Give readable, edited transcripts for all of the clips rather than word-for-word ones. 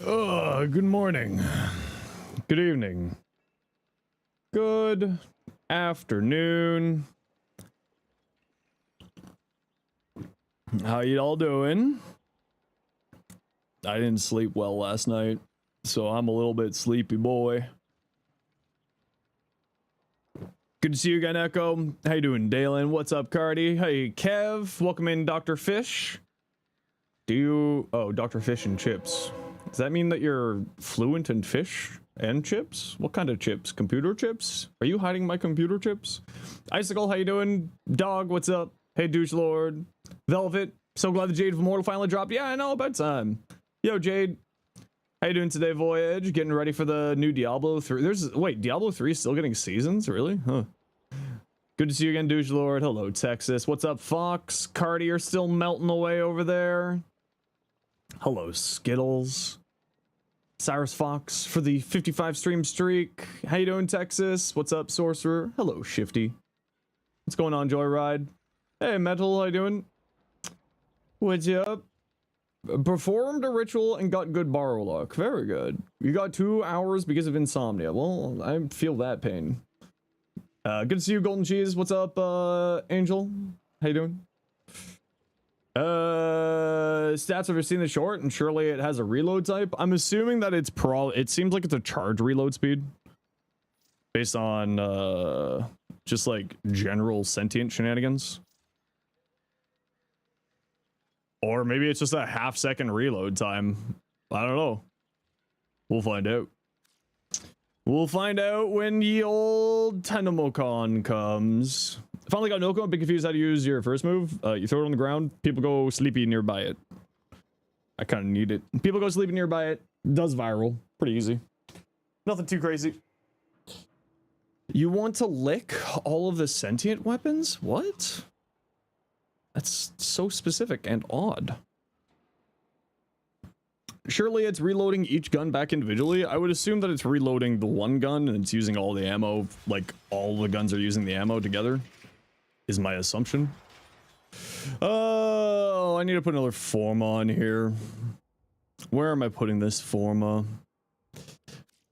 Good morning. Good evening. Good afternoon. How you all doing? I didn't sleep well last night, so I'm a little bit sleepy boy. Good to see you again, Echo. How you doing, Dalen? What's up, Cardi? Hey, Kev. Welcome in, Dr. Fish. Oh, Dr. Fish and chips. Does that mean that you're fluent in fish and chips? What kind of chips? Computer chips? Are you hiding my computer chips? Icicle, how you doing? Dog, what's up? Hey, Douche Lord. Velvet, so glad the Jade of Immortal finally dropped. Yeah, I know, about time. Yo, Jade. How you doing today, Voyage? Getting ready for the new Diablo 3. Wait, Diablo 3 is still getting seasons? Really? Huh. Good to see you again, Douche Lord. Hello, Texas. What's up, Fox? Cardi, you're still melting away over there. Hello, Skittles. Cyrus Fox for the 55 stream streak. How you doing, Texas? What's up, Sorcerer? Hello, Shifty. What's going on, Joyride? Hey, Metal, how you doing? What's up? Performed a ritual and got good Baro luck. Very good. You got 2 hours because of insomnia. Well, I feel that pain. Good to see you, Golden Cheese. What's up, Angel? How you doing? Stats, have you seen the short? And surely it has a reload type. I'm assuming that it seems like it's a charge reload speed. Based on, just like general sentient shenanigans. Or maybe it's just a half-second reload time. I don't know. We'll find out. We'll find out when the old Tenemocon comes. Finally got Noko. I'm a bit confused how to use your first move. You throw it on the ground. People go sleepy nearby it. I kind of need it. People go sleepy nearby it. Does viral. Pretty easy. Nothing too crazy. You want to lick all of the sentient weapons? What? That's so specific and odd. Surely it's reloading each gun back individually. I would assume that it's reloading the one gun and it's using all the ammo, like all the guns are using the ammo together, is my assumption. Oh, I need to put another forma on here. Where am I putting this forma?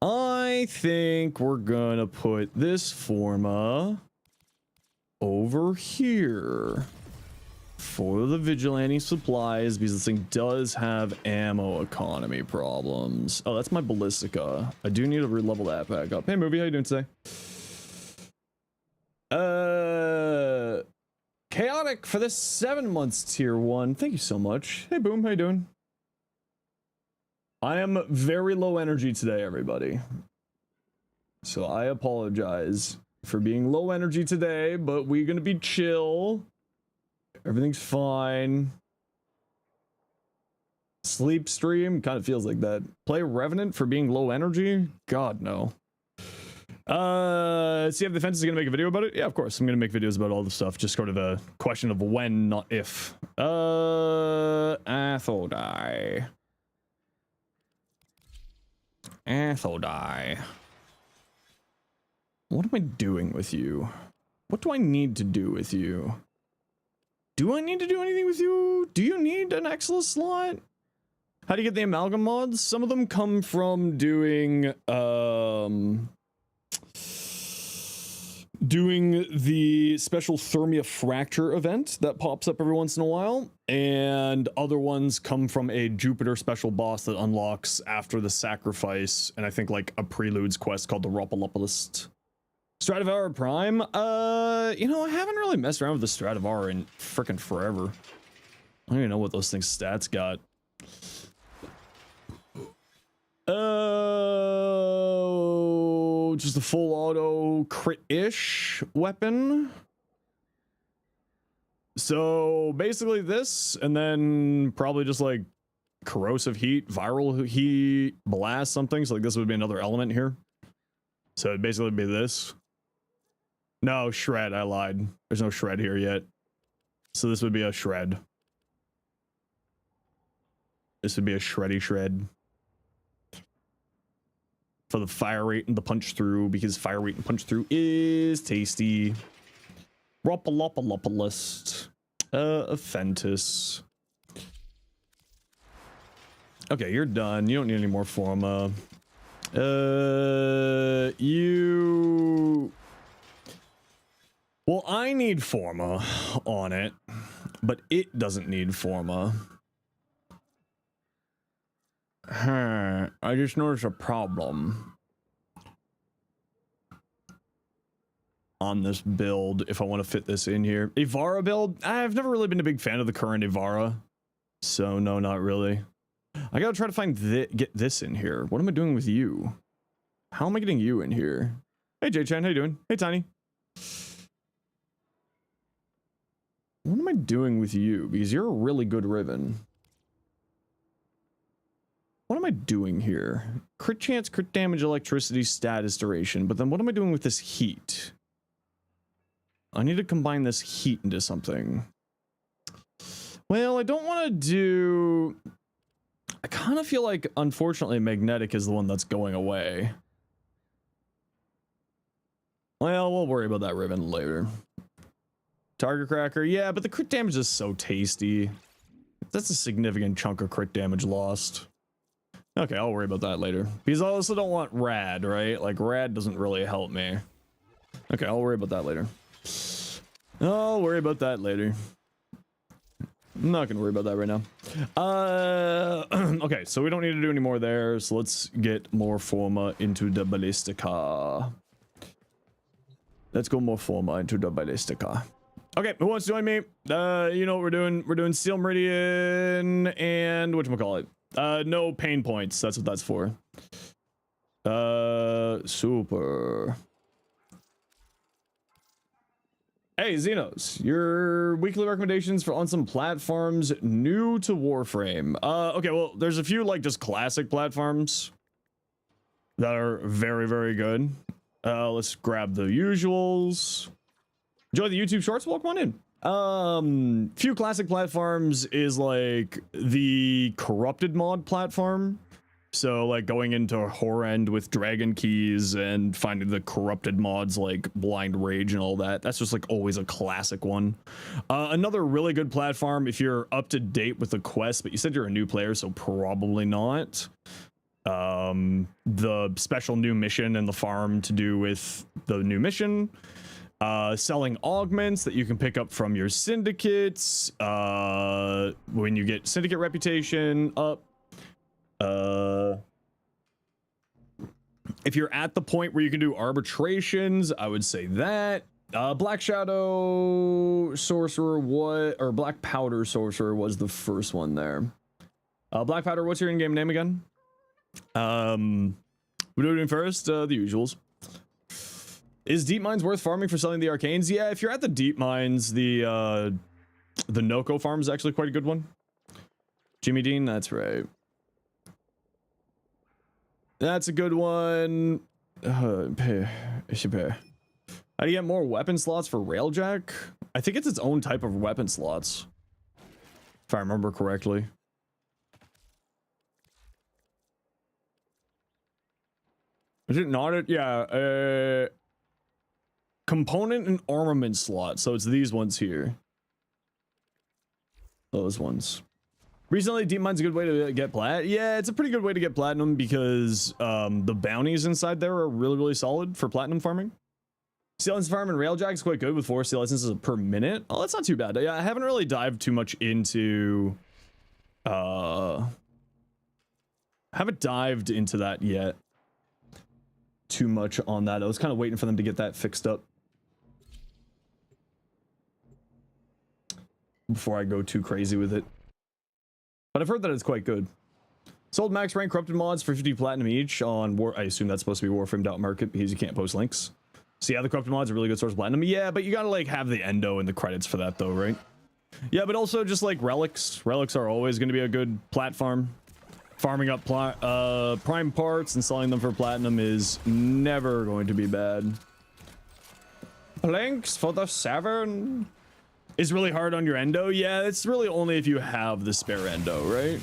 I think we're gonna put this forma over here. For the vigilante supplies, because this thing does have ammo economy problems. Oh, that's my ballistica. I do need to re-level that back up. Hey, Movie, how you doing today? Chaotic for this 7 months tier 1. Thank you so much. Hey, Boom, how you doing? I am very low energy today, everybody. So I apologize for being low energy today, but we're gonna be chill. Everything's fine. Sleep stream kind of feels like that. Play Revenant for being low energy? God, no. See if the Defense is gonna make a video about it? Yeah, of course. I'm gonna make videos about all the stuff. Just sort of a question of when, not if. Athodai. Athodai. What am I doing with you? What do I need to do with you? Do I need to do anything with you? Do you need an Exilus slot? How do you get the amalgam mods? Some of them come from doing the special Thermia Fracture event that pops up every once in a while, and other ones come from a Jupiter special boss that unlocks after the sacrifice, and I think like a Preludes quest called the Ropalopolist. Stradivar Prime? You know, I haven't really messed around with the Stradivar in frickin' forever. I don't even know what those things stats got. Oh, just a full auto crit-ish weapon. So basically this, and then probably just like corrosive heat, viral heat, blast, something. So like this would be another element here. So it'd basically be this. No, shred, I lied. There's no shred here yet. So this would be a shred. This would be a shreddy shred. For the fire rate and the punch through, because fire rate and punch through is tasty. Ropalopolist. Fentis. Okay, you're done. You don't need any more forma. You... Well, I need forma on it, but it doesn't need forma. I just noticed a problem on this build if I want to fit this in here. Ivara build? I've never really been a big fan of the current Ivara, so no, not really. I gotta try to find get this in here. What am I doing with you? How am I getting you in here? Hey J-Chan, how you doing? Hey Tiny. What am I doing with you? Because you're a really good Riven. What am I doing here? Crit chance, crit damage, electricity, status duration. But then what am I doing with this heat? I need to combine this heat into something. Well, I don't want to do... I kind of feel like, unfortunately, magnetic is the one that's going away. Well, we'll worry about that Riven later. Target cracker, yeah, but the crit damage is so tasty. That's a significant chunk of crit damage lost. Okay, I'll worry about that later. Because I also don't want rad, right? Like, rad doesn't really help me. Okay, I'll worry about that later. I'll worry about that later. I'm not gonna worry about that right now. Okay, so we don't need to do any more there, so let's get more forma into the ballistica. Let's go more forma into the ballistica. Okay, who wants to join me? You know what we're doing? We're doing Steel Meridian and whatchamacallit? No pain points. That's what that's for. Super. Hey, Zenos, your weekly recommendations on some platforms new to Warframe. Okay, well, there's a few, like, just classic platforms that are very, very good. Let's grab the usuals. Enjoy the YouTube shorts? Welcome on in. Few classic platforms is, like, the Corrupted mod platform. So, like, going into Horrend with Dragon Keys and finding the Corrupted mods like Blind Rage and all that. That's just, like, always a classic one. Another really good platform, if you're up to date with the quest, but you said you're a new player, so probably not. The special new mission and the farm to do with the new mission. Selling augments that you can pick up from your syndicates. When you get syndicate reputation up. If you're at the point where you can do arbitrations, I would say that. Black Shadow Sorcerer, or Black Powder Sorcerer was the first one there. Black Powder, what's your in-game name again? We're doing first, the usuals. Is Deep Mines worth farming for selling the arcanes? Yeah, if you're at the Deep Mines, the Noko farm is actually quite a good one. Jimmy Dean, that's right. That's a good one. How do you get more weapon slots for Railjack? I think it's its own type of weapon slots, if I remember correctly. Is it not it? Yeah. Component and armament slot. So it's these ones here. Those ones. Recently, Deep Mine's a good way to get plat. Yeah, it's a pretty good way to get platinum because the bounties inside there are really, really solid for platinum farming. Sea License farm and Railjack is quite good with 4 sea licenses per minute. Oh, that's not too bad. Yeah, I haven't really dived too much into... haven't dived into that yet. Too much on that. I was kind of waiting for them to get that fixed up before I go too crazy with it. But I've heard that it's quite good. Sold max rank corrupted mods for 50 platinum each on I assume that's supposed to be Warframe.market because you can't post links. So yeah, the corrupted mods are a really good source of platinum. Yeah, but you gotta like have the endo and the credits for that though, right? Yeah, but also just like relics. Relics are always going to be a good platform. Farming up prime parts and selling them for platinum is never going to be bad. Planks for the Severn is really hard on your endo. Yeah, it's really only if you have the spare endo, right?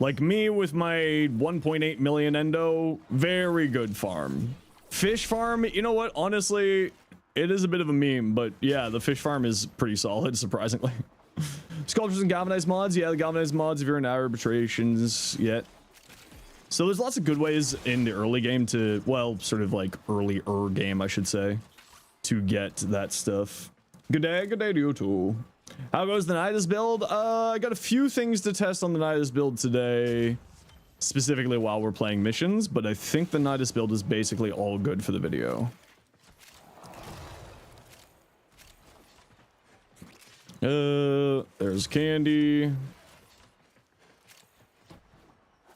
Like me with my 1.8 million endo, very good farm. Fish farm, you know what? Honestly, it is a bit of a meme, but yeah, the fish farm is pretty solid, surprisingly. Sculptures and galvanized mods. Yeah, the galvanized mods if you're in arbitrations yet. So there's lots of good ways in the early game to, well, sort of like earlier game, I should say, to get that stuff. Good day to you too. How goes the Nidus build? I got a few things to test on the Nidus build today, specifically while we're playing missions, but I think the Nidus build is basically all good for the video. There's candy.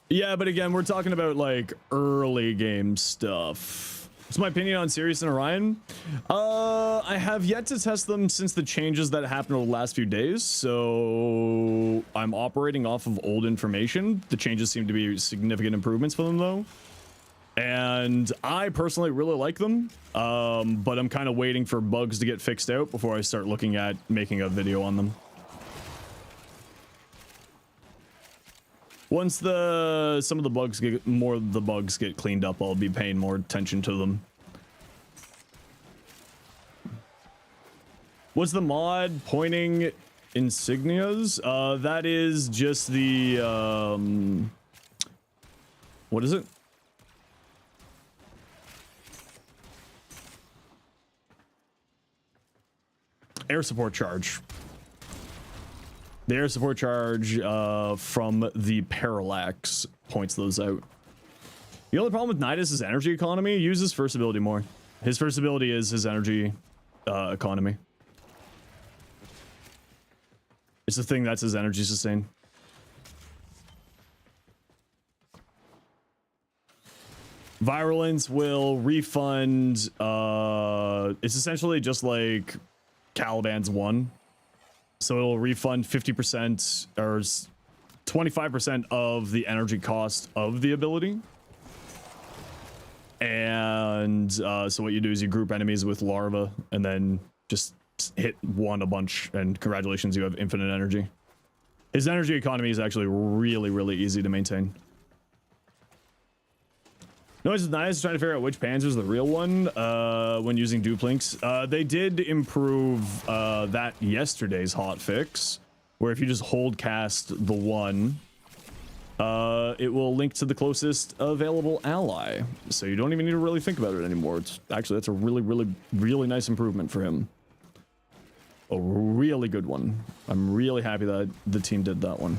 Yeah, but again, we're talking about like early game stuff. What's my opinion on Sirius and Orion? I have yet to test them since the changes that happened over the last few days, so I'm operating off of old information. The changes seem to be significant improvements for them though. And I personally really like them, but I'm kind of waiting for bugs to get fixed out before I start looking at making a video on them. Once some of the bugs get cleaned up, I'll be paying more attention to them. What's the mod pointing insignias? That is just the what is it? Air support charge. The air support charge from the Parallax points those out. The only problem with Nidus is energy economy. Use his first ability more. His first ability is his energy economy. It's the thing that's his energy sustain. Virulence will refund. It's essentially just like Caliban's 1. So it'll refund 50% or 25% of the energy cost of the ability. And so what you do is you group enemies with larva and then just hit one a bunch, and congratulations, you have infinite energy. His energy economy is actually really easy to maintain. Noise is nice. Trying to figure out which Panzer is the real one when using dupe links. They did improve that yesterday's hotfix, where if you just hold cast the one, it will link to the closest available ally. So you don't even need to really think about it anymore. It's actually, that's a really nice improvement for him. A really good one. I'm really happy that the team did that one.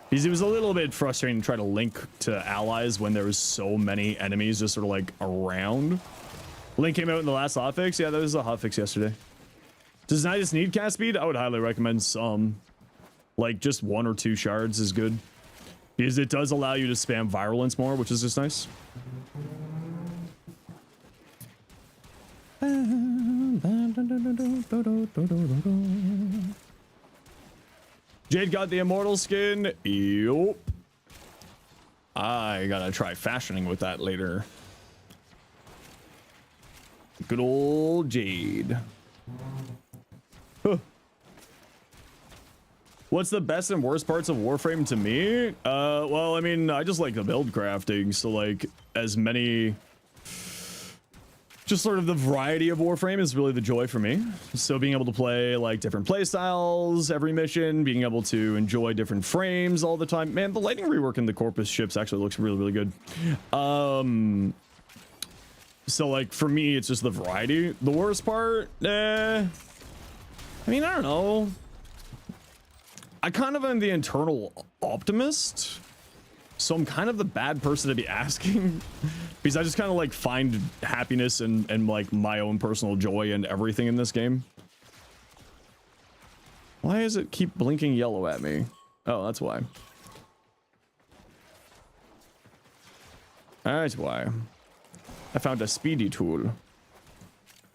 Because it was a little bit frustrating to try to link to allies when there was so many enemies just sort of like around. Link came out in the last hotfix. Yeah, that was a hotfix yesterday. Does Nidus need cast speed? I would highly recommend some. Like just 1 or 2 shards is good. Because it does allow you to spam virulence more, which is just nice. Jade got the immortal skin. Yup. I gotta try fashioning with that later. Good old Jade. Huh. What's the best and worst parts of Warframe to me? Well, I mean, I just like the build crafting, so like as many... Just sort of the variety of Warframe is really the joy for me. So being able to play like different play styles every mission, being able to enjoy different frames all the time. Man, the lighting rework in the Corpus ships actually looks really good. So like for me, it's just the variety. The worst part, I mean, I don't know. I kind of am the internal optimist. So I'm kind of the bad person to be asking because I just kind of like find happiness and like my own personal joy in everything in this game. Why does it keep blinking yellow at me? Oh, that's why. That's why. I found a speedy tool.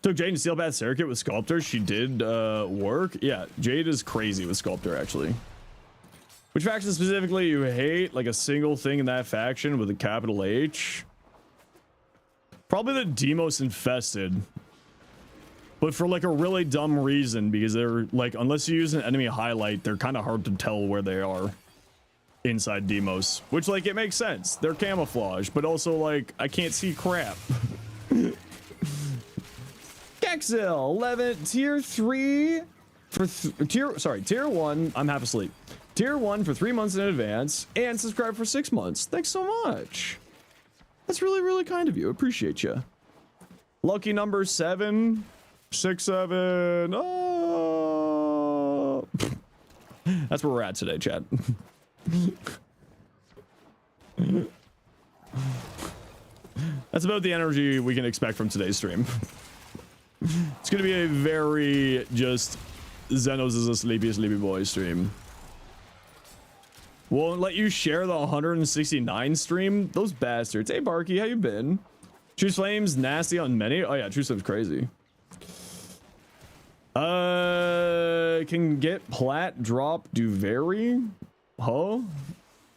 Took Jade to Steelpath Circuit with Sculptor. She did work. Yeah, Jade is crazy with Sculptor actually. Which faction specifically you hate? Like a single thing in that faction with a capital H? Probably the Demos Infested. But for like a really dumb reason, because they're like, unless you use an enemy highlight, they're kind of hard to tell where they are inside Demos. Which like, it makes sense. They're camouflage, but also like, I can't see crap. Kexil, 11, tier 3. for tier 1, I'm half asleep. Tier 1 for 3 months in advance, and subscribe for 6 months. Thanks so much. That's really, really kind of you. Appreciate you. Lucky number 7. 6, 7. Oh. That's where we're at today, chat. That's about the energy we can expect from today's stream. It's gonna be a very just Zenos is a sleepy boy stream. Won't let you share the 169 stream? Those bastards. Hey Barky, how you been? Choose Flames nasty on many? Oh yeah, Choose Flames crazy. Can get plat drop Duvary? Huh?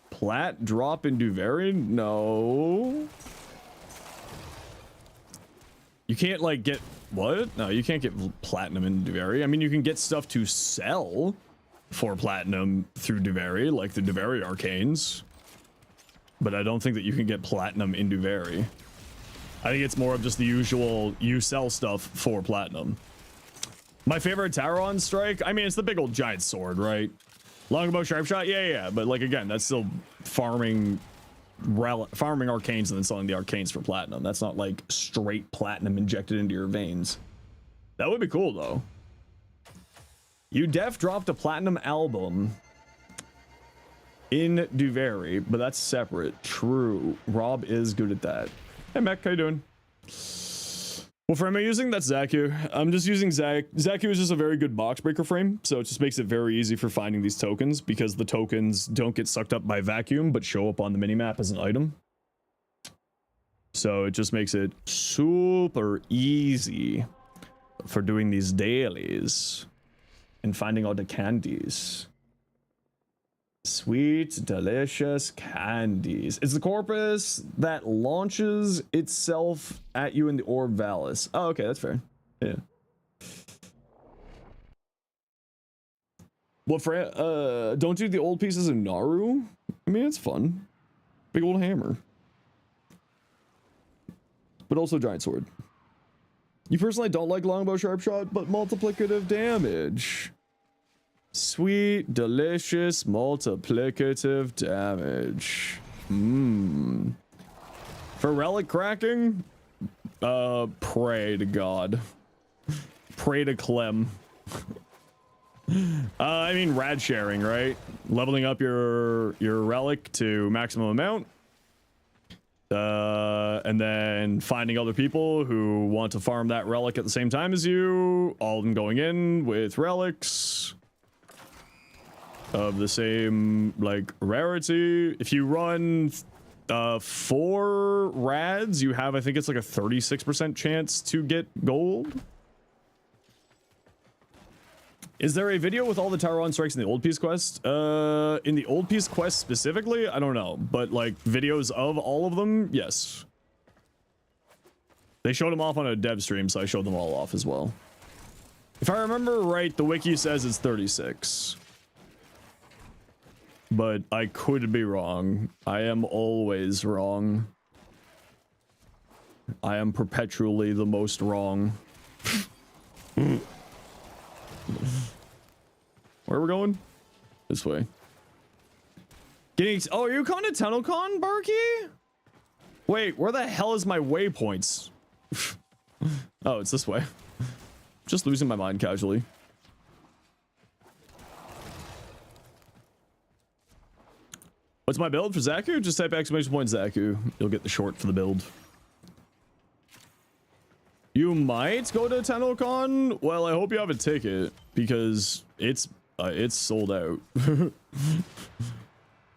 Plat drop in Duvary? No. You can't like get what? No, you can't get platinum in Duvary. I mean, you can get stuff to sell for platinum through Duvary, like the Duvary arcanes. But I don't think that you can get platinum in Duvary. I think it's more of just the usual, you sell stuff for platinum. My favorite Taron strike, I mean, it's the big old giant sword, right? Longbow sharp shot, yeah, but like again, that's still farming arcanes and then selling the arcanes for platinum. That's not like straight platinum injected into your veins. That would be cool though. You def dropped a platinum album in Duvary, but that's separate. True. Rob is good at that. Hey Mech, how you doing? What frame am I using? That's Zaku. I'm just using Zaku is just a very good box breaker frame, so it just makes it very easy for finding these tokens because the tokens don't get sucked up by vacuum but show up on the minimap as an item. So it just makes it super easy for doing these dailies and finding all the candies. Sweet, delicious candies. It's the corpus that launches itself at you in the Orb Valis. Oh, okay, that's fair. Yeah. What for? Don't do the old pieces of Naru? I mean, it's fun. Big old hammer. But also giant sword. You personally don't like longbow sharp shot, but multiplicative damage. Sweet, delicious, multiplicative damage. For relic cracking, pray to God. Pray to Clem. I mean, rad sharing, right? Leveling up your relic to maximum amount. And then finding other people who want to farm that relic at the same time as you. All of them going in with relics of the same like rarity. If you run 4 rads, you have, I think it's like a 36% chance to get gold. Is there a video with all the Tyron strikes in the old piece quest? In the old piece quest specifically, I don't know, but like videos of all of them, yes. They showed them off on a dev stream, so I showed them all off as well. If I remember right, the wiki says it's 36. But I could be wrong. I am always wrong. I am perpetually the most wrong. Where are we going? This way. Oh, are you coming to TunnelCon, Barky? Wait, where the hell is my waypoints? Oh, it's this way. Just losing my mind casually. What's my build for Zaku? Just type exclamation point Zaku. You'll get the short for the build. You might go to TunnelCon. Well, I hope you have a ticket because it's sold out.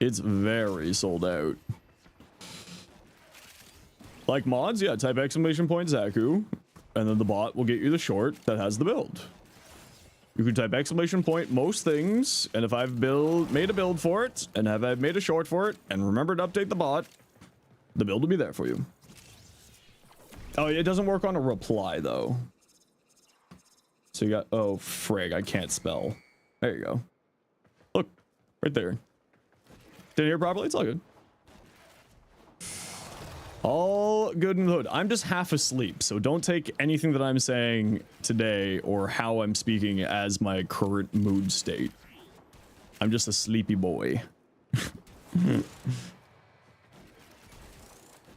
It's very sold out. Like mods, yeah, type exclamation point Zaku, and then the bot will get you the short that has the build. You can type exclamation point most things, and if I've made a build for it, and have I made a short for it, and remember to update the bot, the build will be there for you. Oh, it doesn't work on a reply, though. So you got... Oh, frig, I can't spell. There you go. Look, right there. Didn't hear properly? It's all good. All good in the hood. I'm just half asleep, so don't take anything that I'm saying today or how I'm speaking as my current mood state. I'm just a sleepy boy.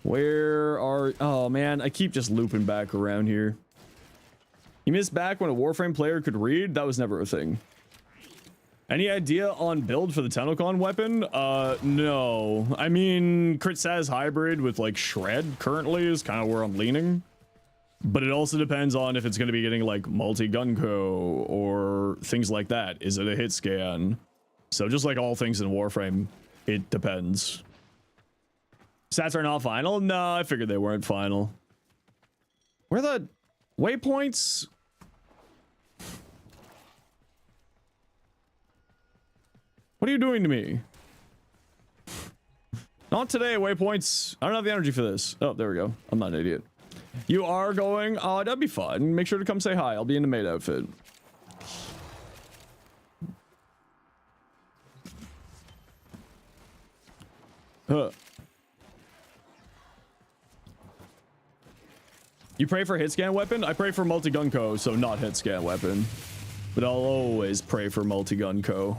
Where are... Oh, man. I keep just looping back around here. You missed back when a Warframe player could read? That was never a thing. Any idea on build for the Tenocon weapon? No. I mean, Crit Saz hybrid with, like, Shred currently is kind of where I'm leaning. But it also depends on if it's going to be getting, like, multi-gun-co or things like that. Is it a hit scan? So just like all things in Warframe, it depends. Stats are not final? No, I figured they weren't final. Where the waypoints? What are you doing to me? Not today, waypoints. I don't have the energy for this. Oh, there we go. I'm not an idiot. You are going? Oh, that'd be fun. Make sure to come say hi. I'll be in the maid outfit. Huh. You pray for hit scan weapon? I pray for multi-gun co, so not hit scan weapon. But I'll always pray for multi-gun co.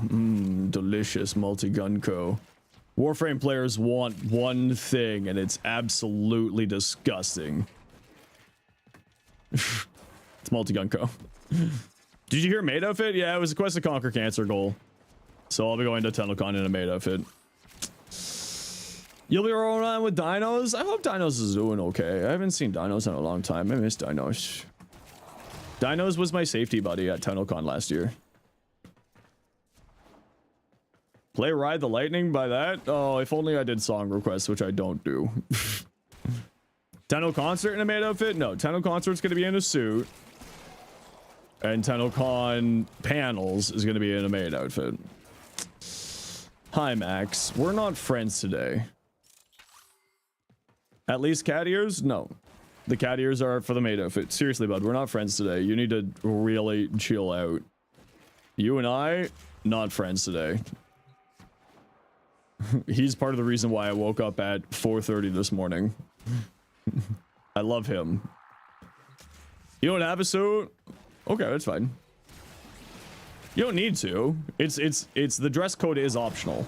Delicious multi-gun co. Warframe players want one thing, and it's absolutely disgusting. It's multi-gun co. Did you hear maid outfit? Yeah, it was a quest to conquer cancer goal. So I'll be going to Tenocon in a maid outfit. You'll be rolling around with dinos? I hope dinos is doing okay. I haven't seen dinos in a long time. I miss dinos. Dinos was my safety buddy at Tenocon last year. Play Ride the Lightning by that? Oh, if only I did song requests, which I don't do. Tenno concert in a maid outfit? No, Tenno concert's gonna be in a suit. And Tenocon panels is gonna be in a maid outfit. Hi, Max. We're not friends today. At least cat ears? No. The cat ears are for the maid outfit. Seriously, bud, we're not friends today. You need to really chill out. You and I, not friends today. He's part of the reason why I woke up at 4:30 this morning. I love him. You don't have a suit? Okay, that's fine. You don't need to. It's the dress code is optional.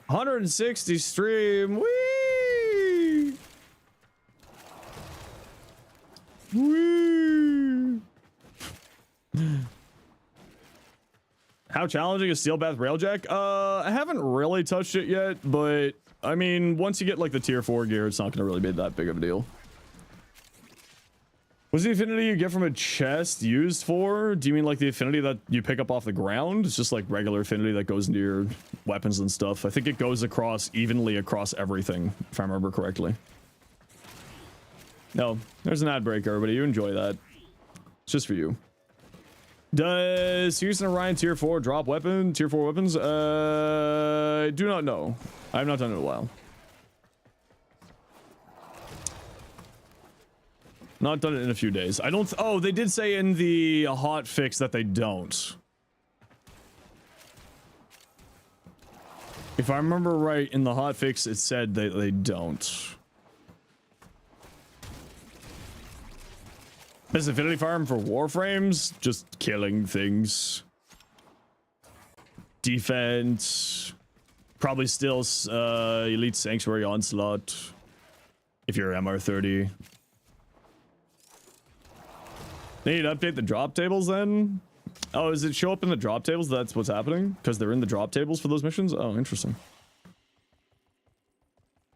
160 stream. Whee! Whee! How challenging is Steel Bath Railjack? I haven't really touched it yet, but I mean, once you get like the tier 4 gear, it's not going to really be that big of a deal. What's the affinity you get from a chest used for? Do you mean like the affinity that you pick up off the ground? It's just like regular affinity that goes into your weapons and stuff. I think it goes across evenly across everything, if I remember correctly. No, there's an ad break, everybody. You enjoy that. It's just for you. Does Sirius and Orion tier 4 drop weapon? Tier 4 weapons? I do not know. I have not done it in a while. Not done it in a few days. I don't... Oh, they did say in the hot fix that they don't. If I remember right, in the hot fix, it said that they don't. Best affinity farm for Warframes? Just killing things. Defense. Probably still Elite Sanctuary Onslaught. If you're MR30. They need to update the drop tables then? Oh, does it show up in the drop tables? That's what's happening? Because they're in the drop tables for those missions? Oh, interesting.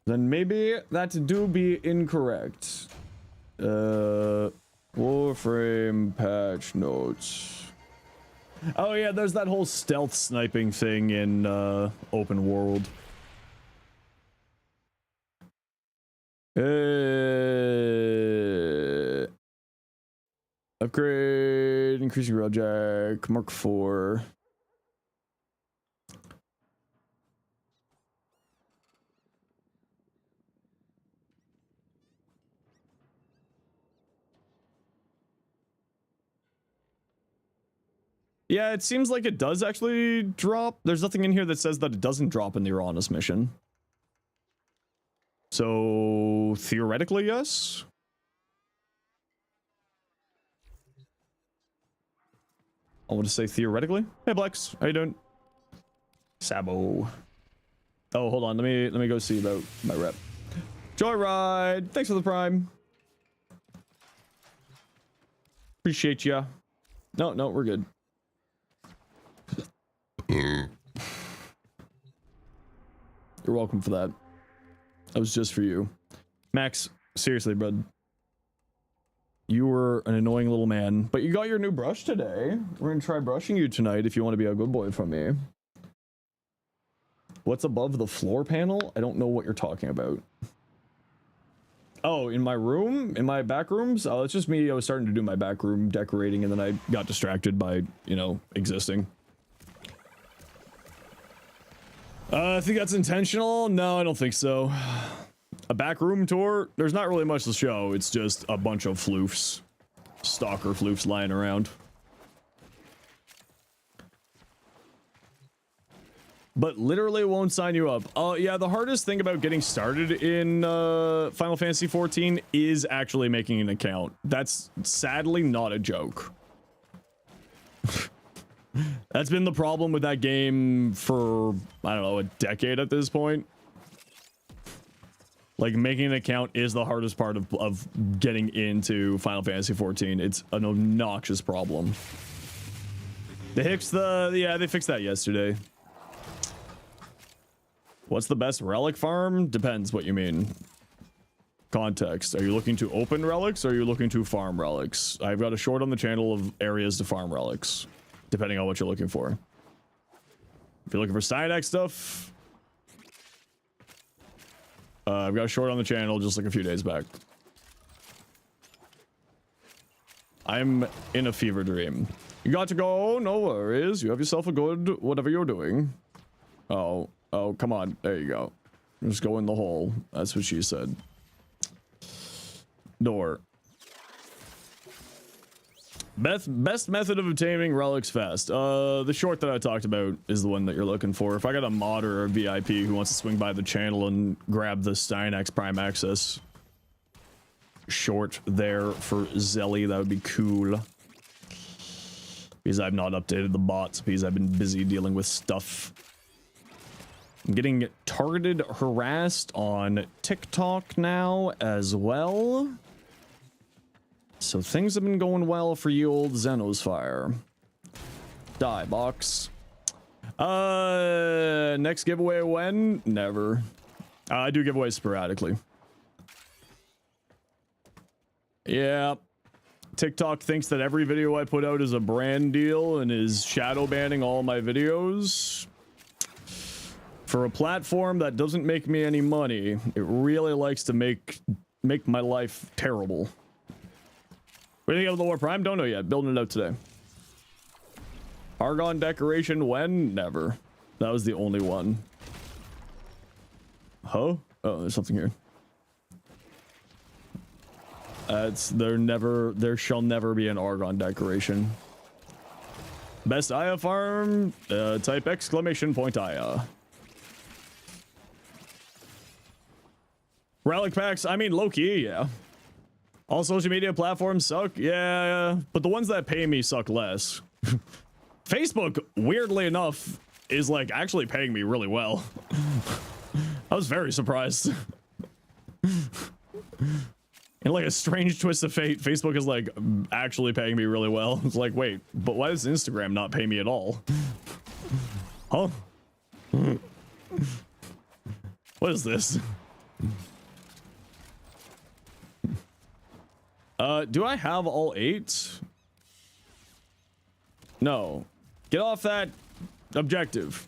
Then maybe that do be incorrect. Warframe patch notes. Oh yeah, there's that whole stealth sniping thing in open world. Upgrade, increasing railjack, Mark 4. Yeah, it seems like it does actually drop. There's nothing in here that says that it doesn't drop in the Uranus mission. So theoretically, yes. I want to say theoretically. Hey Blex, how you doing? Sabo. Oh, hold on. Let me go see about my rep. Joyride. Thanks for the prime. Appreciate ya. No, we're good. You're welcome for that. That was just for you. Max, seriously, bud. You were an annoying little man, but you got your new brush today. We're gonna try brushing you tonight if you want to be a good boy from me. What's above the floor panel? I don't know what you're talking about. Oh, in my room? In my back rooms? Oh, it's just me. I was starting to do my back room decorating and then I got distracted by, you know, existing. I think that's intentional. No, I don't think so. A back room tour? There's not really much to show. It's just a bunch of floofs. Stalker floofs lying around. But literally won't sign you up. Oh, yeah, the hardest thing about getting started in Final Fantasy XIV is actually making an account. That's sadly not a joke. That's been the problem with that game for, I don't know, a decade at this point. Like, making an account is the hardest part of getting into Final Fantasy XIV. It's an obnoxious problem. They fixed they fixed that yesterday. What's the best relic farm? Depends what you mean. Context. Are you looking to open relics or are you looking to farm relics? I've got a short on the channel of areas to farm relics, depending on what you're looking for. If you're looking for Cyanide stuff, I've got a short on the channel just like a few days back. I'm in a fever dream. You got to go, no worries. You have yourself a good whatever you're doing. Oh, come on. There you go. Just go in the hole. That's what she said. Door. Best method of obtaining relics fast. The short that I talked about is the one that you're looking for. If I got a mod or a VIP who wants to swing by the channel and grab the Stynax Prime Access short there for Zelly, that would be cool. Because I've not updated the bots because I've been busy dealing with stuff. I'm getting targeted, harassed on TikTok now as well. So things have been going well for you old Zenosfire. Die box. Next giveaway when? Never. I do giveaways sporadically. Yeah. TikTok thinks that every video I put out is a brand deal and is shadow banning all my videos. For a platform that doesn't make me any money, it really likes to make my life terrible. What do you think of the War Prime? Don't know yet. Building it out today. Argon decoration when? Never. That was the only one. Huh? Oh, there's something here. There shall never be an Argon decoration. Best Aya farm? Type exclamation point Aya. Relic packs? I mean, low-key, yeah. All social media platforms suck? Yeah, but the ones that pay me suck less. Facebook, weirdly enough, is like actually paying me really well. I was very surprised. In like a strange twist of fate, Facebook is like actually paying me really well. It's like, wait, but why does Instagram not pay me at all? Huh? What is this? Do I have all 8? No. Get off that objective.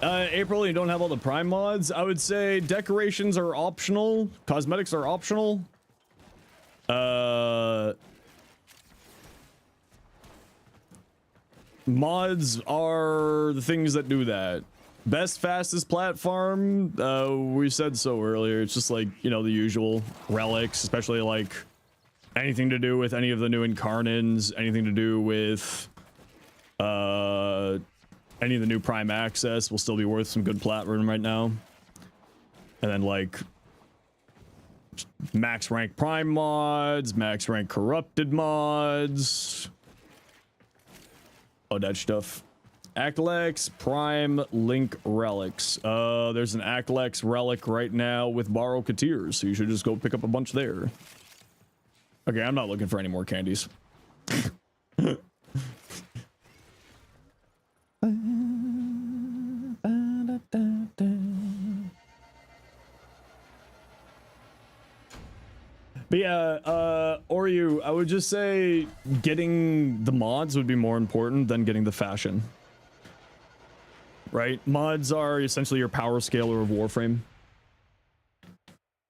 April, you don't have all the Prime mods? I would say decorations are optional. Cosmetics are optional. Mods are the things that do that. Best, fastest platform, we said so earlier. It's just like, you know, the usual relics, especially like anything to do with any of the new incarnates, anything to do with any of the new Prime Access will still be worth some good platinum right now. And then like max rank Prime mods, max rank corrupted mods. Oh, that stuff. Actlex, Prime, Link, Relics. There's an Actlex Relic right now with Baro Kateers, so you should just go pick up a bunch there. Okay, I'm not looking for any more candies. But yeah, or you, I would just say getting the mods would be more important than getting the fashion. Right? Mods are essentially your power scaler of Warframe.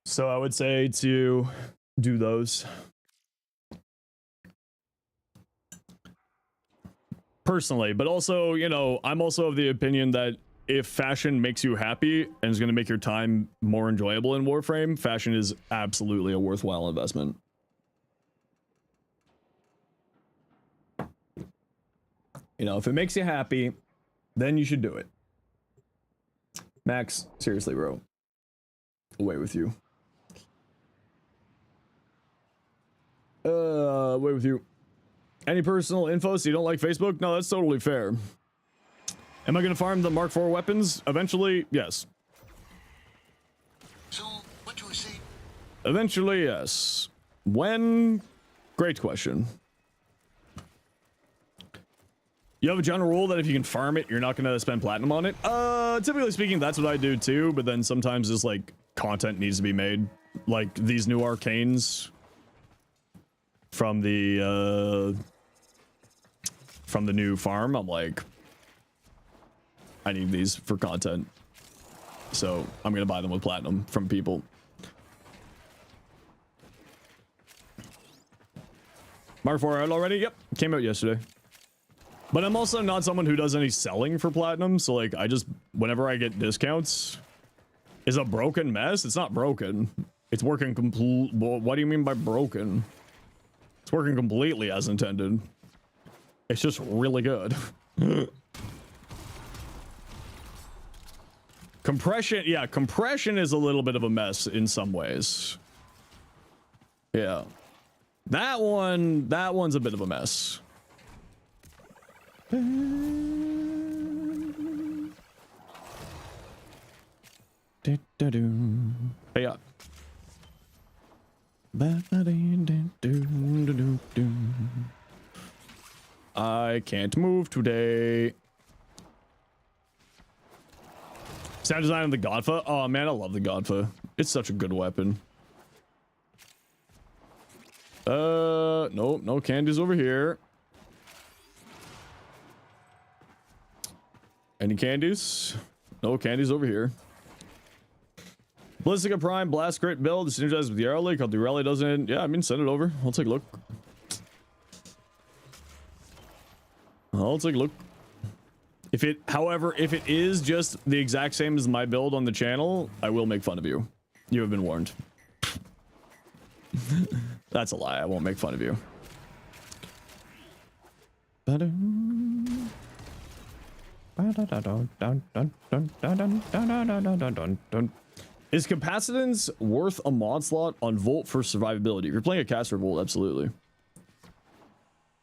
So I would say to do those. Personally, but also, you know, I'm also of the opinion that if fashion makes you happy and is going to make your time more enjoyable in Warframe, fashion is absolutely a worthwhile investment. You know, if it makes you happy, then you should do it. Max, seriously, bro. Away with you. Away with you. Any personal info so you don't like Facebook? No, that's totally fair. Am I going to farm the Mark IV weapons? Eventually, yes. So, what do we say? Eventually, yes. When? Great question. You have a general rule that if you can farm it, you're not going to spend platinum on it? Typically speaking, that's what I do too, but then sometimes just like content needs to be made. Like these new arcanes from the new farm, I'm like, I need these for content. So I'm going to buy them with platinum from people. Mark IV out already? Yep, came out yesterday. But I'm also not someone who does any selling for platinum, so like I just, whenever I get discounts, is a broken mess? It's not broken. It's working what do you mean by broken? It's working completely as intended. It's just really good. Compression, yeah, compression is a little bit of a mess in some ways. Yeah. That one's a bit of a mess. Hey, yeah. I can't move today. Sound design of the Godfa. Oh man, I love the Godfa. It's such a good weapon. Nope, no candies over here. Any candies? No candies over here. Ballistica Prime, Blast Crit build, synergized with the Relic. I'll do Relic doesn't. Yeah, I mean, send it over. I'll take a look. I'll take a look. However, if it is just the exact same as my build on the channel, I will make fun of you. You have been warned. That's a lie. I won't make fun of you. Is capacitance worth a mod slot on Volt for survivability? If you're playing a caster Volt, absolutely.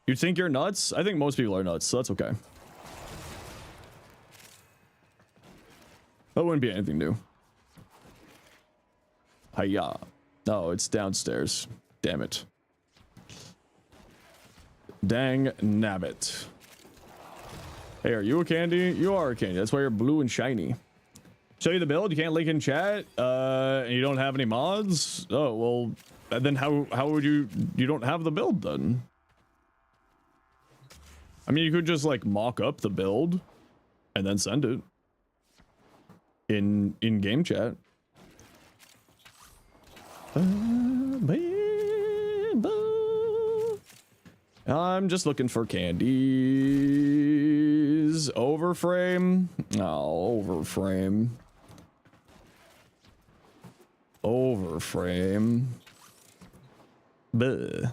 You think you're nuts? I think most people are nuts, so that's okay. That wouldn't be anything new. Hiya. No, it's downstairs. Damn it. Dang nabbit. Hey, are you a candy? You are a candy. That's why you're blue and shiny. Show you the build? You can't link in chat? And you don't have any mods? Oh, well, then how would you don't have the build then? I mean, you could just like mock up the build and then send it in game chat. I'm just looking for candies. Overframe. Oh, overframe. Overframe. Buh.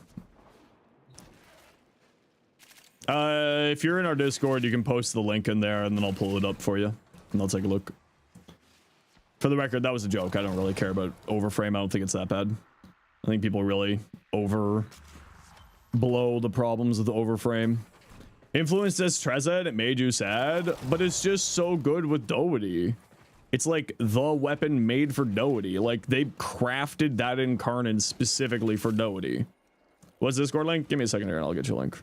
If you're in our Discord, you can post the link in there, and then I'll pull it up for you, and I'll take a look. For the record, that was a joke. I don't really care about Overframe. I don't think it's that bad. I think people really blow the problems with the Overframe. Influenced as Treza, and it made you sad, but it's just so good with Doherty. It's like the weapon made for Doherty. Like, they crafted that incarnate specifically for Doherty. What's the Discord link? Give me a second here and I'll get you a link.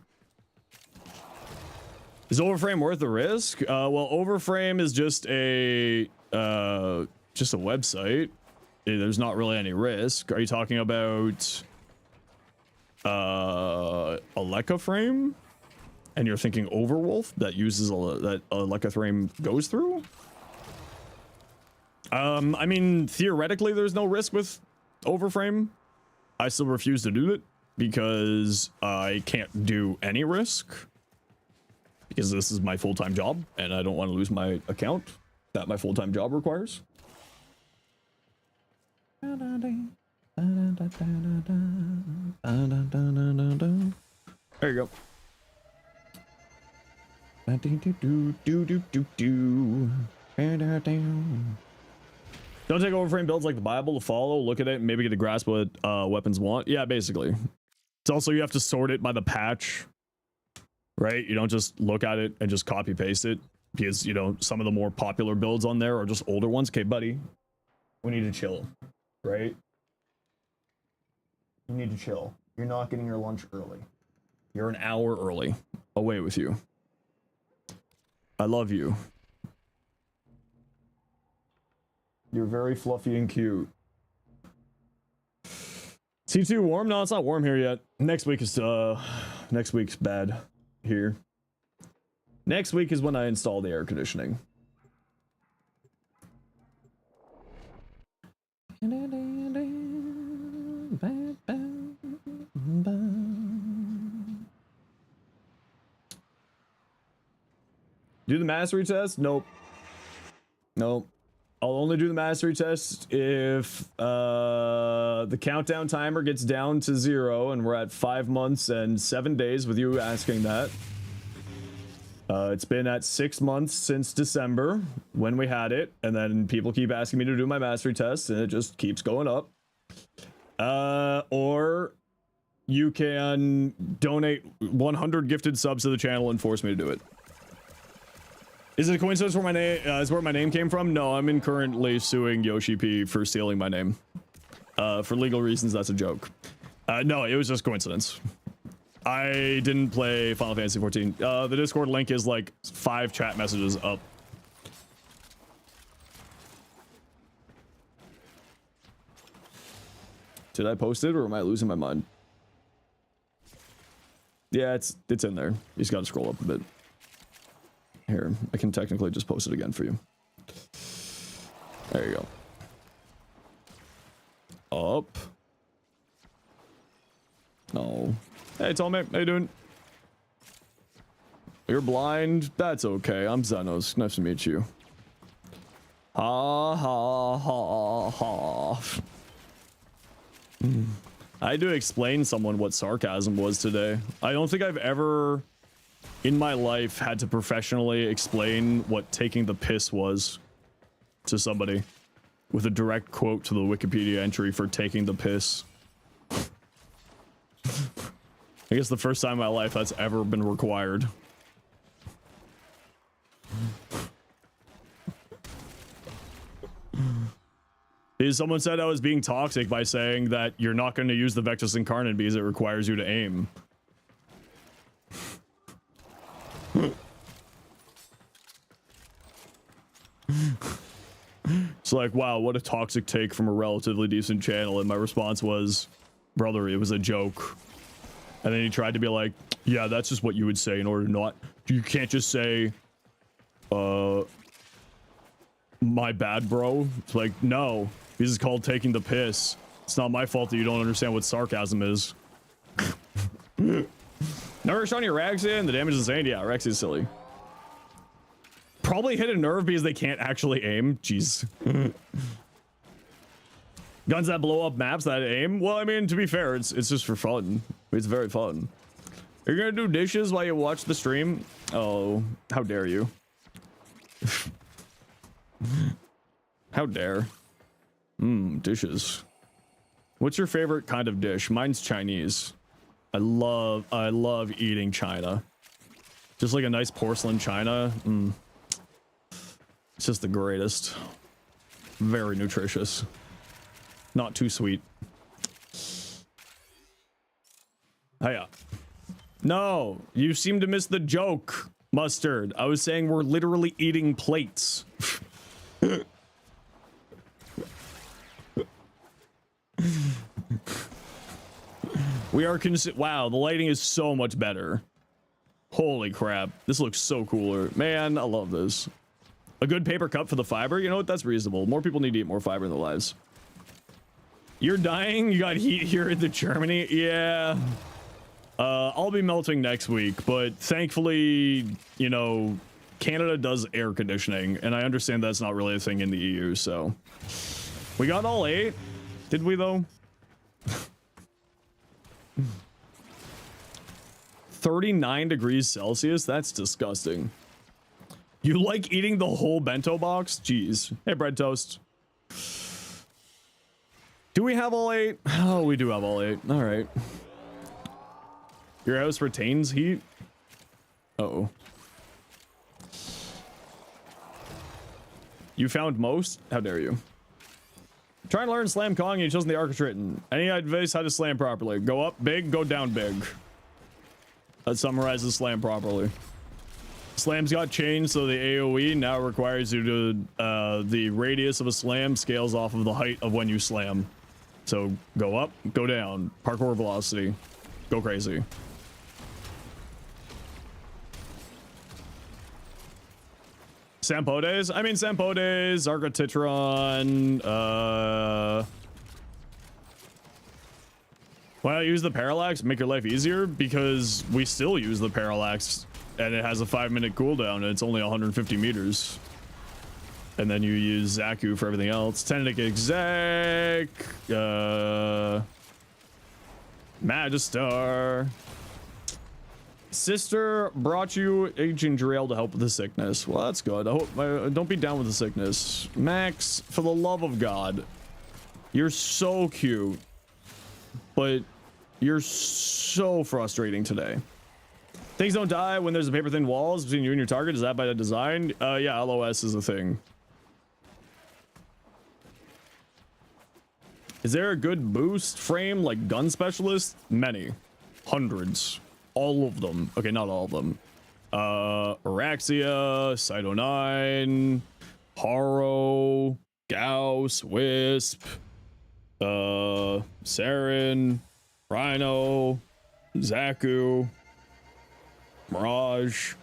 Is Overframe worth the risk? Well, Overframe is just a website. There's not really any risk. Are you talking about Aleka Frame? And you're thinking Overwolf that uses that Aleka Frame goes through? I mean, theoretically, there's no risk with Overframe. I still refuse to do it because I can't do any risk. Because this is my full-time job, and I don't want to lose my account that my full-time job requires. There you go. Don't take Overframe builds like the Bible to follow, look at it, and maybe get a grasp of what weapons want. Yeah, basically. It's also, you have to sort it by the patch, right? You don't just look at it and just copy paste it, because, you know, some of the more popular builds on there are just older ones. Okay, buddy, we need to chill, right? You need to chill. You're not getting your lunch early. You're an hour early. Away with you. I love you. You're very fluffy and cute. C2 warm? No, it's not warm here yet. Next week's bad here. Next week is when I install the air conditioning. Do the mastery test? Nope. Nope. I'll only do the mastery test if the countdown timer gets down to 0 and we're at 5 months and 7 days with you asking that. It's been at 6 months since December when we had it, and then people keep asking me to do my mastery test and it just keeps going up. Or you can donate 100 gifted subs to the channel and force me to do it. Is it a coincidence where my name is where my name came from? No, I'm currently suing Yoshi P for stealing my name. For legal reasons, that's a joke. No, it was just coincidence. I didn't play Final Fantasy 14. The Discord link is like 5 chat messages up. Did I post it or am I losing my mind? Yeah, it's in there. You just gotta scroll up a bit. Here, I can technically just post it again for you. There you go. Up. No. Hey, Tommy, how you doing? You're blind? That's okay. I'm Zenos. Nice to meet you. Ha ha ha ha. I had to explain someone what sarcasm was today. I don't think I've ever in my life had to professionally explain what taking the piss was to somebody with a direct quote to the Wikipedia entry for taking the piss. I guess the first time in my life that's ever been required. Is someone said I was being toxic by saying that you're not going to use the Vectus Incarnate because it requires you to aim. It's like, wow, what a toxic take from a relatively decent channel. And my response was, brother, it was a joke. And then he tried to be like, yeah, that's just what you would say in order to not, you can't just say, my bad, bro. It's like, no, this is called taking the piss. It's not my fault that you don't understand what sarcasm is. Never shown your Rexy and the damage is insane. Yeah, Rexy is silly. Probably hit a nerve because they can't actually aim. Jeez. Guns that blow up maps that aim. Well, I mean, to be fair, it's just for fun. It's very fun. You're gonna do dishes while you watch the stream? Oh, how dare you. How dare. Dishes. What's your favorite kind of dish? Mine's Chinese. I love eating China. Just like a nice porcelain china. It's just the greatest. Very nutritious. Not too sweet. Hiya. No, you seem to miss the joke, Mustard. I was saying we're literally eating plates. We are wow, the lighting is so much better. Holy crap, this looks so cooler. Man, I love this. A good paper cup for the fiber? You know what, that's reasonable. More people need to eat more fiber in their lives. You're dying? You got heat here in Germany? Yeah. I'll be melting next week, but thankfully, you know, Canada does air conditioning, and I understand that's not really a thing in the EU, so. We got all 8. Did we, though? 39 degrees Celsius? That's disgusting. You like eating the whole bento box? Jeez. Hey, bread toast. Do we have all 8? Oh, we do have all 8. All right. Your house retains heat? Uh-oh. You found most? How dare you? Try and learn Slam Kong, you chosen the Architritten. Any advice how to slam properly? Go up big, go down big. That summarizes slam properly. Slams got changed, so the AoE now requires you to, the radius of a slam scales off of the height of when you slam. So go up, go down, parkour velocity, go crazy. Sampodes? I mean, Sampodes, Archititron, why not use the Parallax? Make your life easier? Because we still use the Parallax, and it has a 5-minute cooldown, and it's only 150 meters. And then you use Zaku for everything else. Tenic Exec, Magistar. Sister brought you a ginger ale to help with the sickness. Well, that's good. I hope don't be down with the sickness. Max, for the love of God, you're so cute, but you're so frustrating today. Things don't die when there's a paper thin walls between you and your target. Is that by design? Yeah, LOS is a thing. Is there a good boost frame like gun specialist? Many. Hundreds. All of them. Okay, not all of them. Araxia, Cyto 9, Haro, Gauss, Wisp, Saren, Rhino, Zaku, Mirage,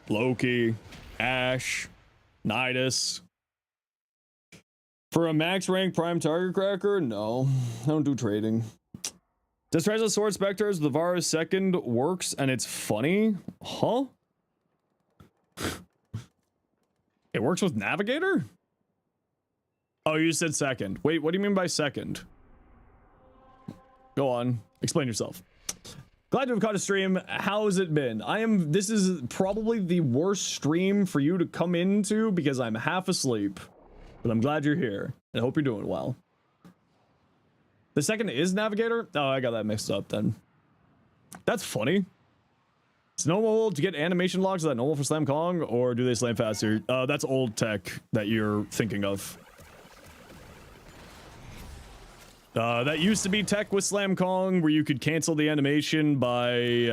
Loki, Ash, Nidus. For a max rank prime target cracker? No, I don't do trading. Does Treasure Sword Spectres, the Vara's second works and it's funny? Huh? It works with Navigator? Oh, you said second. Wait, what do you mean by second? Go on, explain yourself. Glad to have caught a stream. How has it been? This is probably the worst stream for you to come into because I'm half asleep. But I'm glad you're here and I hope you're doing well. The second is Navigator? Oh, I got that mixed up then. That's funny. It's normal to get animation locks. Is that normal for Slam Kong, or do they slam faster? That's old tech that you're thinking of. That used to be tech with Slam Kong, where you could cancel the animation by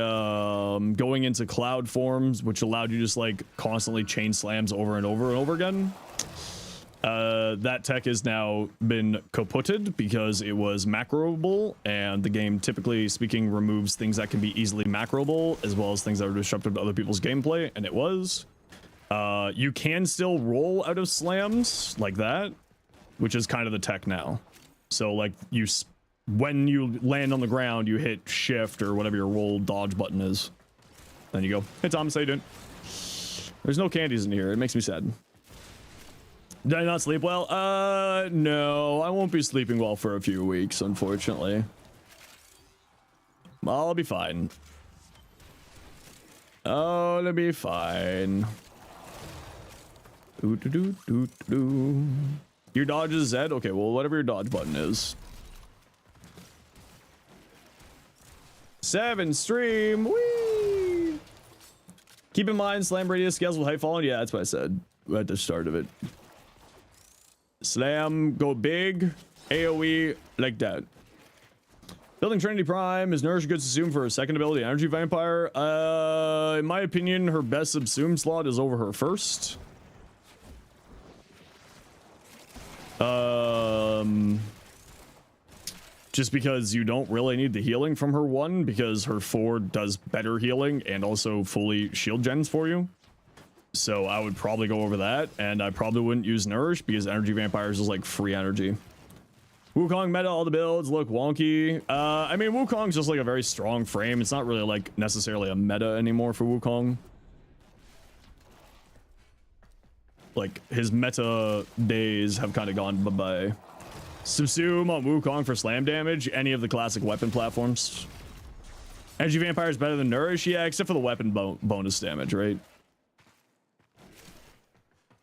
going into cloud forms, which allowed you to just like constantly chain slams over and over and over again. That tech has now been kaputted because it was macroable, and the game, typically speaking, removes things that can be easily macroable as well as things that are disruptive to other people's gameplay, and it was. You can still roll out of slams like that, which is kind of the tech now. So like when you land on the ground, you hit shift or whatever your roll dodge button is. Then you go, hey Thomas, how you doing? There's no candies in here. It makes me sad. Did I not sleep well? No, I won't be sleeping well for a few weeks, unfortunately. I'll be fine. I'll be fine. Your dodge is Z? Okay, well, whatever your dodge button is. 7 stream. Whee! Keep in mind, slam radius scales with height falling. Yeah, that's what I said at the start of it. Slam, go big, AoE, like that. Building Trinity Prime is Nourish good subsume for her second ability, Energy Vampire. In my opinion, her best subsume slot is over her first. Just because you don't really need the healing from her 1, because her 4 does better healing and also fully shield gens for you. So I would probably go over that, and I probably wouldn't use Nourish because Energy Vampires is like free energy. Wukong meta, all the builds look wonky. I mean, Wukong's just like a very strong frame. It's not really like necessarily a meta anymore for Wukong. Like his meta days have kind of gone bye-bye. Subsume on Wukong for slam damage, any of the classic weapon platforms. Energy Vampire is better than Nourish, yeah, except for the weapon bonus damage, right?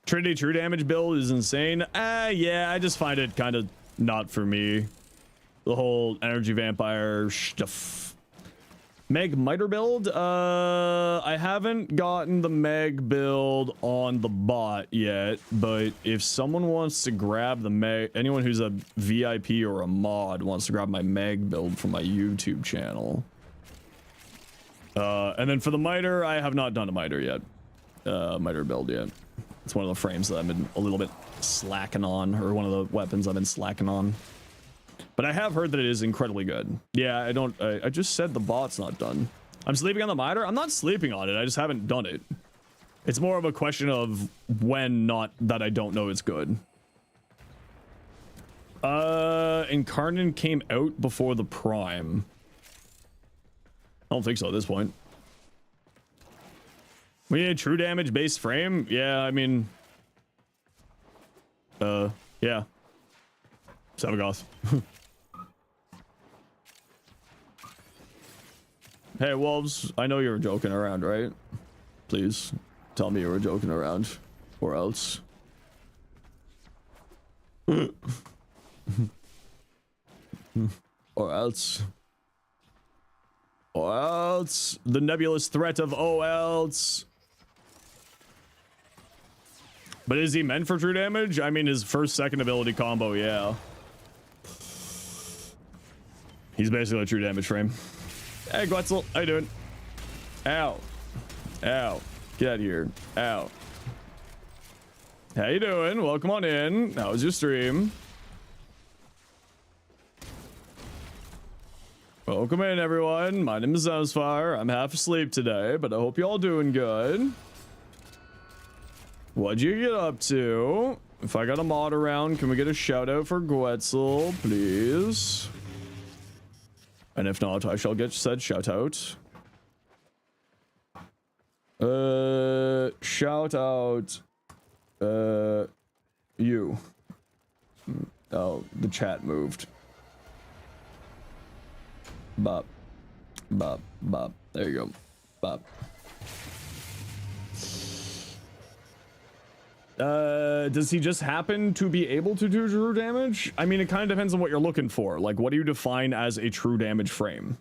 Trinity true damage build is insane. Yeah, I just find it kind of not for me. The whole Energy Vampire stuff. Meg Miter build? I haven't gotten the Meg build on the bot yet, but if someone wants to grab the Meg, anyone who's a VIP or a mod wants to grab my Meg build from my YouTube channel. And then for the Miter, I have not done a Miter yet. Miter build yet. It's one of the frames that I've been a little bit slacking on, or one of the weapons I've been slacking on. But I have heard that it is incredibly good. Yeah, I just said the bot's not done. I'm sleeping on the Miter? I'm not sleeping on it. I just haven't done it. It's more of a question of when, not that I don't know it's good. Incarnate came out before the Prime. I don't think so at this point. We need a true damage based frame? Yeah, I mean... yeah. Savagoth. Hey, Wolves, I know you were joking around, right? Please, tell me you were joking around, or else. Or else. Or else. The nebulous threat of oh else. But is he meant for true damage? I mean, his first second ability combo, yeah. He's basically a true damage frame. Hey, Guetzel, how you doing? Ow. Ow. Get out of here. Ow. How you doing? Welcome on in. How was your stream? Welcome in, everyone. My name is Zenosfire. I'm half asleep today, but I hope you all doing good. What'd you get up to? If I got a mod around, can we get a shout out for Guetzel, please? And if not, I shall get said shout out. Shout out. You. Oh, the chat moved. Bop. Bop. Bop. There you go. Bop. Does he just happen to be able to do true damage? I mean, it kind of depends on what you're looking for. Like, what do you define as a true damage frame?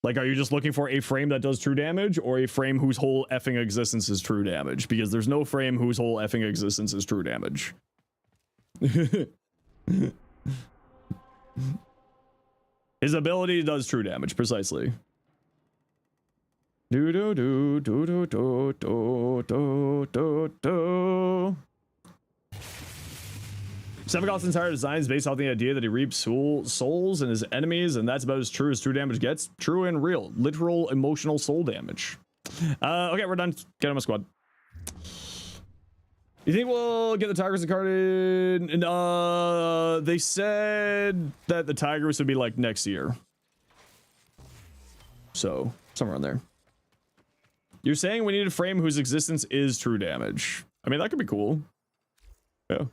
Like, are you just looking for a frame that does true damage, or a frame whose whole effing existence is true damage? Because there's no frame whose whole effing existence is true damage. His ability does true damage, precisely. Do do do do do do do do do do. Savagoth's entire design is based off the idea that he reaps souls in his enemies, and that's about as true damage gets. True and real. Literal emotional soul damage. Okay, we're done. Get on my squad. You think we'll get the Tigers carded? And they said that the Tigers would be like next year. So, somewhere in there. You're saying we need a frame whose existence is true damage. I mean, that could be cool. Yeah.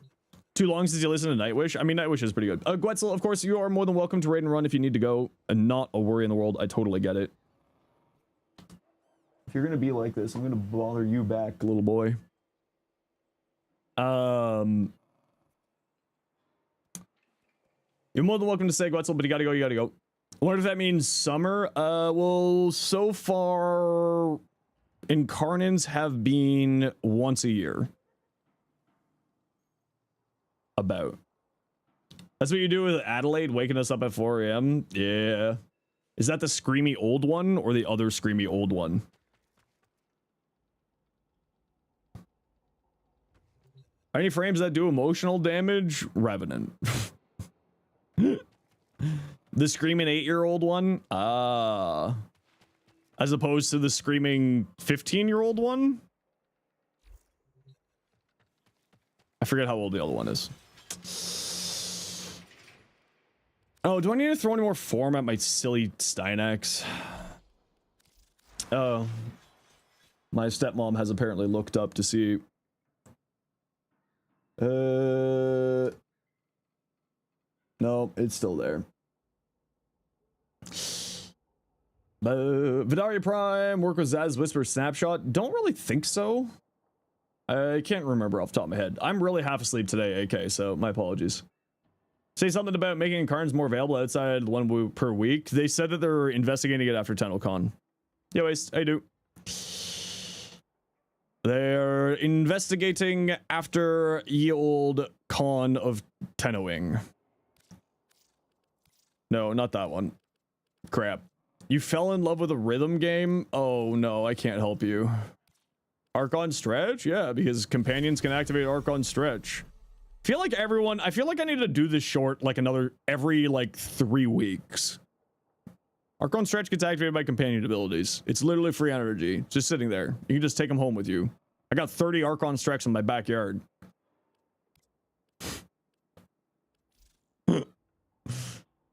Too long since you listened to Nightwish? I mean, Nightwish is pretty good. Gwetzel, of course, you are more than welcome to raid and run if you need to go. And not a worry in the world. I totally get it. If you're gonna be like this, I'm gonna bother you back, little boy. You're more than welcome to say Gwetzel, but you gotta go, you gotta go. I wonder if that means summer. Well, so far, Incarnants have been once a year. About. That's what you do with Adelaide, waking us up at 4 a.m.? Yeah. Is that the screamy old one or the other screamy old one? Any frames that do emotional damage? Revenant. The screaming 8-year-old one? As opposed to the screaming 15-year-old one? I forget how old the other one is. Oh, do I need to throw any more form at my silly Stynax? Oh. My stepmom has apparently looked up to see... No, it's still there. Vidaria Prime, work with Zaz Whisper Snapshot. Don't really think so. I can't remember off the top of my head. I'm really half asleep today, AK, so my apologies. Say something about making cards more available outside one per week. They said that they're investigating it after TennoCon. Yeah, Waste, I do. They're investigating after ye old con of Tennoing. No, not that one. Crap. You fell in love with a rhythm game? Oh no, I can't help you. Archon Stretch? Yeah, because companions can activate Archon Stretch. I feel like I need to do this short like every like 3 weeks. Archon Stretch gets activated by companion abilities. It's literally free energy, just sitting there. You can just take them home with you. I got 30 Archon Stretch in my backyard.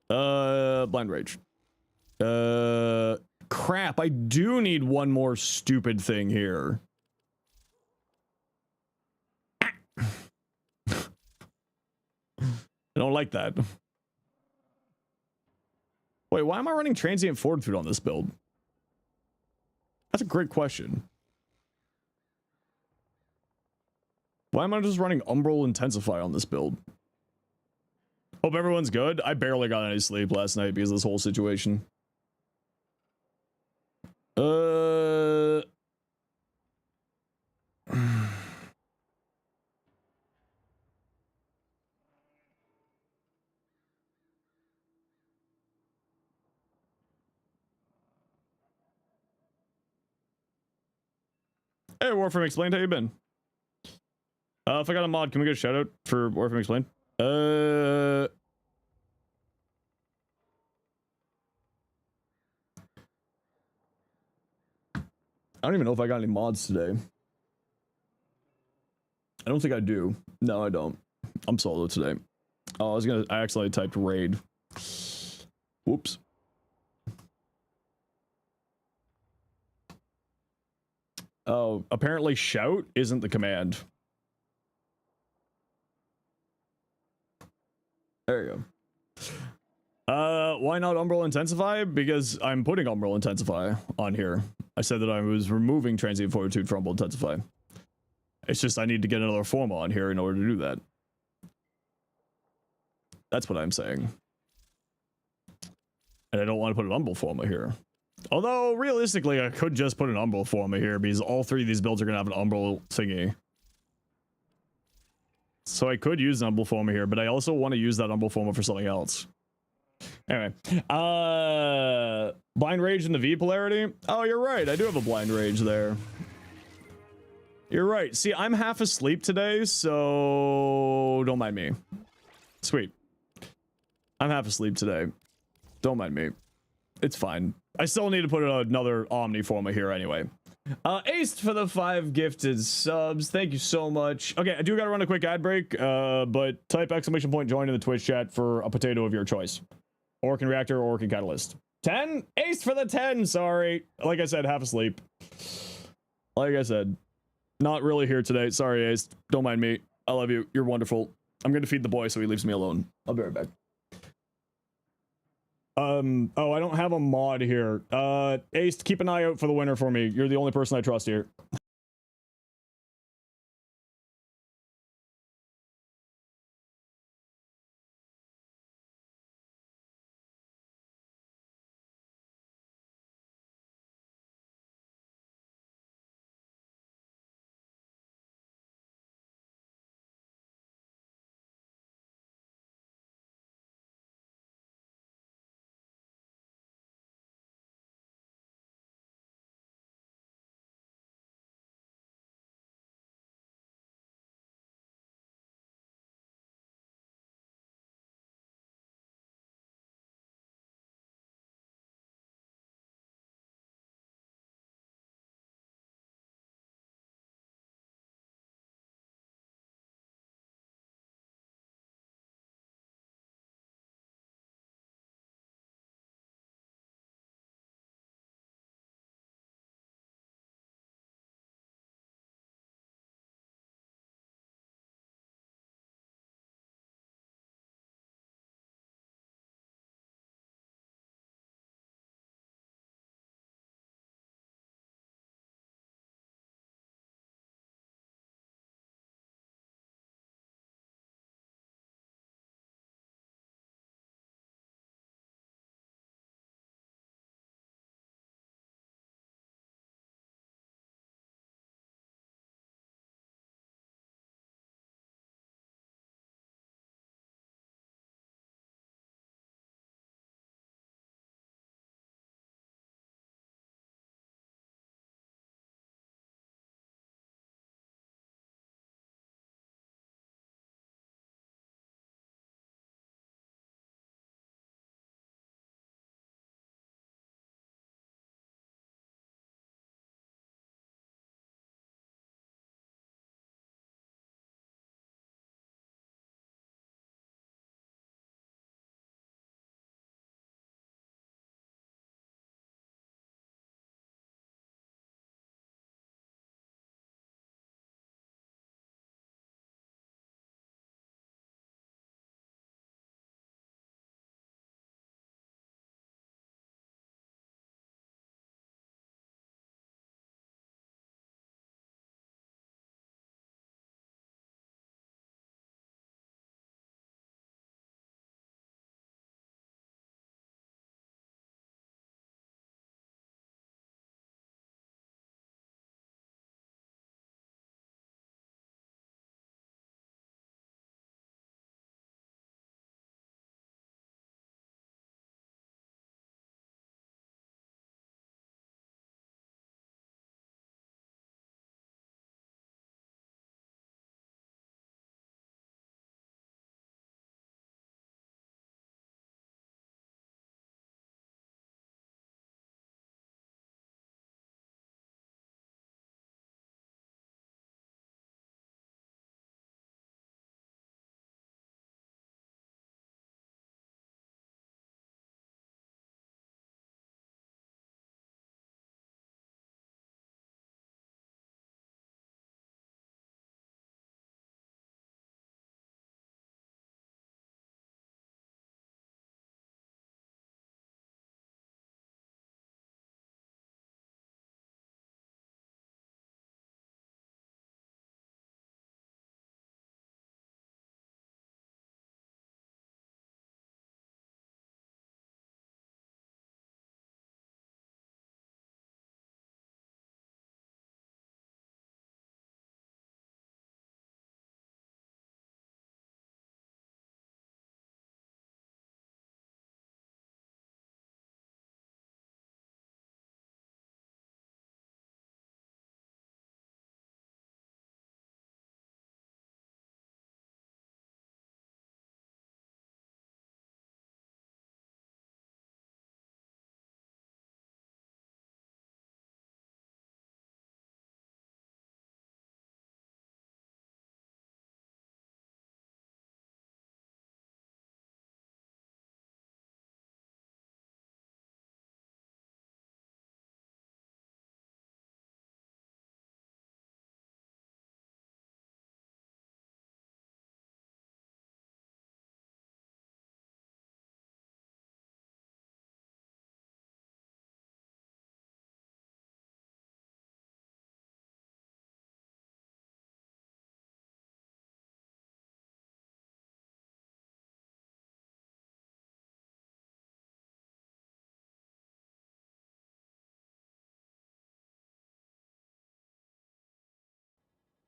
Blind Rage. Crap, I do need one more stupid thing here. I don't like that. Wait, why am I running Transient Fortitude on this build? That's a great question. Why am I just running Umbral Intensify on this build? Hope everyone's good. I barely got any sleep last night because of this whole situation. Hey, Warframe Explained, how you been? If I got a mod, can we get a shout out for Warframe Explained? I don't even know if I got any mods today. I don't think I do. No, I don't. I'm solo today. Oh, I accidentally typed raid. Whoops. Oh, apparently shout isn't the command. There you go. Why not Umbral Intensify? Because I'm putting Umbral Intensify on here. I said that I was removing Transient Fortitude from Umbral Intensify. It's just I need to get another form on here in order to do that. That's what I'm saying. And I don't want to put an Umbral Forma here. Although, realistically, I could just put an Umbral Forma here because all 3 of these builds are going to have an Umbral thingy. So I could use an Umbral Forma here, but I also want to use that Umbral Forma for something else. Anyway. Blind Rage in the V polarity? Oh, you're right. I do have a Blind Rage there. You're right. See, I'm half asleep today, so don't mind me. Sweet. I'm half asleep today. Don't mind me. It's fine. I still need to put another Omni Forma here anyway. Aced for the 5 gifted subs. Thank you so much. Okay, I do gotta run a quick ad break, but type !join in the Twitch chat for a potato of your choice. Orkin Reactor or Orkin Catalyst. 10? Aced for the 10, sorry. Like I said, half asleep. Like I said, not really here today. Sorry, Aced. Don't mind me. I love you. You're wonderful. I'm gonna feed the boy so he leaves me alone. I'll be right back. Oh, I don't have a mod here. Ace, keep an eye out for the winner for me. You're the only person I trust here.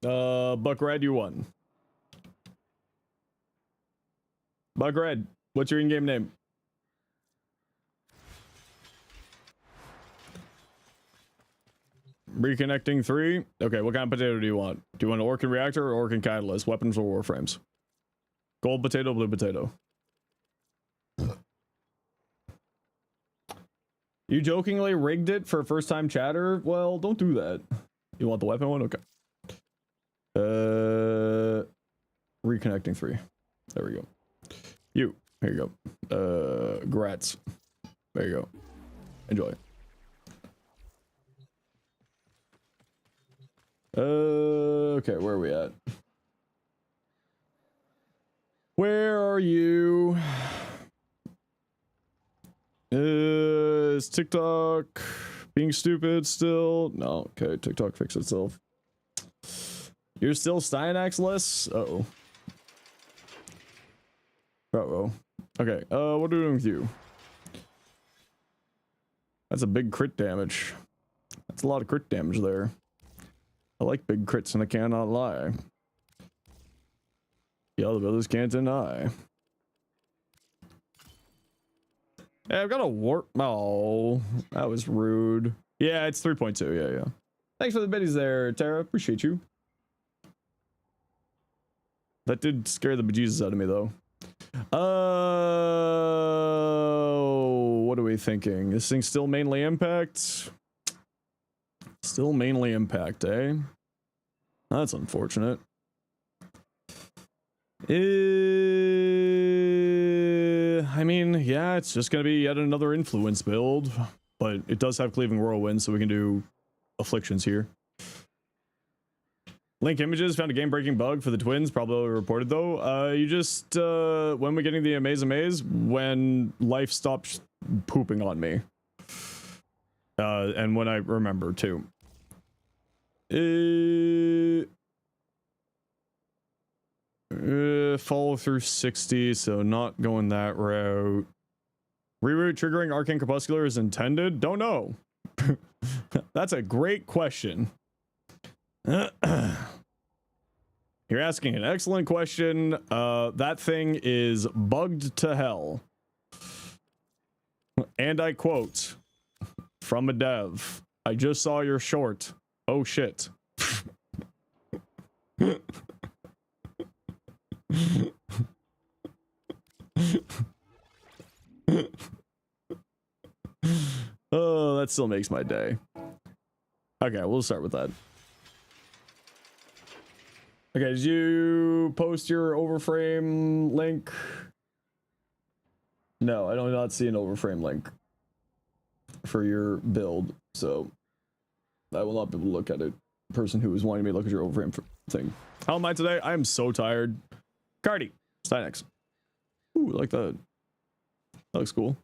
Buck Red, you won. Buck Red, what's your in-game name? Reconnecting 3. Okay, what kind of potato do you want? Do you want an Orkin reactor or Orkin catalyst? Weapons or warframes? Gold potato, blue potato. You jokingly rigged it for first time chatter? Well, don't do that. You want the weapon one? Okay. Reconnecting 3. There we go. You. Here you go. Grats. There you go. Enjoy. Okay, where are we at? Where are you? Is TikTok being stupid still? No, okay, TikTok fixed itself. You're still Styanax-less? Uh-oh. Uh-oh. Okay, what are we doing with you? That's a big crit damage. That's a lot of crit damage there. I like big crits and I cannot lie. The other brothers can't deny. Hey, I've got a warp. Oh, that was rude. Yeah, it's 3.2. Yeah, yeah. Thanks for the biddies there, Tara. Appreciate you. That did scare the bejesus out of me, though. What are we thinking? This thing's still mainly impact? Still mainly impact, eh? That's unfortunate. I mean, yeah, it's just gonna be yet another influence build, but it does have Cleaving Whirlwind, so we can do afflictions here. Link images found a game-breaking bug for the twins, probably reported though. You just when we getting the Amaze when life stops pooping on me. And when I remember too. Follow through 60, so not going that route. Reroute triggering Arcane Crepuscular is intended? Don't know. That's a great question. You're asking an excellent question. That thing is bugged to hell. And I quote from a dev, I just saw your short. Oh shit. Oh, that still makes my day. Okay, we'll start with that. Okay, did you post your overframe link? No, I do not see an overframe link for your build, so I will not be able to look at it. Person who was wanting me to look at your overframe thing. How am I today? I am so tired. Cardi, Stynex. Ooh, I like that. That looks cool.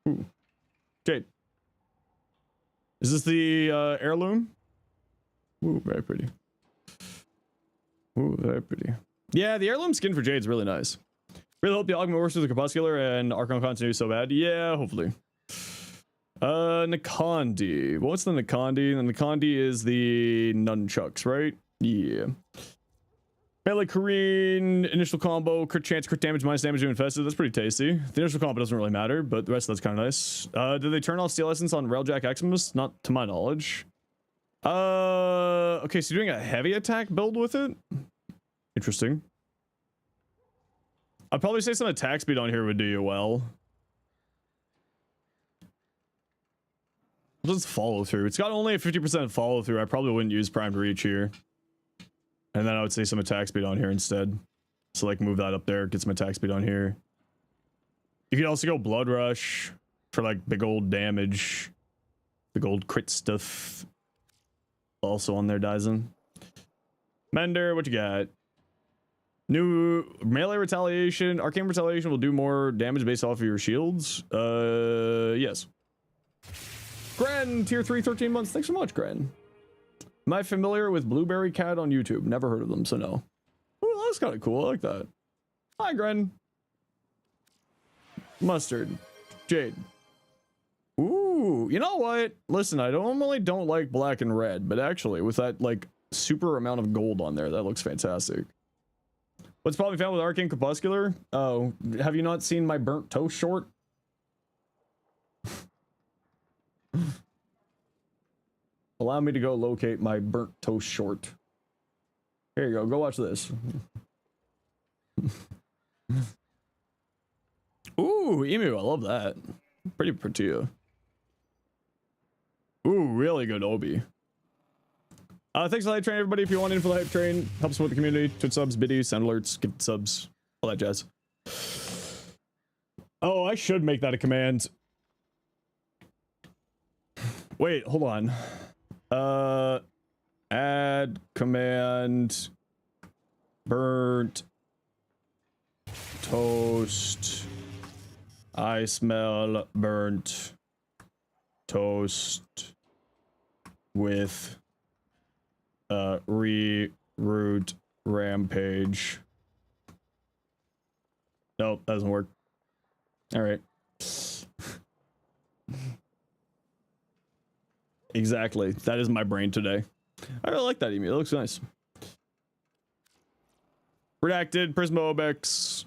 Ooh. Jade. Is this the heirloom? Ooh, very pretty. Ooh, very pretty. Yeah, the heirloom skin for Jade's really nice. Really hope the augment works with the Crepuscular and Archon continuity so bad. Yeah, hopefully. Nikandi. What's the Nikandi? The Nikandi is the nunchucks, right? Yeah. Melee Kareen, initial combo, crit chance, crit damage, minus damage to infested. That's pretty tasty. The initial combo doesn't really matter, but the rest of that's kind of nice. Did they turn off Steel Essence on Railjack Eximus? Not to my knowledge. Okay, so you're doing a heavy attack build with it? Interesting. I'd probably say some attack speed on here would do you well. Just follow through. It's got only a 50% follow through. I probably wouldn't use primed reach here. And then I would say some attack speed on here instead. So like move that up there, get some attack speed on here. You could also go blood rush for like big old damage. Big old crit stuff. Also on there, Dyson. Mender, what you got? New melee retaliation. Arcane retaliation will do more damage based off of your shields. Yes. Gren, tier 3, 13 months. Thanks so much, Gren. Am I familiar with Blueberry Cat on YouTube? Never heard of them, so no. Oh, that's kind of cool. I like that. Hi, Gren. Mustard. Jade. Ooh, Ooh, you know what? Listen, I normally don't like black and red, but actually with that like super amount of gold on there, that looks fantastic. What's probably found with Arcane Crepuscular? Oh, have you not seen my burnt toast short? Allow me to go locate my burnt toast short. Here you go. Go watch this. Ooh, emu. I love that. Pretty pretty. Ooh, really good Obi. Thanks for the hype train, everybody. If you want in for the hype train, help support the community. Twitch subs, biddies, sound alerts, gift subs, all that jazz. Oh, I should make that a command. Wait, hold on. Add command burnt toast. I smell burnt toast with reroute rampage. Nope, that doesn't work. All right. Exactly. That is my brain today. I really like that email. It looks nice. Redacted, Prismobex.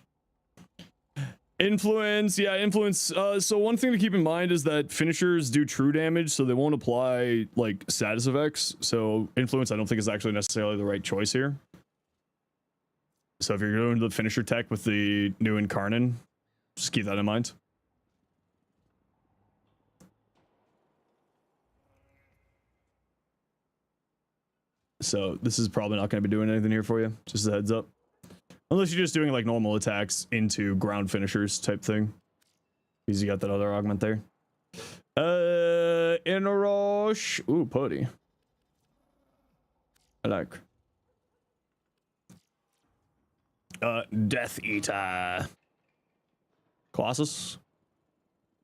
Influence, yeah, influence. So one thing to keep in mind is that finishers do true damage, so they won't apply like status effects. So influence, I don't think is actually necessarily the right choice here. So if you're doing the finisher tech with the new Incarnon, just keep that in mind. So this is probably not going to be doing anything here for you. Just a heads up. Unless you're just doing like normal attacks into ground finishers type thing. Because you got that other augment there. Inarosh. Ooh, putty. I like. Death Eater. Colossus.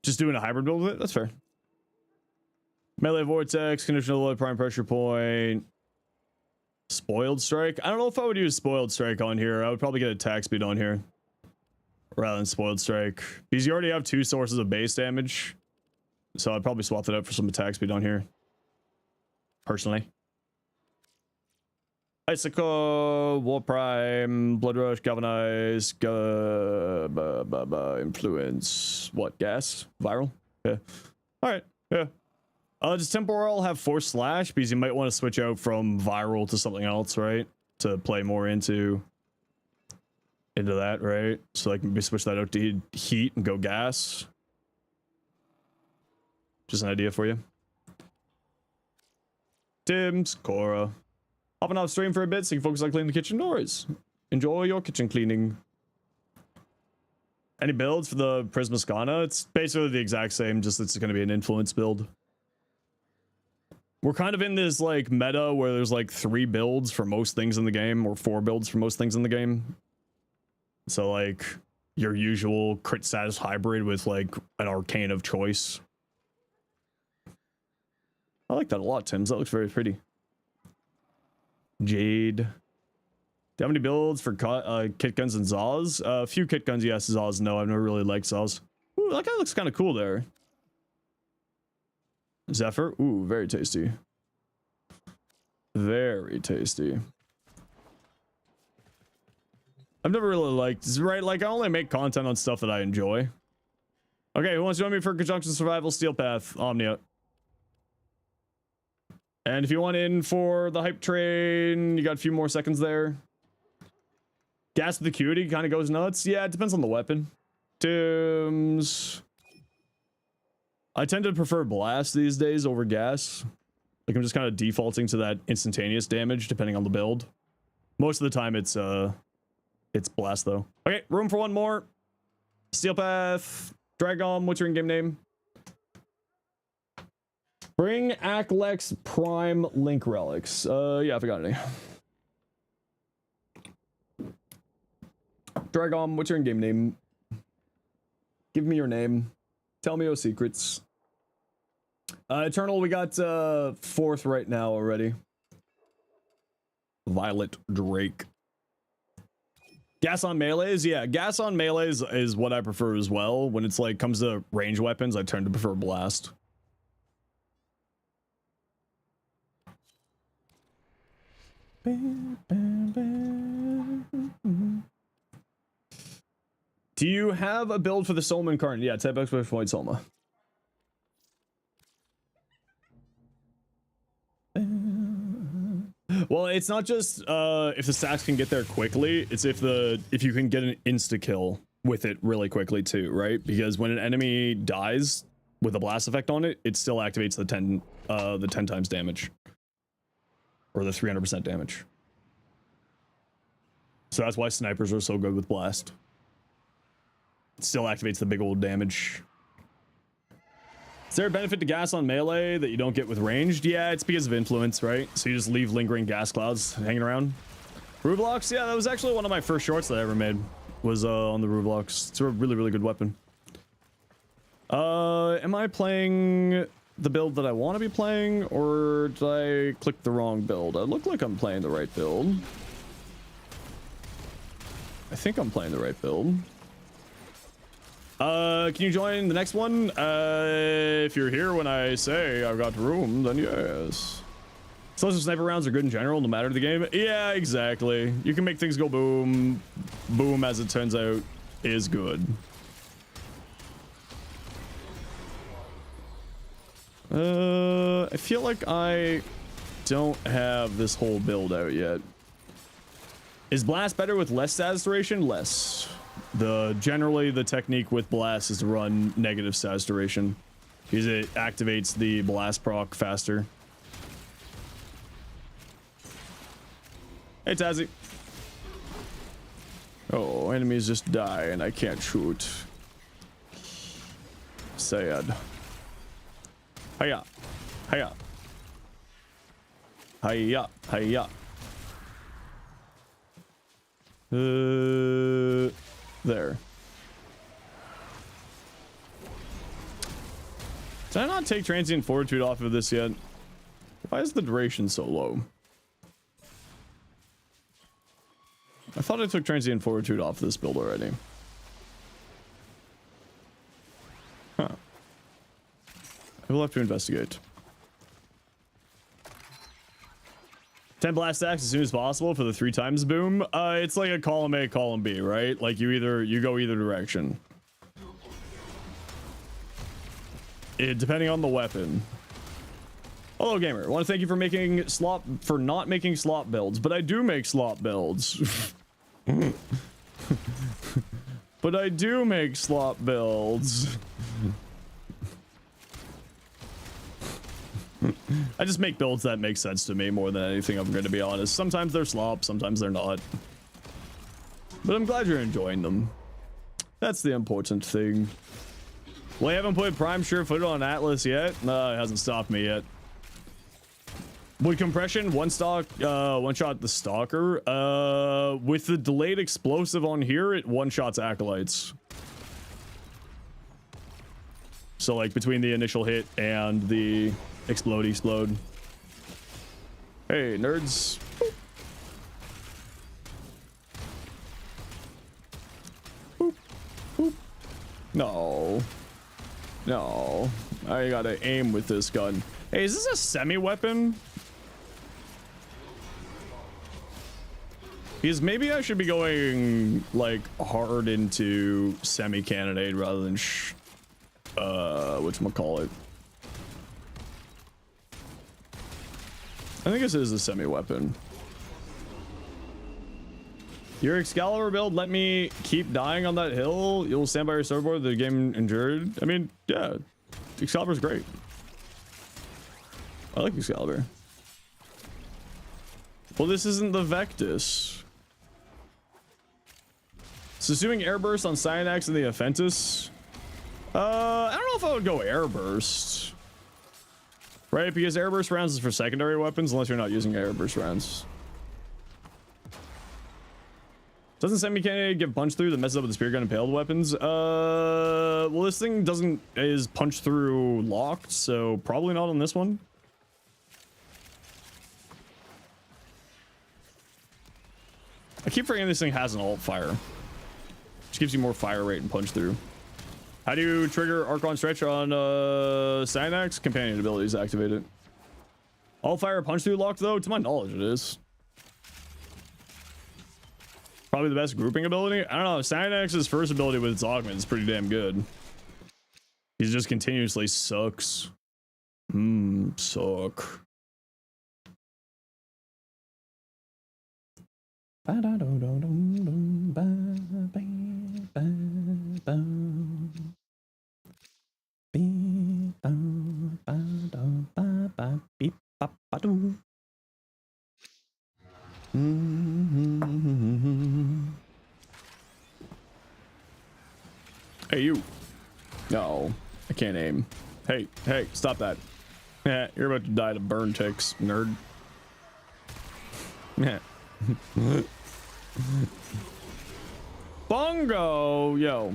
Just doing a hybrid build with it? That's fair. Melee Vortex, conditional low prime pressure point. Spoiled Strike? I don't know if I would use Spoiled Strike on here. I would probably get attack speed on here rather than Spoiled Strike. Because you already have two sources of base damage. So I'd probably swap that up for some attack speed on here. Personally. Icicle, Warframe, Blood Rush, Galvanize, Influence. What? Gas? Viral? Yeah. Alright. Yeah. Does Temporal have Force Slash? Because you might want to switch out from Viral to something else, right? To play more into that, right? So like maybe switch that out to Heat and go Gas. Just an idea for you. Tim's, Cora. Hopping off stream for a bit so you can focus on cleaning the kitchen doors. Enjoy your kitchen cleaning. Any builds for the Prismascana? It's basically the exact same, just it's going to be an influence build. We're kind of in this like meta where there's like 3 builds for most things in the game, or 4 builds for most things in the game. So like your usual crit status hybrid with like an arcane of choice. I like that a lot, Tim's. That looks very pretty. Jade. Do you have any builds for kit guns and Zaws? A few kit guns, yes. Zaws, no. I've never really liked Zaws. Ooh, that guy looks kind of cool there. Zephyr. Ooh, very tasty. Very tasty. I've never really liked, right? Like, I only make content on stuff that I enjoy. Okay, who wants to join me for Conjunction Survival Steel Path? Omnia. And if you want in for the hype train, you got a few more seconds there. Gas with Acuity kind of goes nuts. Yeah, it depends on the weapon. Tim's. I tend to prefer Blast these days over Gas. Like I'm just kind of defaulting to that instantaneous damage depending on the build. Most of the time it's Blast though. Okay, room for one more. Steel Path. Dragon, what's your in-game name? Bring Aklex Prime Link Relics. Yeah, I forgot any. Dragon, what's your in-game name? Give me your name. Tell me your secrets. Eternal, we got 4th right now already. Violet Drake. Gas on melees? Yeah, gas on melees is what I prefer as well. When it's like comes to range weapons, I tend to prefer Blast. Do you have a build for the Solma Incarnate? Yeah, type exclamation Solma. Well, it's not just if the stacks can get there quickly, it's if you can get an insta kill with it really quickly too, right? Because when an enemy dies with a blast effect on it, it still activates the 10 times damage. Or the 300% damage. So that's why snipers are so good with blast. It still activates the big old damage. Is there a benefit to gas on melee that you don't get with ranged? Yeah, it's because of influence, right? So you just leave lingering gas clouds hanging around. Rublox, yeah, that was actually one of my first shorts that I ever made. Was on the Rublox. It's a really, really good weapon. Am I playing the build that I want to be playing, or did I click the wrong build? I look like I'm playing the right build. I think I'm playing the right build. Can you join the next one? If you're here when I say I've got room, then yes. Explosive sniper rounds are good in general, no matter the game. Yeah, exactly. You can make things go boom. Boom, as it turns out, is good. I feel like I don't have this whole build out yet. Is blast better with less status duration? Less. Generally the technique with blast is to run negative status duration because it activates the blast proc faster. Hey Tazzy. Oh, enemies just die and I can't shoot. Sad. Hiya. Hiya. Hiya. Hiya. There. Did I not take transient fortitude off of this yet? Why is the duration so low? I thought I took transient fortitude off this build already. Huh. I will have to investigate. 10 blast stacks as soon as possible for the 3 times boom. It's like a column A, column B, right? Like you go either direction. Depending on the weapon. Hello gamer, I want to thank you for not making slop builds, but I do make slop builds. But I do make slop builds. I just make builds that make sense to me more than anything, I'm going to be honest. Sometimes they're slop, sometimes they're not. But I'm glad you're enjoying them. That's the important thing. Well, I haven't put Prime Sure-Footed on Atlas yet. No, it hasn't stopped me yet. Wood compression, one shot the Stalker. With the delayed explosive on here, it one-shots Acolytes. So, like, between the initial hit and the explode. Hey, nerds. Boop. Boop. No. No. I gotta aim with this gun. Hey, is this a semi-weapon? Because maybe I should be going, like, hard into semi-cannonade rather than whatchamacallit. I think this is a semi-weapon. Your Excalibur build let me keep dying on that hill. You'll stand by your surfboard. The game endured. I mean, yeah. Excalibur's great. I like Excalibur. Well, this isn't the Vectus. So assuming airburst on Cyanax and the Aphentus. I don't know if I would go airburst. Right, because airburst rounds is for secondary weapons unless you're not using airburst rounds. Doesn't semi-cannonade get punched through that messes up with the spear gun and impaled weapons? Well, this thing is punch through locked, so probably not on this one. I keep forgetting this thing has an alt fire, which gives you more fire rate and punch through. How do you trigger Archon Stretch on Cyanax? Companion abilities activated. All fire punch through locked though? To my knowledge it is. Probably the best grouping ability. I don't know. Synex's first ability with its augment is pretty damn good. He just continuously sucks. Suck. Hey, you. No, I can't aim. Hey, stop that. Yeah, you're about to die to burn ticks, nerd. Yeah. Bungo, yo.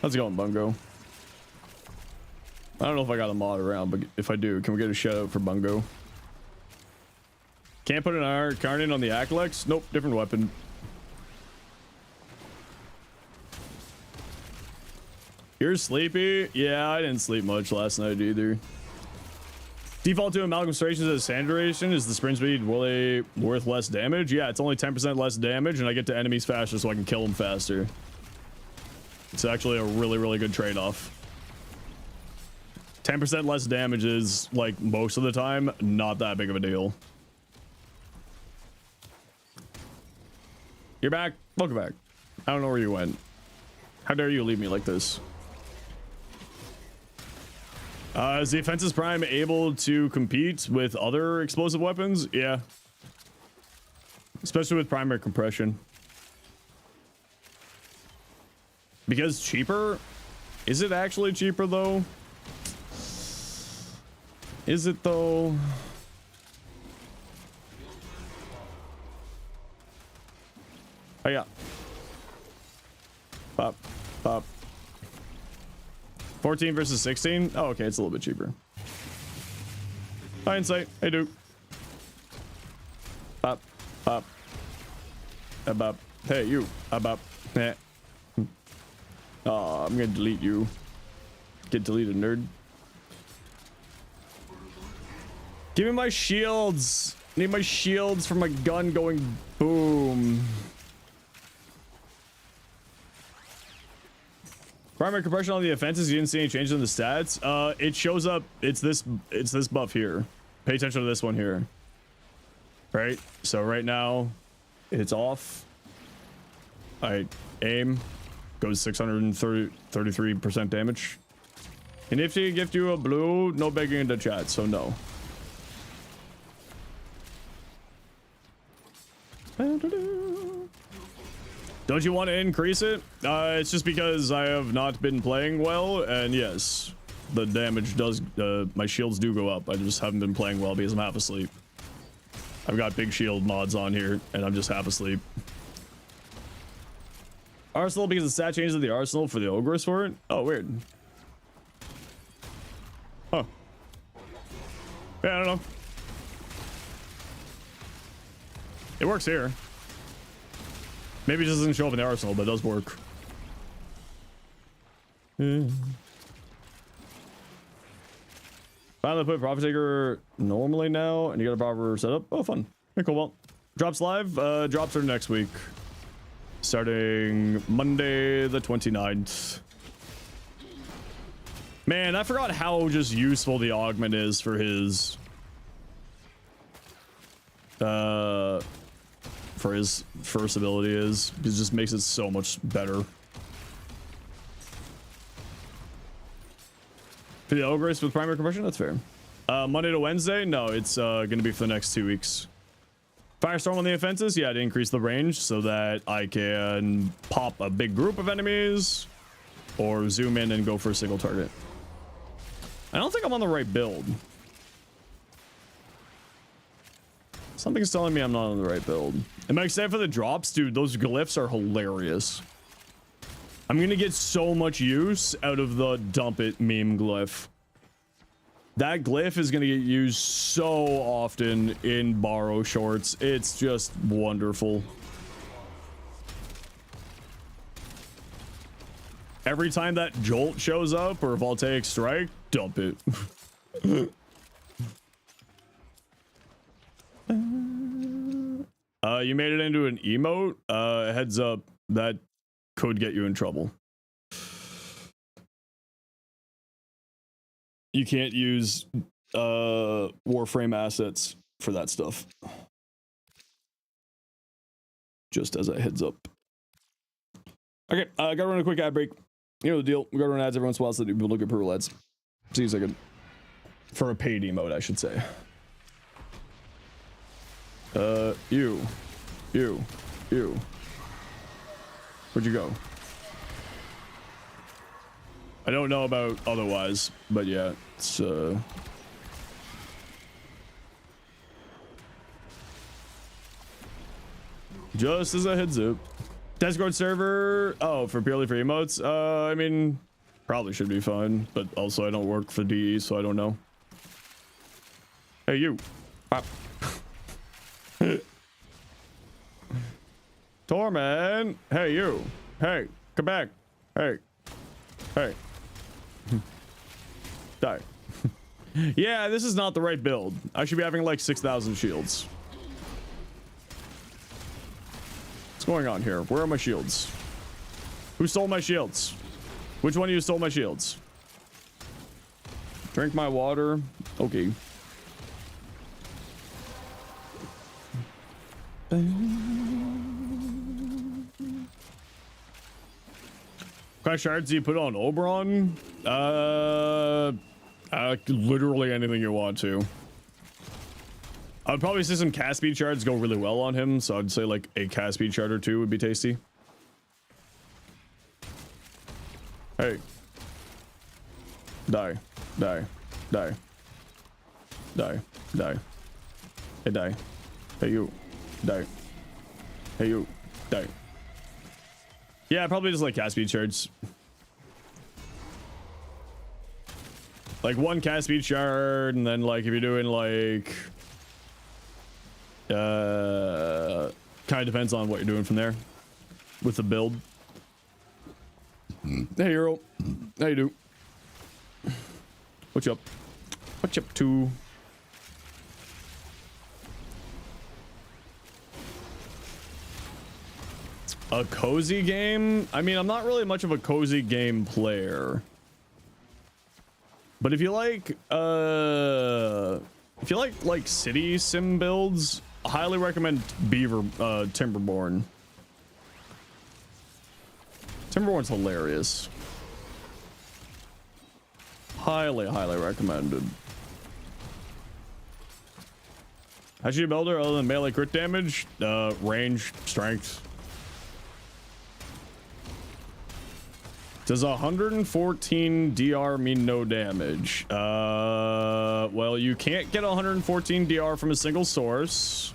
How's it going, Bungo? I don't know if I got a mod around, but if I do, can we get a shout out for Bungo? Can't put an Incarnate on the Acolytes? Nope, different weapon. You're sleepy? Yeah, I didn't sleep much last night either. Default to amalgamations as sand duration. Is the sprint speed really worth less damage? Yeah, it's only 10% less damage, and I get to enemies faster so I can kill them faster. It's actually a really, really good trade-off. 10% less damage is, like, most of the time, not that big of a deal. You're back? Welcome back. I don't know where you went. How dare you leave me like this? Is the Offensive Prime able to compete with other explosive weapons? Yeah. Especially with primary compression. Because cheaper? Is it actually cheaper though? Is it though? Oh yeah. Pop, pop. 14 versus 16? Oh, okay, it's a little bit cheaper. Hindsight, hey dude. Pop, pop. Abop. Hey, you. Abop. Eh. Oh, I'm gonna delete you. Get deleted, nerd. Give me my shields. I need my shields for my gun going boom. Primary compression on the offenses. You didn't see any changes in the stats. It shows up. It's this buff here. Pay attention to this one here. Right. So right now, it's off. I aim. Goes 633% damage. And if they gift you a blue, no begging in the chat. So no. Don't you want to increase it? It's just because I have not been playing well, and yes, the damage does, my shields do go up. I just haven't been playing well because I'm half asleep. I've got big shield mods on here, and I'm just half asleep. Arsenal, because the stat changes of the arsenal for the Ogress for it? Oh, weird. Huh. Yeah, I don't know. It works here. Maybe it just doesn't show up in the arsenal, but it does work. Finally put Profit Taker normally now, and you got a proper setup. Oh, fun. Okay, cool. Well, drops live. Drops are next week. Starting Monday the 29th. Man, I forgot how just useful the augment is for his... for his first ability is. It just makes it so much better. For the Ogress with primary compression, that's fair. Monday to Wednesday? No, it's gonna be for the next 2 weeks. Firestorm on the offenses? Yeah, to increase the range so that I can pop a big group of enemies or zoom in and go for a single target. I don't think I'm on the right build. Something's telling me I'm not on the right build. Am I excited for the drops? Dude, those glyphs are hilarious. I'm gonna get so much use out of the dump it meme glyph. That glyph is gonna get used so often in Baro shorts. It's just wonderful. Every time that jolt shows up or voltaic strike, dump it. You made it into an emote. Heads up, that could get you in trouble. You can't use Warframe assets for that stuff. Just as a heads up. Okay, gotta run a quick ad break. You know the deal. We gotta run ads every once in a while so that people look at pro ads. See you in a second. For a paid emote, I should say. You. Where'd you go? I don't know about otherwise, but yeah, it's just as a heads up. Discord server, oh, for purely for emotes? I mean, probably should be fine, but also I don't work for DE, so I don't know. Hey, you. Pop. Torment. Hey, you. Hey, come back. Hey. Hey. Die. Yeah, this is not the right build. I should be having like 6,000 shields. What's going on here? Where are my shields? Who stole my shields? Which one of you stole my shields? Drink my water. Okay. What kind of shards do you put on Oberon? Literally anything you want to. I would probably say some cast speed shards go really well on him, so I'd say like a cast speed shard or two would be tasty. Hey. Die. Die. Die. Die. Die. Hey, die. Hey, you. Die. Hey, you. Die. Yeah, probably just like cast speed shards. Like one cast speed shard, and then like if you're doing like kind of depends on what you're doing from there with the build. Hey Earl, how you do? What you up? What you up to? A cozy game? I mean, I'm not really much of a cozy game player. But if you like city sim builds, I highly recommend Timberborn. Timberborn's hilarious. Highly recommended. How should you build her other than melee crit damage? Range, strength. Does 114 DR mean no damage? Well, you can't get 114 DR from a single source.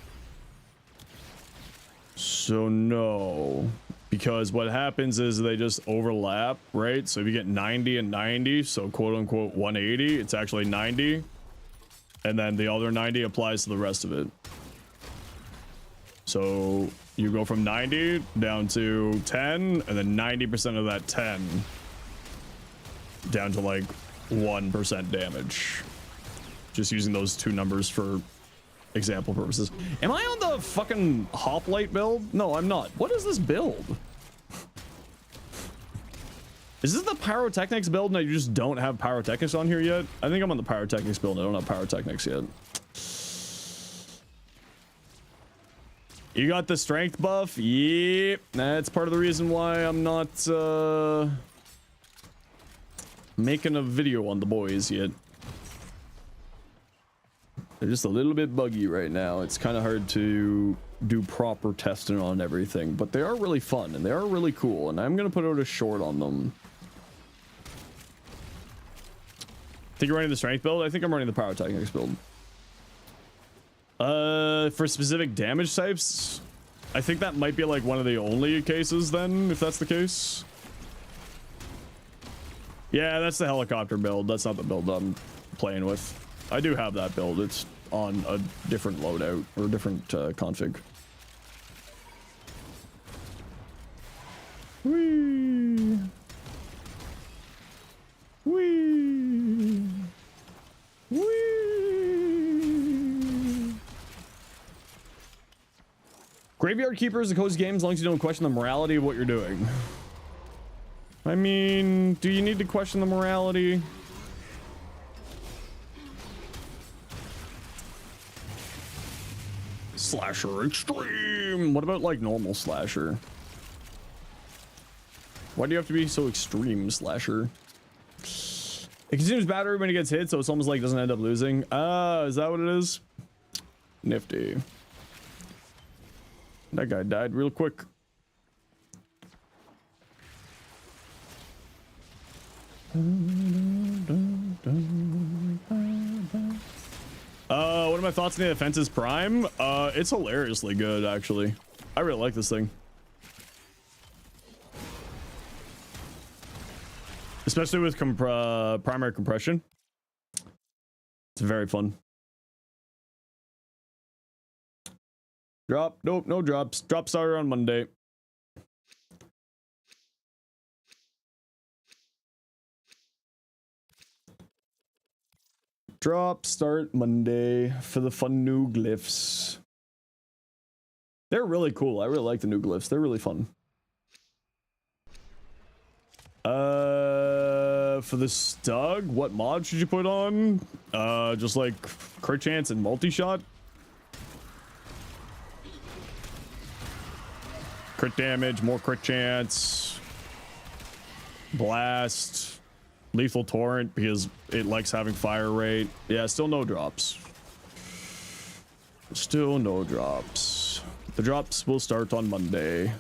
So no. Because what happens is they just overlap, right? So if you get 90 and 90, so quote unquote 180, it's actually 90. And then the other 90 applies to the rest of it. So you go from 90 down to 10, and then 90% of that 10 down to like 1% damage. Just using those two numbers for example purposes. Am I on the fucking hoplite build? No, I'm not. What is this build? Is this the pyrotechnics build and you just don't have pyrotechnics on here yet? I think I'm on the pyrotechnics build and I don't have pyrotechnics yet. You got the strength buff? Yep. That's part of the reason why I'm not making a video on the boys yet. They're just a little bit buggy right now. It's kind of hard to do proper testing on everything, but they are really fun and they are really cool, and I'm gonna put out a short on them. Think you're running the strength build? I think I'm running the pyrotechnics build. For specific damage types, I think that might be like one of the only cases then, if that's the case. Yeah, that's the helicopter build. That's not the build I'm playing with. I do have that build. It's on a different loadout or a different config. Whee! Whee! Whee! Graveyard Keeper is a cozy game as long as you don't question the morality of what you're doing. I mean, do you need to question the morality? Slasher extreme. What about like normal slasher? Why do you have to be so extreme, slasher? It consumes battery when it gets hit, so it's almost like it doesn't end up losing. Ah, is that what it is? Nifty. That guy died real quick. What are my thoughts on the Offenses Prime? It's hilariously good, actually. I really like this thing. Especially with primary compression. It's very fun. Drop. Nope, no drops. Drop starter on Monday. Drop start Monday for the fun new glyphs. They're really cool. I really like the new glyphs. They're really fun. For the Stug, what mod should you put on? Just like crit chance and multi-shot. Crit damage, more crit chance. Blast. Lethal torrent because it likes having fire rate. Yeah, still no drops. Still no drops. The drops will start on Monday.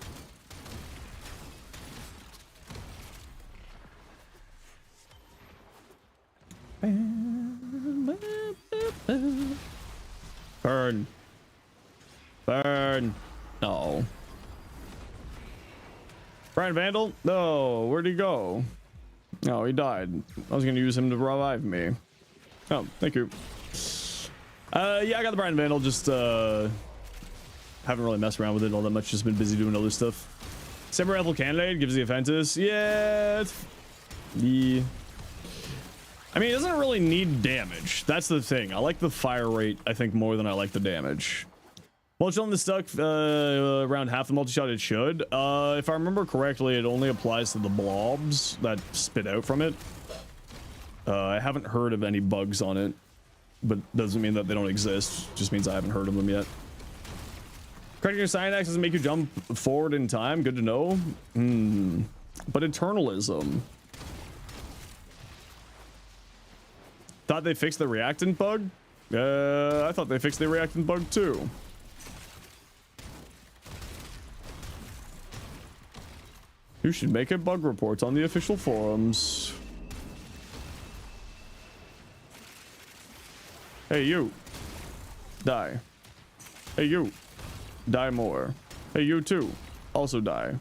Burn. Burn. No. Brian Vandal? No, where'd he go? No, he died. I was gonna use him to revive me. Oh, thank you. Yeah, I got the Brian Vandal, just haven't really messed around with it all that much, just been busy doing other stuff. Semi-rifle candidate gives the offenses. Yeah, the I mean, it doesn't really need damage. That's the thing. I like the fire rate, I think, more than I like the damage. Multi-shot on the Stuck, around half the multi-shot it should. If I remember correctly, it only applies to the blobs that spit out from it. I haven't heard of any bugs on it, but doesn't mean that they don't exist. Just means I haven't heard of them yet. Crediting your Cyanide doesn't make you jump forward in time. Good to know. But Eternalism. Thought they fixed the reactant bug? I thought they fixed the reactant bug too. You should make a bug report on the official forums. Hey, you. Die. Hey, you. Die more. Hey, you too. Also die.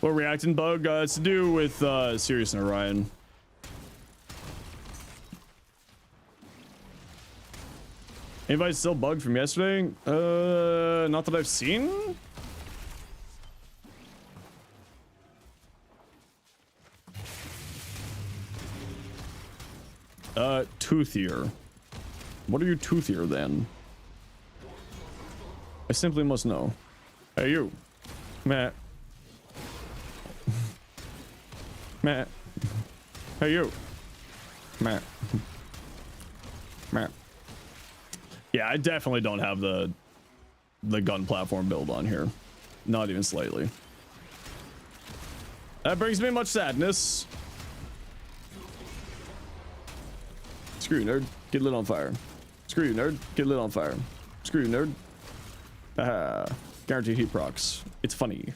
What reactant bug? It's to do with Sirius and Orion. Anybody still bugged from yesterday? Not that I've seen. Toothier. What are you toothier then? I simply must know. Hey, you. Matt. Matt. Hey, you. Matt. Matt. Yeah, I definitely don't have the gun platform build on here. Not even slightly. That brings me much sadness. Screw you, nerd. Get lit on fire. Screw you, nerd. Get lit on fire. Screw you, nerd. Haha. Guaranteed heat procs. It's funny.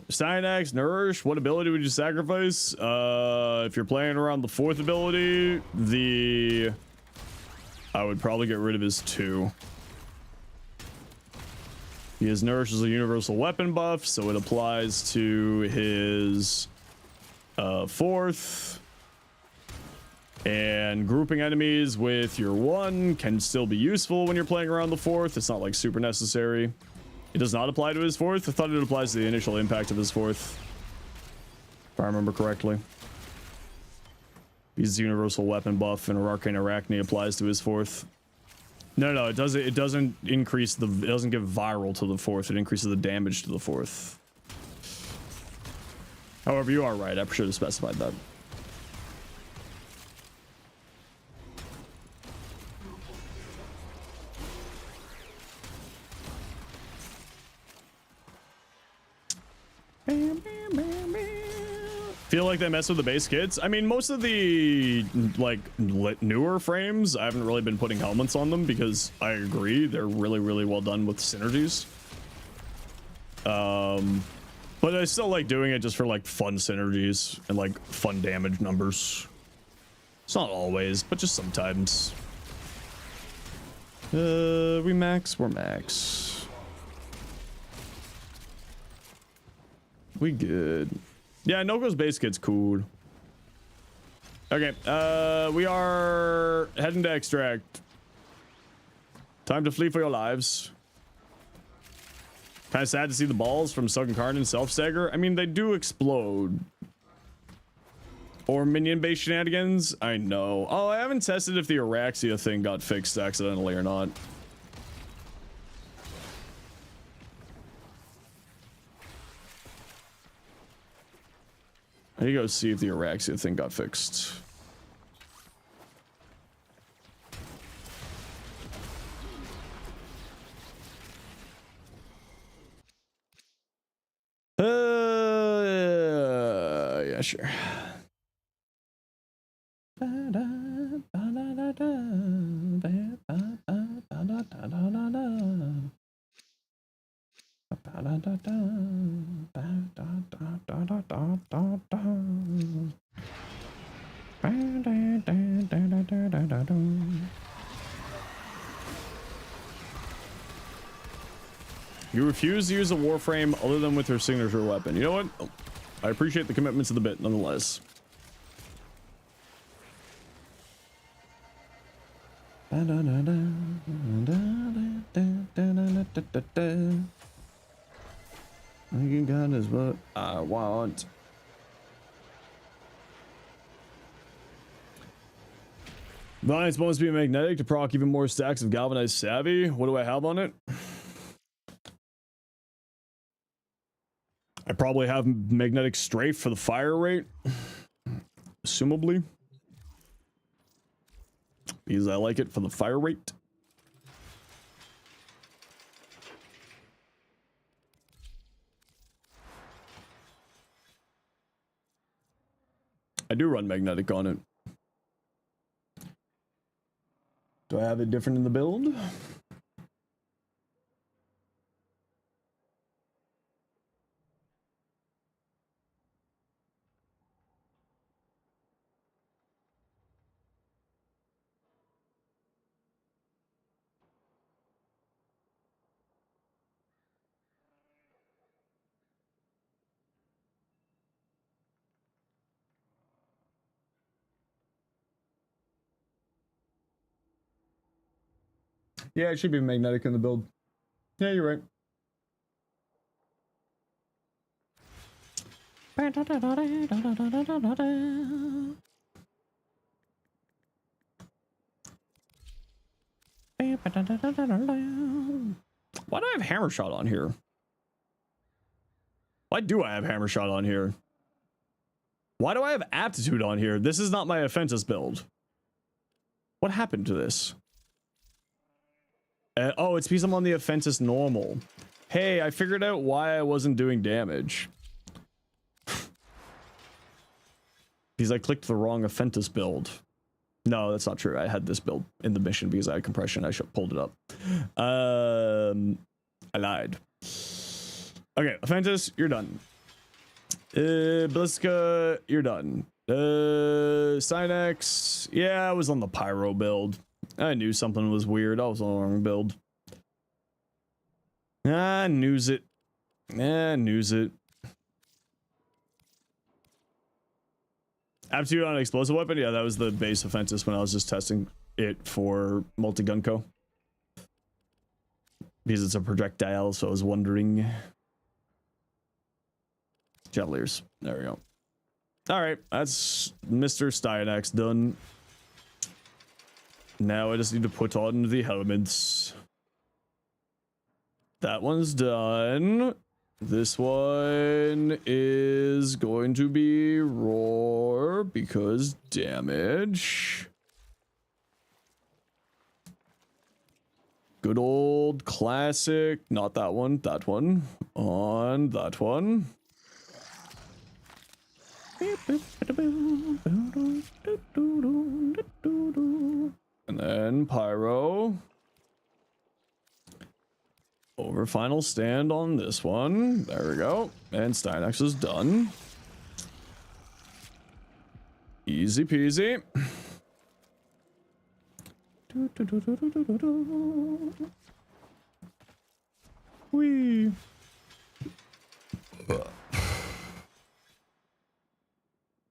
Cyanax, Nourish, what ability would you sacrifice? If you're playing around the 4th ability, I would probably get rid of his 2. His Nourish is a universal weapon buff, so it applies to his 4th. And grouping enemies with your 1 can still be useful when you're playing around the 4th. It's not like super necessary. It does not apply to his 4th. I thought it applies to the initial impact of his 4th. If I remember correctly. He's universal weapon buff and Arcane Arachne applies to his 4th. No, it doesn't. It doesn't increase the. It doesn't give viral to the fourth. It increases the damage to the fourth. However, you are right. I should have specified that. Feel like they mess with the base kits. I mean, most of the like newer frames, I haven't really been putting helmets on them because I agree they're really well done with synergies. But I still like doing it just for like fun synergies and like fun damage numbers. It's not always, but just sometimes. We max, we're max. We good. Yeah, Noko's base kit's cool. Okay, we are heading to extract. Time to flee for your lives. Kind of sad to see the balls from Suggen Karn and Self Stagger. I mean, they do explode. Or minion based shenanigans. I know. Oh, I haven't tested if the Araxia thing got fixed accidentally or not. I need to go see if the Araxia thing got fixed. Yeah, sure. You refuse to use a Warframe other than with your signature weapon. You know what? I appreciate the commitment to the bit nonetheless. You got is what I want. Vines supposed to be magnetic to proc even more stacks of galvanized savvy. What do I have on it? I probably have magnetic strafe for the fire rate, assumably, because I like it for the fire rate. I do run magnetic on it. Do I have it different in the build? Yeah, it should be magnetic in the build. Yeah, you're right. Why do I have hammer shot on here? Why do I have hammer shot on here? Why do I have aptitude on here? This is not my Offentus build. What happened to this? Oh, it's because I'm on the Offentus normal. Hey, I figured out why I wasn't doing damage. Because I clicked the wrong Offentus build. No, that's not true. I had this build in the mission because I had compression. I pulled it up. I lied. Okay, Offentus, you're done. Blizka, you're done. Synex, yeah, I was on the Pyro build. I knew something was weird. I was on the wrong build. I knews it. Aptitude on an explosive weapon? Yeah, that was the base Offentus when I was just testing it for multi-gun co. Because it's a projectile, so I was wondering. Javelers. There we go. Alright, that's Mr. Styanax done. Now I just need to put on the elements. That one's done. This one is going to be roar because damage. Good old classic, not that one, that one, on that one. And then pyro. Over final stand on this one. There we go. And Stynex is done. Easy peasy. Whee.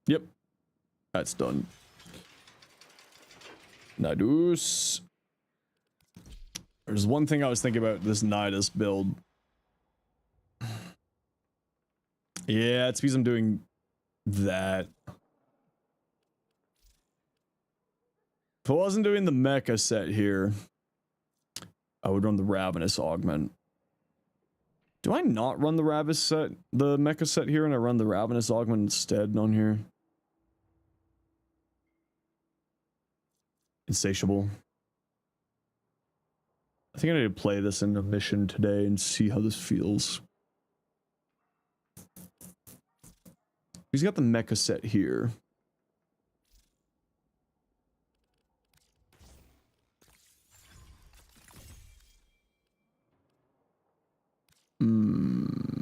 Yep. That's done. Nidus. There's one thing I was thinking about this Nidus build. Yeah, it's because I'm doing that. If I wasn't doing the mecha set here, I would run the Ravenous Augment. Do I not run the Ravenous set, the mecha set here, and I run the Ravenous Augment instead on here? Insatiable. I think I need to play this in a mission today and see how this feels. He's got the mecha set here.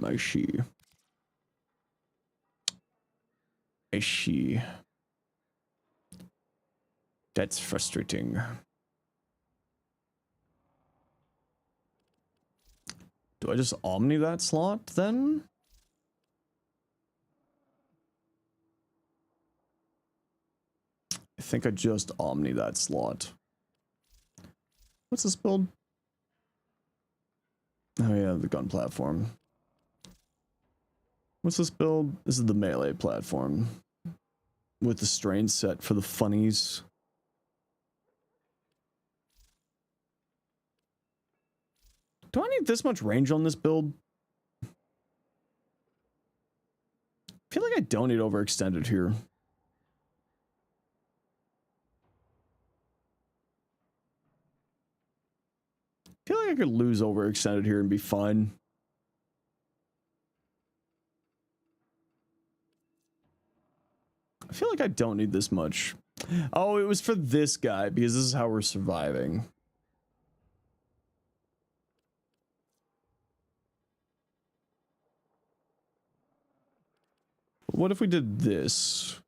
I see. I see. That's frustrating. Do I just Omni that slot then? I think I just Omni that slot. What's this build? Oh yeah, the gun platform. What's this build? This is the melee platform. With the strain set for the funnies. Do I need this much range on this build? I feel like I don't need overextended here. I feel like I could lose overextended here and be fine. I feel like I don't need this much. Oh, it was for this guy because this is how we're surviving. What if we did this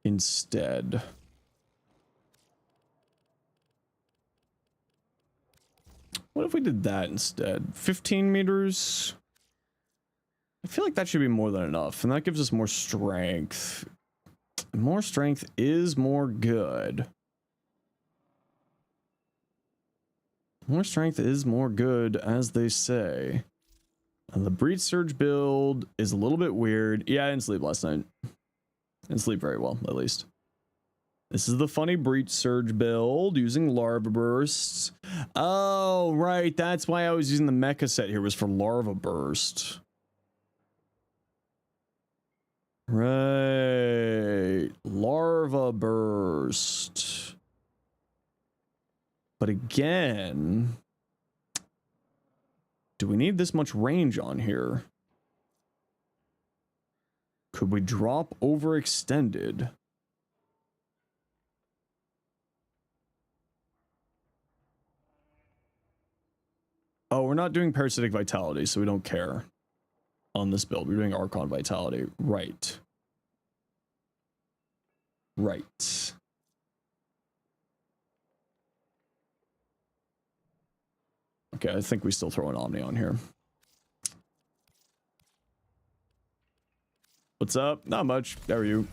instead? What if we did that instead? 15 meters? I feel like that should be more than enough, and that gives us more strength. More strength is more good. More strength is more good, as they say. And the Breach Surge build is a little bit weird. Yeah, I didn't sleep last night. Didn't sleep very well, at least. This is the funny Breach Surge build using Larva Bursts. Oh, right. That's why I was using the mecha set here, was for Larva Burst. Right. Larva Burst. But again, do we need this much range on here? Could we drop overextended? Oh, we're not doing Parasitic Vitality, so we don't care on this build. We're doing Archon Vitality. Right. Right. Okay, I think we still throw an Omni on here. What's up? Not much. How are you?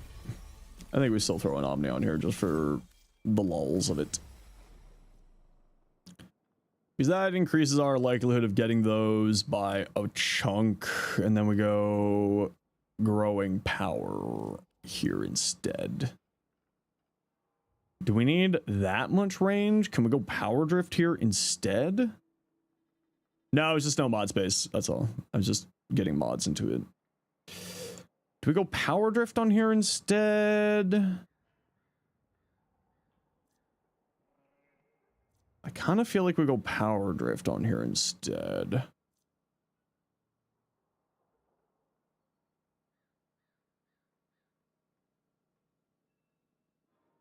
I think we still throw an Omni on here just for the lulz of it. Because that increases our likelihood of getting those by a chunk. And then we go growing power here instead. Do we need that much range? Can we go power drift here instead? No, it's just no mod space. That's all. I was just getting mods into it. Do we go power drift on here instead? I kind of feel like we go power drift on here instead.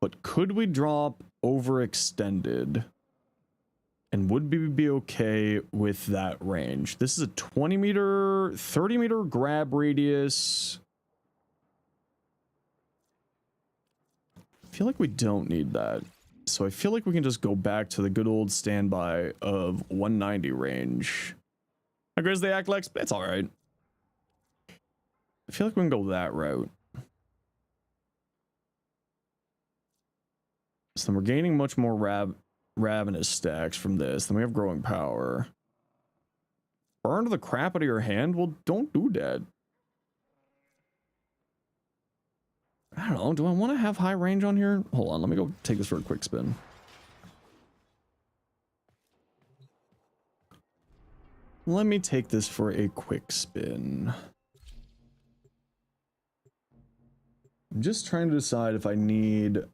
But could we drop overextended? And would we be okay with that range? This is a 20 meter, 30 meter grab radius. I feel like we don't need that. So I feel like we can just go back to the good old standby of 190 range. I guess they act like it's all right. I feel like we can go that route. So then we're gaining much more ravenous stacks from this. Then we have growing power. Burn the crap out of your hand? Well, don't do that. I don't know. Do I want to have high range on here? Hold on. Let me go take this for a quick spin. Let me take this for a quick spin. I'm just trying to decide if I need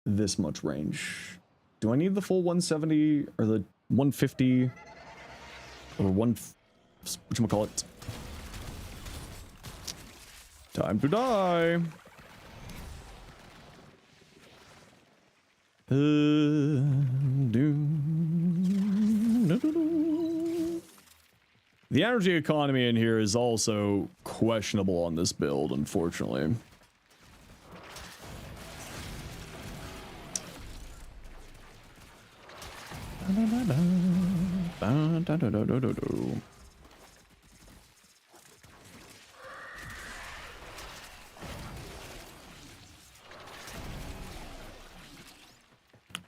this much range. Do I need the full 170 or the 150 or whatchamacallit? Time to die. The energy economy in here is also questionable on this build, unfortunately.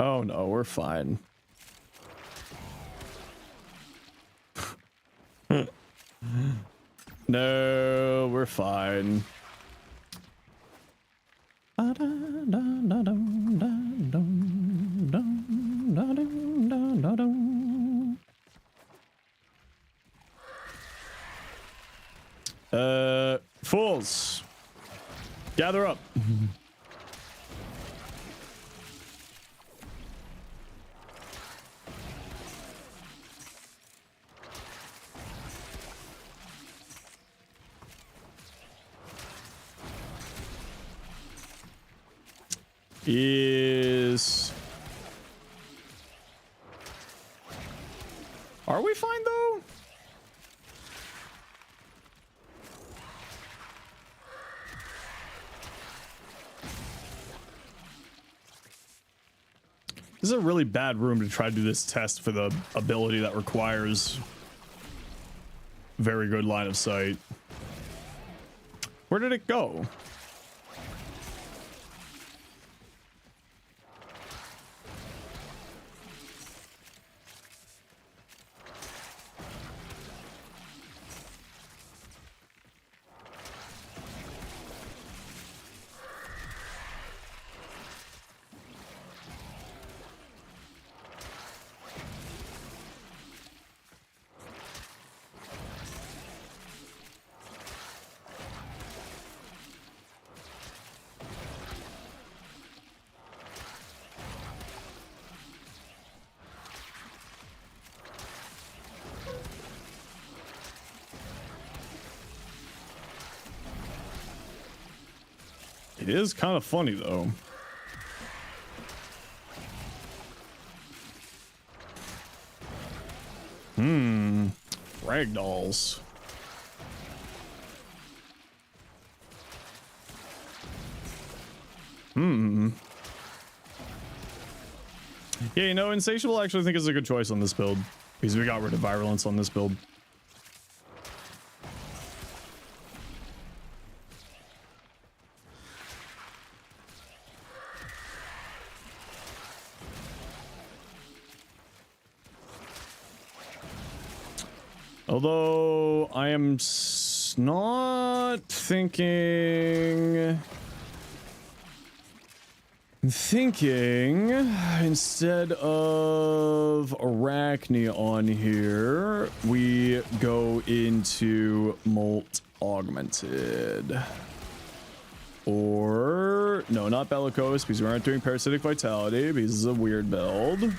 Oh no, we're fine. No, we're fine. Fools, gather up. Are we fine though? This is a really bad room to try to do this test for the ability that requires very good line of sight. Where did it go? It is kind of funny though. Ragdolls. Yeah, you know, Insatiable I actually think is a good choice on this build because we got rid of Virulence on this build. Although I am not thinking I'm thinking instead of Arachne on here, we go into Molt Augmented. Or, no, not Bellicose, because we aren't doing Parasitic Vitality, because this is a weird build.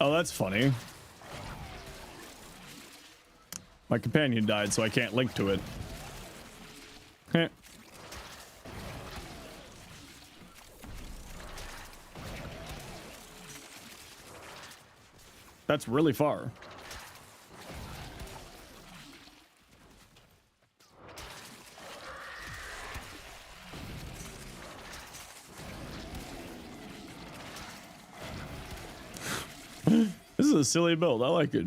Oh, that's funny. My companion died, so I can't link to it. Heh. That's really far. This is a silly build. I like it.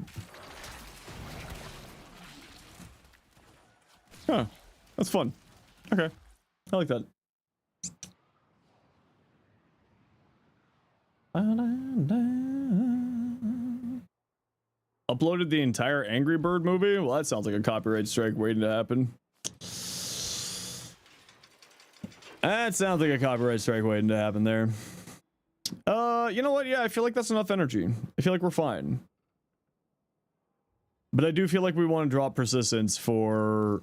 Huh. That's fun. Okay. I like that. Uploaded the entire Angry Bird movie? Well, that sounds like a copyright strike waiting to happen. That sounds like a copyright strike waiting to happen there. You know what? Yeah, I feel like that's enough energy. I feel like we're fine. But I do feel like we want to drop persistence for...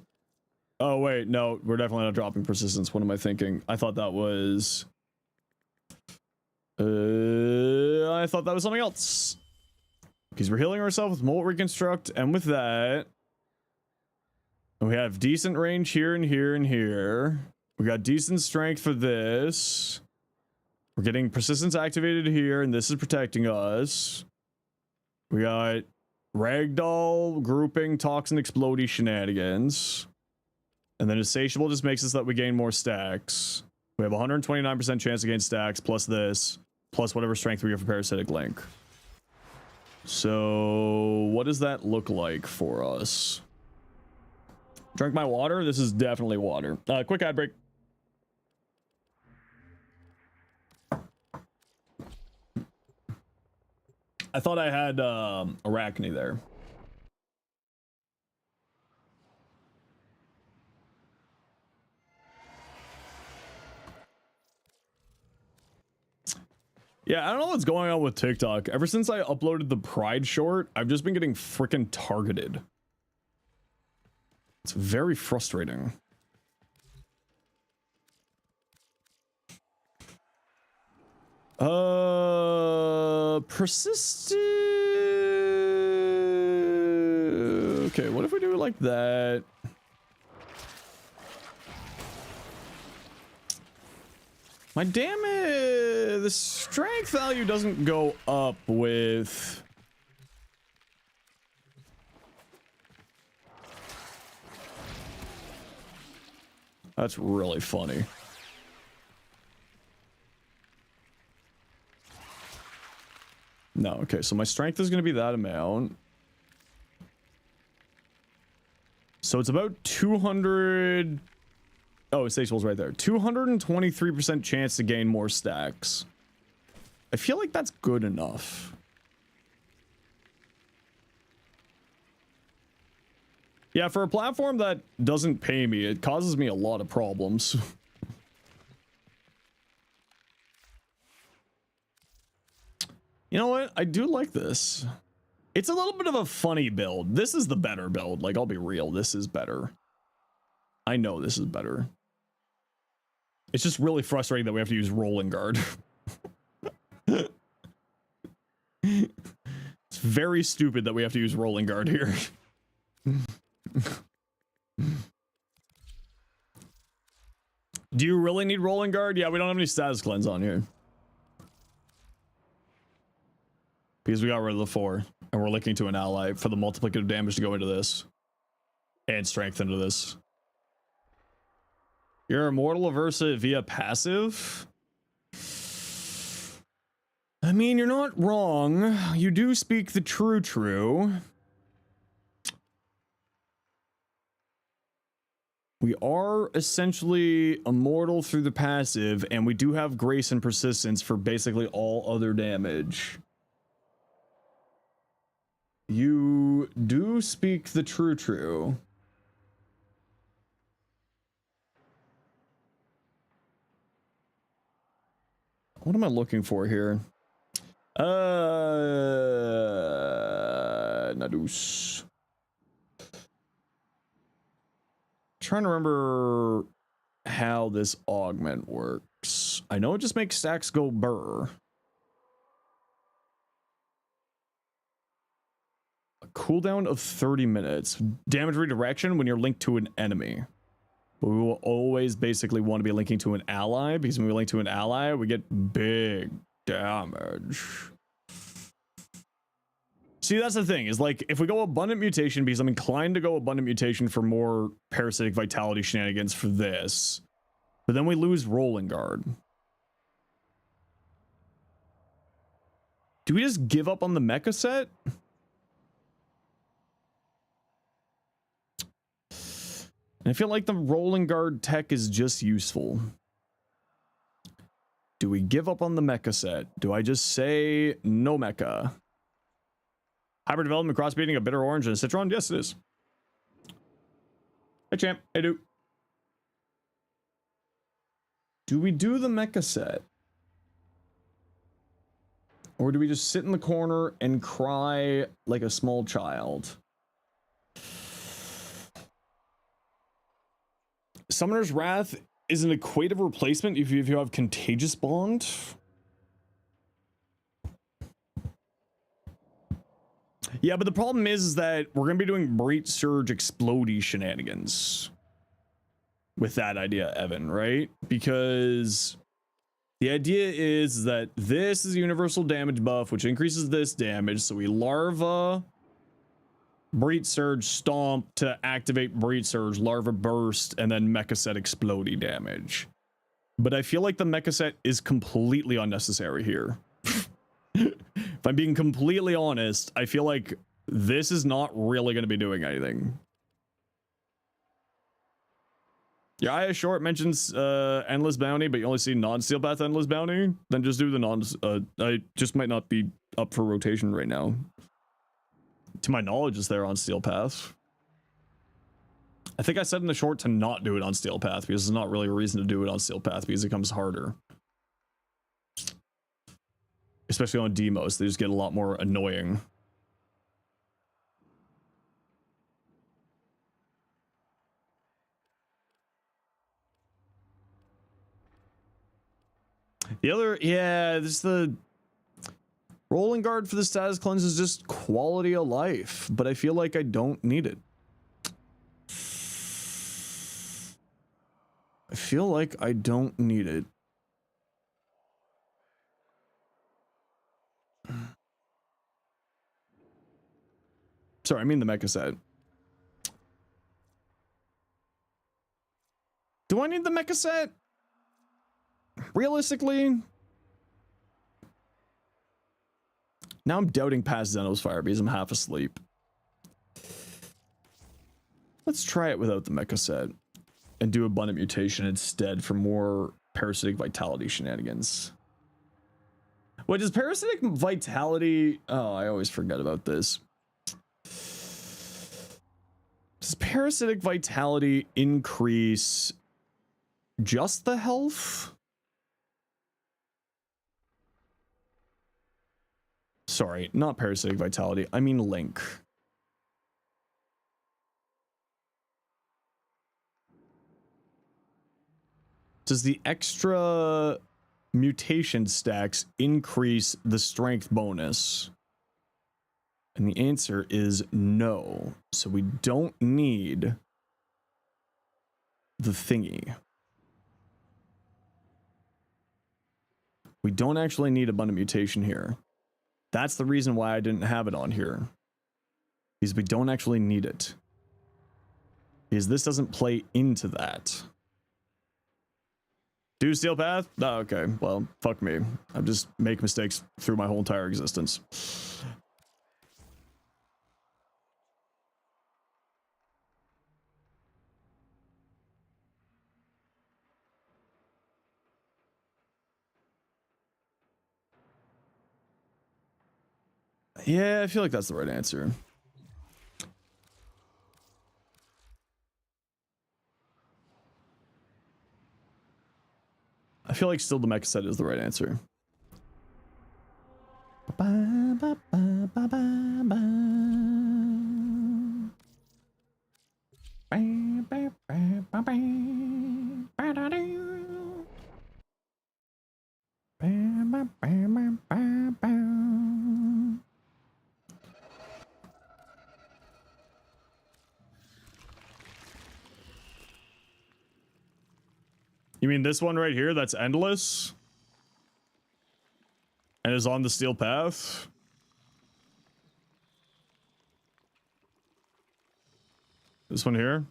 Oh, wait. No, we're definitely not dropping persistence. What am I thinking? I thought that was... I thought that was something else. Because we're healing ourselves with Molt Reconstruct, and with that... we have decent range here and here and here. We got decent strength for this. We're getting persistence activated here, and this is protecting us. We got ragdoll, grouping, toxin, explodey shenanigans. And then insatiable just makes it so that we gain more stacks. We have 129% chance to gain stacks, plus this, plus whatever strength we get for parasitic link. So what does that look like for us? Drink my water? This is definitely water. Quick ad break. I thought I had Arachne there. Yeah, I don't know what's going on with TikTok. Ever since I uploaded the Pride short, I've just been getting freaking targeted. It's very frustrating. Persistent. Okay, what if we do it like that? My damn it, the strength value doesn't go up with... That's really funny. No, okay, so my strength is going to be that amount. So it's about 200... Oh, Insatiable's right there. 223% chance to gain more stacks. I feel like that's good enough. Yeah, for a platform that doesn't pay me, it causes me a lot of problems. You know what? I do like this. It's a little bit of a funny build. This is the better build. Like, I'll be real. This is better. I know this is better. It's just really frustrating that we have to use Rolling Guard. It's very stupid that we have to use Rolling Guard here. Do you really need Rolling Guard? Yeah, we don't have any status cleanse on here. Because we got rid of the 4, and we're looking to an ally for the multiplicative damage to go into this. And strength into this. You're immortal aversive via passive? I mean, you're not wrong. You do speak the true. We are essentially immortal through the passive, and we do have grace and persistence for basically all other damage. You do speak the true. What am I looking for here? Nidus. Trying to remember how this augment works. I know it just makes stacks go burr. A cooldown of 30 minutes. Damage redirection when you're linked to an enemy. But we will always basically want to be linking to an ally, because when we link to an ally, we get big damage. See, that's the thing, is like, if we go abundant mutation, because I'm inclined to go abundant mutation for more parasitic vitality shenanigans for this, but then we lose rolling guard. Do we just give up on the mecha set? And I feel like the rolling guard tech is just useful. Do we give up on the mecha set? Do I just say no mecha? Hybrid development crossbreeding a bitter orange and a citron? Yes, it is. Hey, champ. Hey, dude. Do we do the mecha set? Or do we just sit in the corner and cry like a small child? Summoner's Wrath is an equative replacement if you have Contagious Bond. Yeah, but the problem is that we're going to be doing Breach Surge Explodey shenanigans with that idea, Evan, right? Because the idea is that this is a universal damage buff, which increases this damage. So we Larva, Breach Surge, Stomp to activate Breach Surge, Larva Burst, and then Mecha Set Explodey damage. But I feel like the Mecha Set is completely unnecessary here. If I'm being completely honest, I feel like this is not really going to be doing anything. Your Aya Short mentions Endless Bounty, but you only see non-Steel Path Endless Bounty. Then just do the non... I just might not be up for rotation right now. To my knowledge, it's there on Steel Path. I think I said in the short to not do it on Steel Path, because there's not really a reason to do it on Steel Path, because it comes harder. Especially on demos, they just get a lot more annoying. The other, yeah, this is the rolling guard for the status cleanse is just quality of life, but I feel like I don't need it. I feel like I don't need it. Sorry, I mean the mecha set. Do I need the mecha set? Realistically? Now I'm doubting past Zenosfire because I'm half asleep. Let's try it without the mecha set and do abundant mutation instead for more parasitic vitality shenanigans. What does parasitic vitality... Oh, I always forget about this. Does parasitic vitality increase just the health? Sorry, not parasitic vitality. I mean Link. Does the extra mutation stacks increase the strength bonus? And the answer is no. So we don't need the thingy. We don't actually need abundant mutation here. That's the reason why I didn't have it on here. Because we don't actually need it. Because this doesn't play into that. Do Steel Path? Oh, okay. Well, fuck me. I just make mistakes through my whole entire existence. Yeah, I feel like that's the right answer. I feel like still the mecha set is the right answer. You mean this one right here that's endless? And is on the steel path? This one here?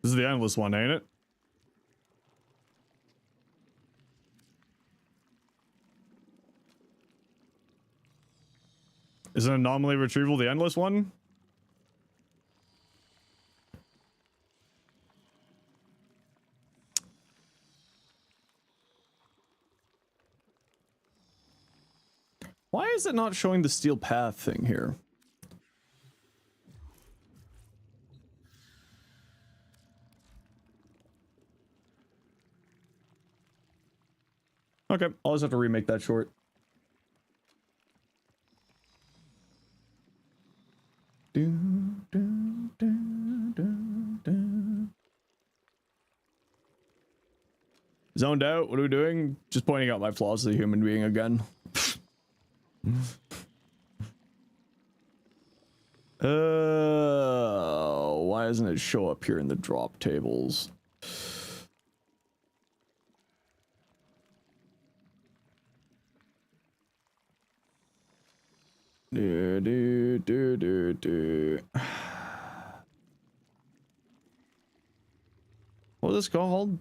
This is the endless one, ain't it? Is an anomaly retrieval the endless one? Why is it not showing the steel path thing here? Okay, I'll just have to remake that short. Zoned out? What are we doing? Just pointing out my flaws as a human being again. Why doesn't it show up here in the drop tables? What is this called?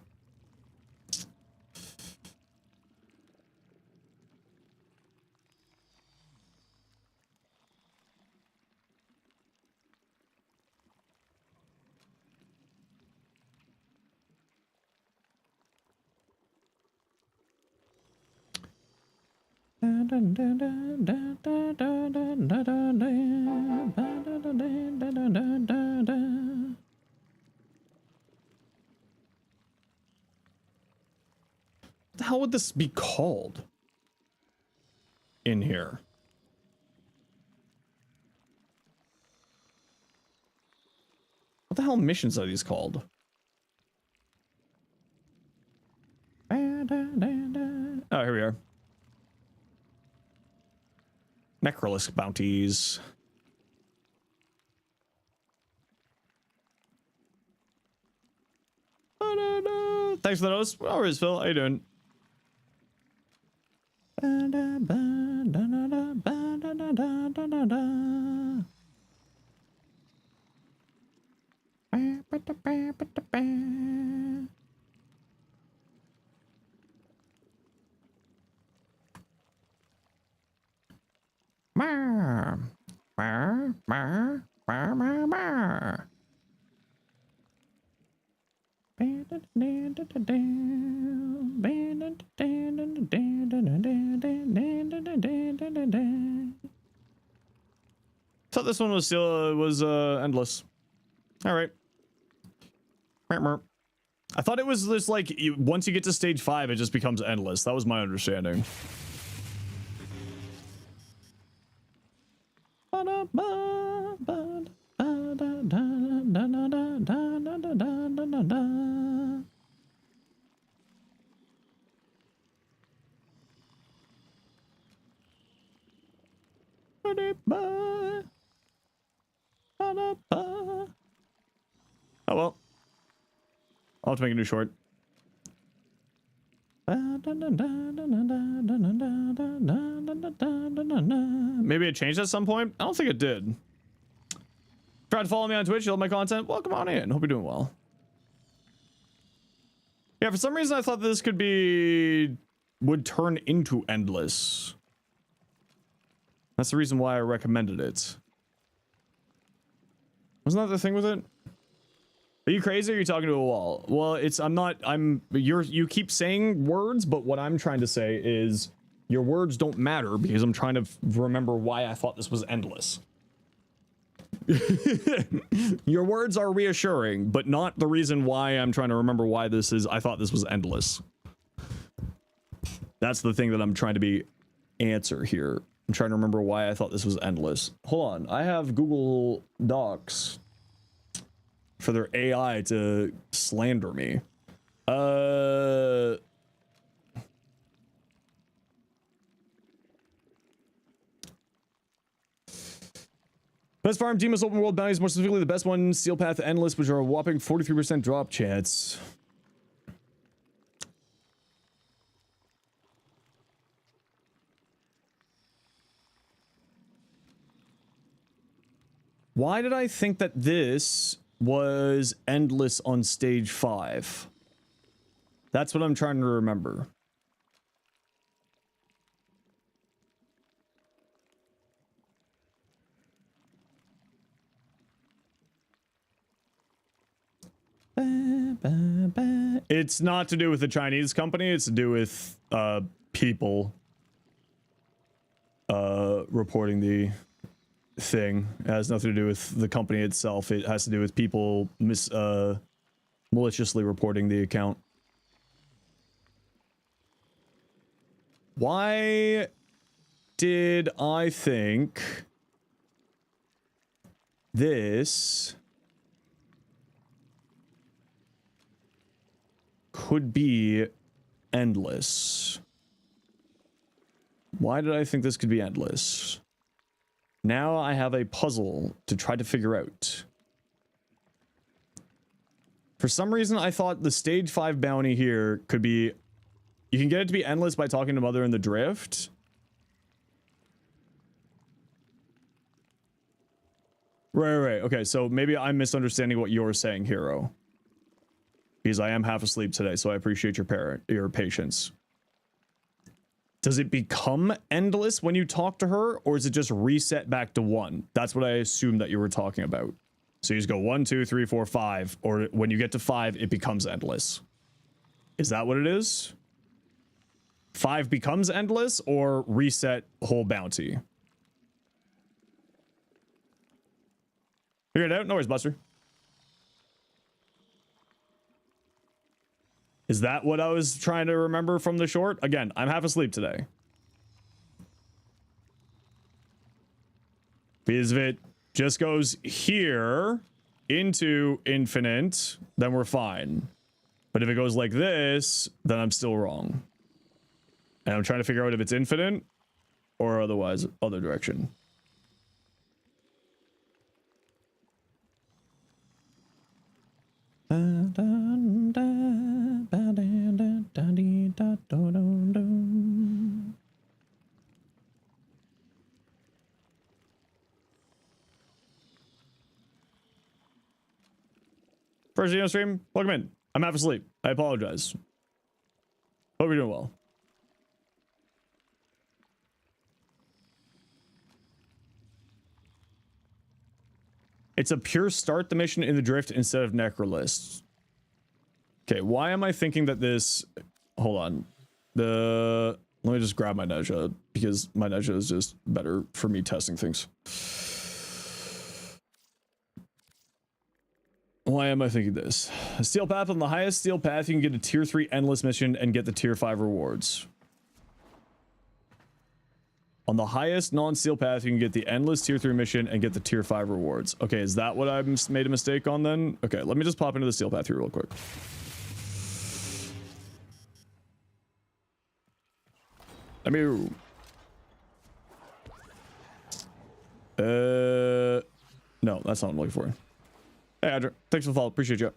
What the hell would this be called in here? What the hell missions are these called? Oh, here we are. Necrolisk bounties. Thanks for the notes. Always, Phil. How you doing? Thought this one was still endless. All right. I thought it was just like once you get to stage 5, it just becomes endless. That was my understanding. Oh well. I'll have to make a new short. Maybe it changed at some point? I don't think it did. Try to follow me on Twitch, you love my content? Welcome on in. Hope you're doing well. Yeah, for some reason I thought this would turn into endless. That's the reason why I recommended it. Wasn't that the thing with it? Are you crazy or are you talking to a wall? Well, you keep saying words, but what I'm trying to say is Your words don't matter because I'm trying to remember why I thought this was endless. Your words are reassuring, but not the reason why I'm trying to remember why this is. I thought this was endless. That's the thing that I'm trying to be answer here. I'm trying to remember why I thought this was endless. Hold on, I have Google Docs for their AI to slander me. Best farm, Demon's open world bounties, more specifically the best one, Steel Path Endless, which are a whopping 43% drop chance. Why did I think that this was endless on stage 5? That's what I'm trying to remember. It's not to do with the Chinese company, it's to do with people reporting the thing. It has nothing to do with the company itself. It has to do with people maliciously reporting the account. Why did I think this could be endless? Why did I think this could be endless? Now I have a puzzle to try to figure out. For some reason, I thought the stage 5 bounty here could be... You can get it to be endless by talking to Mother in the Drift. Right. Okay, so maybe I'm misunderstanding what you're saying, Hero. Because I am half asleep today, so I appreciate your patience. Does it become endless when you talk to her, or is it just reset back to 1? That's what I assumed that you were talking about. So you just go 1, 2, 3, 4, 5, or when you get to 5, it becomes endless. Is that what it is? 5 becomes endless, or reset whole bounty? Figure it out? No worries, Buster. Is that what I was trying to remember from the short? Again, I'm half asleep today. Because if it just goes here into infinite, then we're fine. But if it goes like this, then I'm still wrong. And I'm trying to figure out if it's infinite or otherwise, other direction. First Zeno stream, welcome in. I'm half asleep. I apologize. Hope you're doing well. It's a pure start the mission in the drift instead of Necrolist. Okay, why am I thinking that this... Hold on. Let me just grab my Neja, because my Neja is just better for me testing things. Why am I thinking this? A steel path. On the highest steel path, you can get a tier 3 endless mission and get the tier 5 rewards. On the highest non-steel path, you can get the endless tier 3 mission and get the tier 5 rewards. Okay, is that what I made a mistake on then? Okay, let me just pop into the steel path here real quick. Let me... No, that's not what I'm looking for. Hey, Adra. Thanks for the follow. Appreciate you.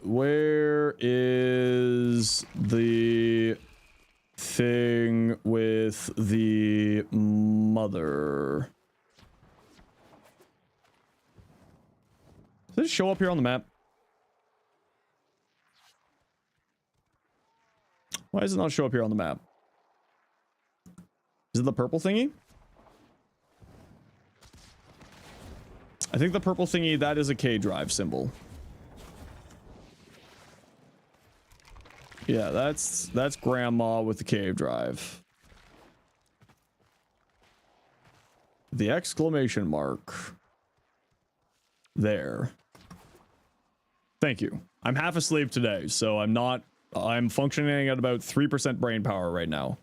Where is the thing with the mother? Does it show up here on the map? Why does it not show up here on the map? Is it the purple thingy? I think the purple thingy, that is a K drive symbol. Yeah, that's grandma with the cave drive. The exclamation mark. There. Thank you. I'm half asleep today, so I'm functioning at about 3% brain power right now.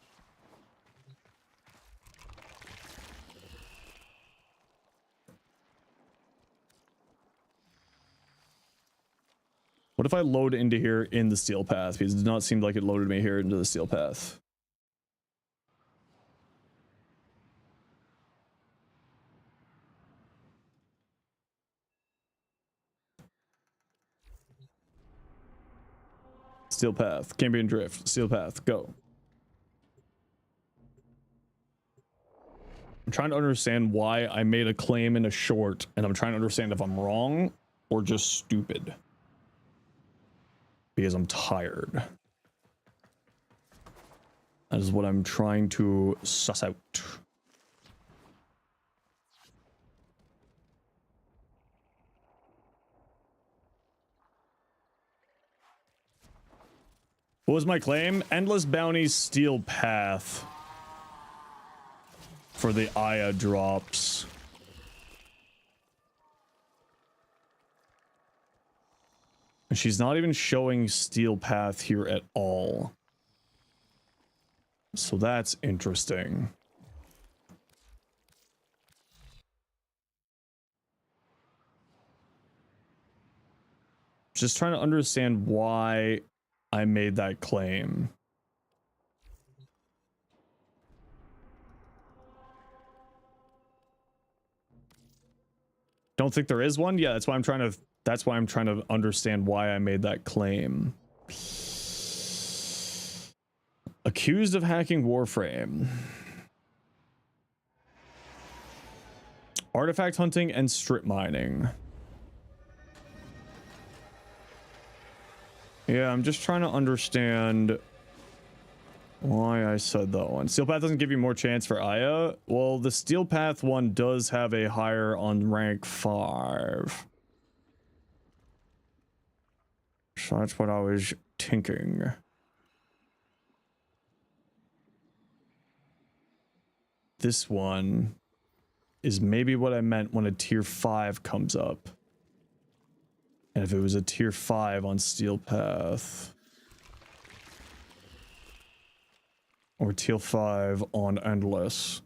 What if I load into here in the steel path? Because it did not seem like it loaded me here into the steel path. Steel path, Cambion drift, steel path, go. I'm trying to understand why I made a claim in a short, and I'm trying to understand if I'm wrong or just stupid. Because I'm tired. That is what I'm trying to suss out. What was my claim? Endless bounty steel path. For the Aya drops. And she's not even showing steel path here at all. So that's interesting. Just trying to understand why I made that claim. Don't think there is one? Yeah, that's why I'm trying to understand why I made that claim. Accused of hacking Warframe. Artifact hunting and strip mining. Yeah, I'm just trying to understand why I said that one. Steel Path doesn't give you more chance for Aya. Well, the Steel Path one does have a higher on rank 5. So that's what I was thinking. This one is maybe what I meant when a tier 5 comes up. And if it was a tier 5 on Steel Path. Or tier 5 on Endless.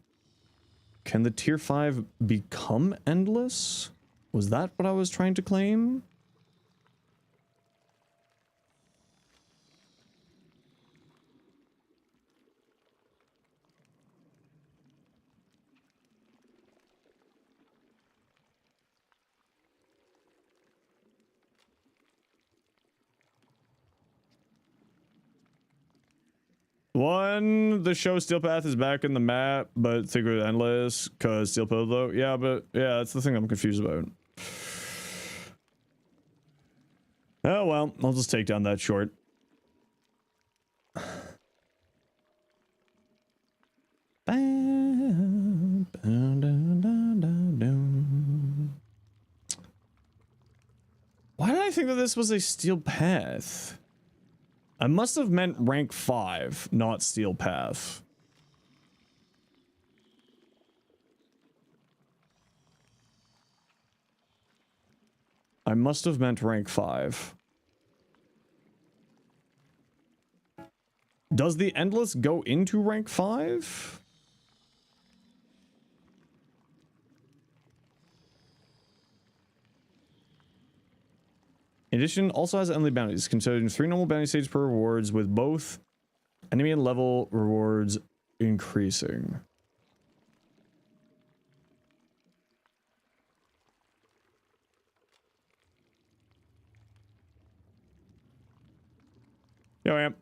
Can the tier 5 become Endless? Was that what I was trying to claim? One, the show Steel Path is back in the map, but think of Endless, because Steel Path though. Yeah, but yeah, that's the thing I'm confused about. Oh well, I'll just take down that short. Why did I think that this was a Steel Path? I must have meant rank 5, not Steel Path. I must have meant rank 5. Does the Endless go into rank 5? In addition, also has enemy bounties, considering 3 normal bounty stages per rewards, with both enemy and level rewards increasing. Yo, amp.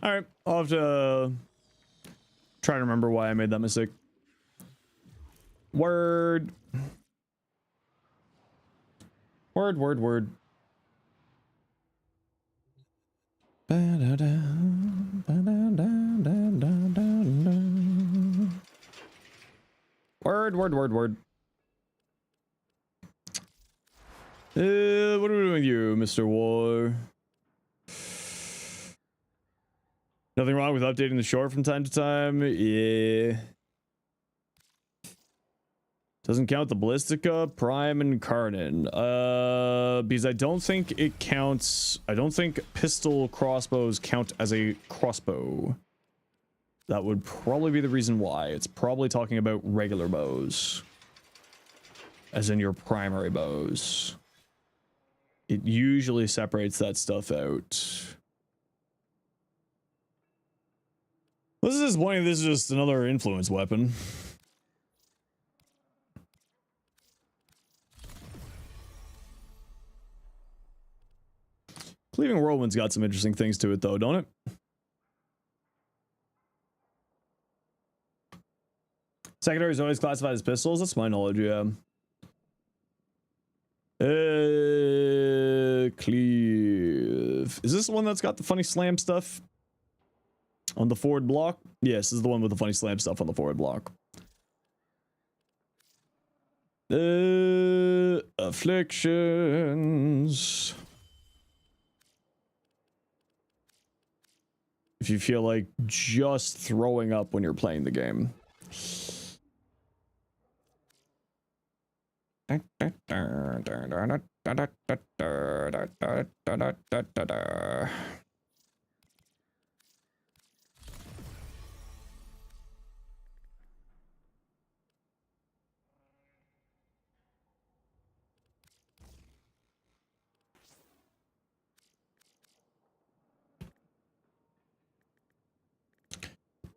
All right, I'll have to try to remember why I made that mistake. Word. Word, word, word. Word, word, word, word. What are we doing with you, Mr. War? Nothing wrong with updating the shore from time to time? Yeah. Doesn't count the Ballistica, Prime, and Carnon. Because I don't think it counts. I don't think pistol crossbows count as a crossbow. That would probably be the reason why. It's probably talking about regular bows. As in your primary bows. It usually separates that stuff out. This is disappointing. This is just another influence weapon. Cleaving Whirlwind's got some interesting things to it, though, don't it? Secondary is always classified as pistols. That's my knowledge, yeah. Cleave. Is this the one that's got the funny slam stuff on the forward block? Yes, this is the one with the funny slam stuff on the forward block. Afflictions. If you feel like just throwing up when you're playing the game.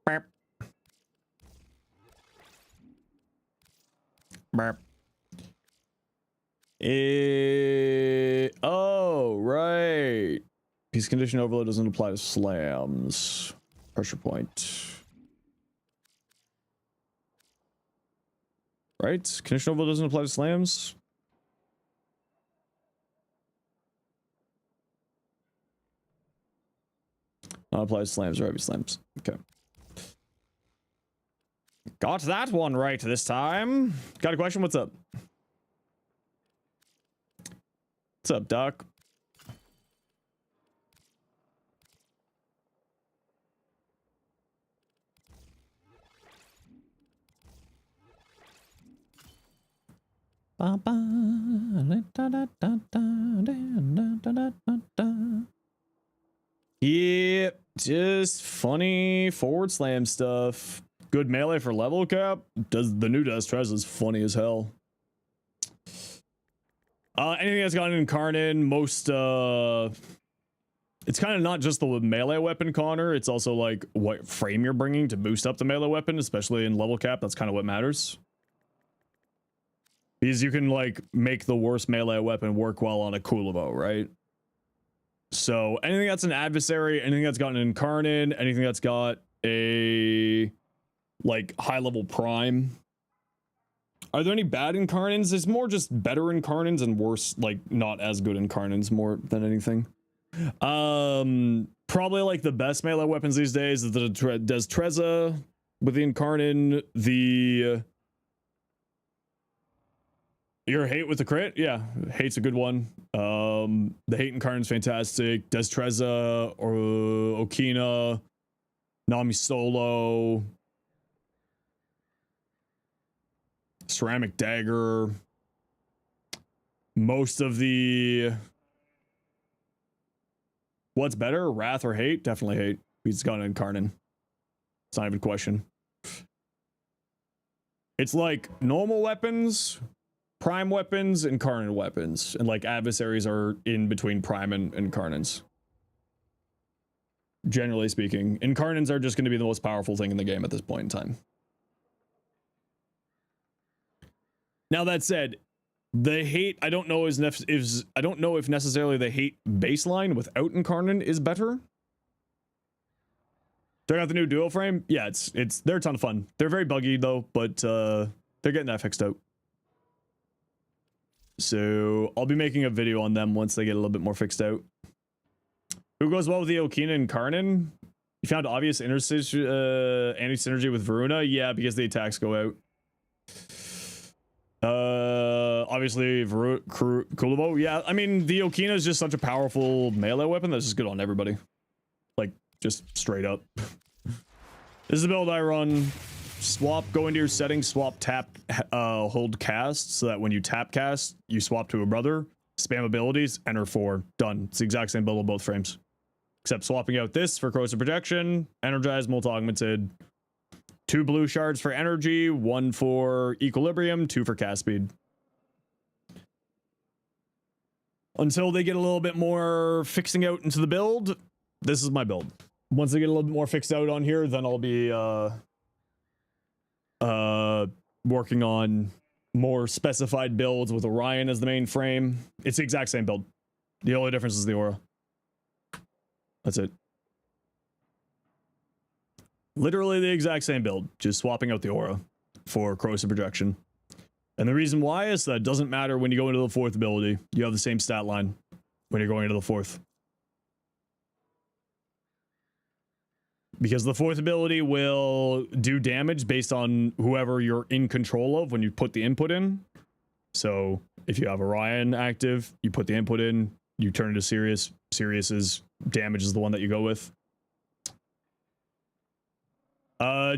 Burp. Burp. Oh, right. Piece condition overload doesn't apply to slams. Pressure point. Right? Condition overload doesn't apply to slams. Not apply to slams or heavy slams. Okay. Got that one right this time. Got a question? What's up? What's up, Doc? Yeah, just funny forward slam stuff. Good melee for level cap. Does the new Destrez is funny as hell. Anything that's got an Incarnate, most it's kind of not just the melee weapon, Connor. It's also like what frame you're bringing to boost up the melee weapon, especially in level cap. That's kind of what matters. Because you can like make the worst melee weapon work well on a Kulivo, right? So anything that's an adversary, anything that's got an Incarnate, anything that's got a like high level prime. Are there any bad Incarnates? It's more just better Incarnates and worse, like not as good Incarnates more than anything. Probably like the best melee weapons these days is the Destreza with the Incarnate, the your hate with the crit, yeah, hate's a good one. The hate Incarnate's fantastic. Destreza or Okina, Nami Solo, Ceramic Dagger. Most of the what's better, Wrath or Hate? Definitely Hate. He's got an Incarnate. It's not even a question. It's like normal weapons, prime weapons, Incarnate weapons, and like adversaries are in between prime and Incarnates. Generally speaking, Incarnates are just going to be the most powerful thing in the game at this point in time. Now that said, the hate I don't know I don't know if necessarily the hate baseline without Incarnate is better. Check out the new dual frame. Yeah, they're a ton of fun. They're very buggy though, but they're getting that fixed out. So I'll be making a video on them once they get a little bit more fixed out. Who goes well with the Okina and Karnan? You found obvious anti-synergy with Varuna? Yeah, because the attacks go out. Obviously Kulavo. Yeah, I mean the Okina is just such a powerful melee weapon that's just good on everybody. Like just straight up. This is the build I run. Swap, go into your settings, swap, tap, hold cast, so that when you tap cast, you swap to a brother, spam abilities, enter 4. Done. It's the exact same build on both frames. Except swapping out this for corrosive projection, energized, multi-augmented, 2 blue shards for energy, 1 for equilibrium, 2 for cast speed. Until they get a little bit more fixing out into the build, this is my build. Once they get a little bit more fixed out on here, then I'll be working on more specified builds with Orion as the main frame. It's the exact same build. The only difference is the aura. That's it. Literally the exact same build, just swapping out the aura for corrosive projection. And the reason why is that it doesn't matter when you go into the 4th ability. You have the same stat line when you're going into the 4th. Because the 4th ability will do damage based on whoever you're in control of when you put the input in. So if you have Orion active, you put the input in, you turn into Sirius. Sirius's damage is the one that you go with.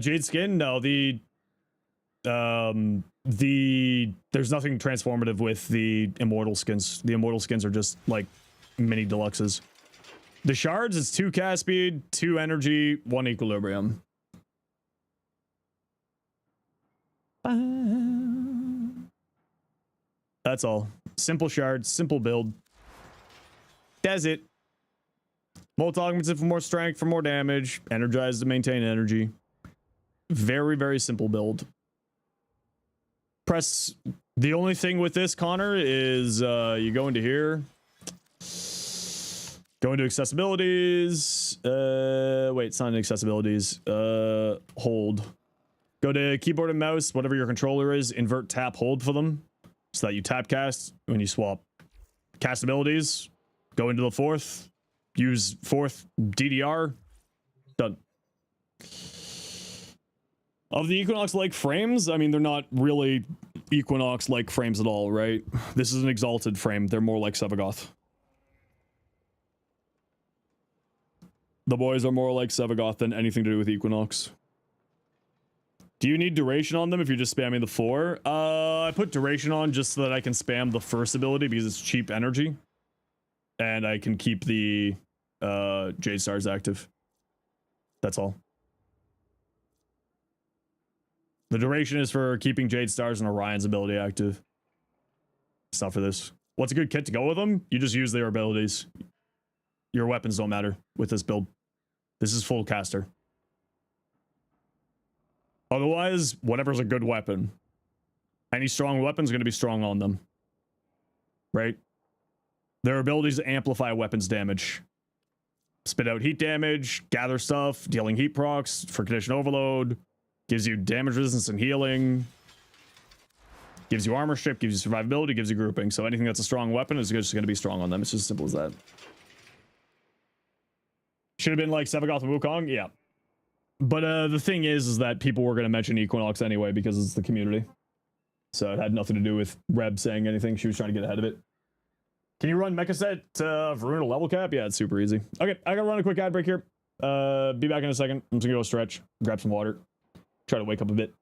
Jade Skin, no, there's nothing transformative with the immortal skins. The immortal skins are just like mini deluxes. The shards is 2 cast speed, 2 energy, 1 equilibrium. That's all. Simple shards, simple build. That's it. Multi-augmented for more strength, for more damage. Energized to maintain energy. Very, very simple build. Press. The only thing with this, Connor, is you go into here. Go into accessibilities. Wait, it's not in accessibilities. Hold. Go to keyboard and mouse, whatever your controller is. Invert, tap, hold for them. So that you tap cast when you swap. Cast abilities. Go into the 4th. Use 4th DDR. Done. Of the Equinox-like frames, I mean, they're not really Equinox-like frames at all, right? This is an exalted frame. They're more like Sevagoth. The boys are more like Sevagoth than anything to do with Equinox. Do you need duration on them if you're just spamming the 4? I put duration on just so that I can spam the 1st ability because it's cheap energy. And I can keep the Jade Stars active. That's all. The duration is for keeping Jade Stars and Orion's ability active. It's not for this. What's a good kit to go with them? You just use their abilities. Your weapons don't matter with this build. This is full caster. Otherwise, whatever's a good weapon. Any strong weapon's going to be strong on them. Right? Their abilities to amplify weapons damage. Spit out heat damage, gather stuff, dealing heat procs for condition overload, gives you damage resistance and healing, gives you armor strip, gives you survivability, gives you grouping. So anything that's a strong weapon is just going to be strong on them. It's just as simple as that. Should have been like Sevagoth and Wukong? Yeah. But the thing is that people were going to mention Equinox anyway because it's the community. So it had nothing to do with Reb saying anything. She was trying to get ahead of it. Can you run Mecha Set Varuna level cap? Yeah, it's super easy. Okay, I gotta run a quick ad break here. Be back in a second. I'm just gonna go stretch, grab some water, try to wake up a bit.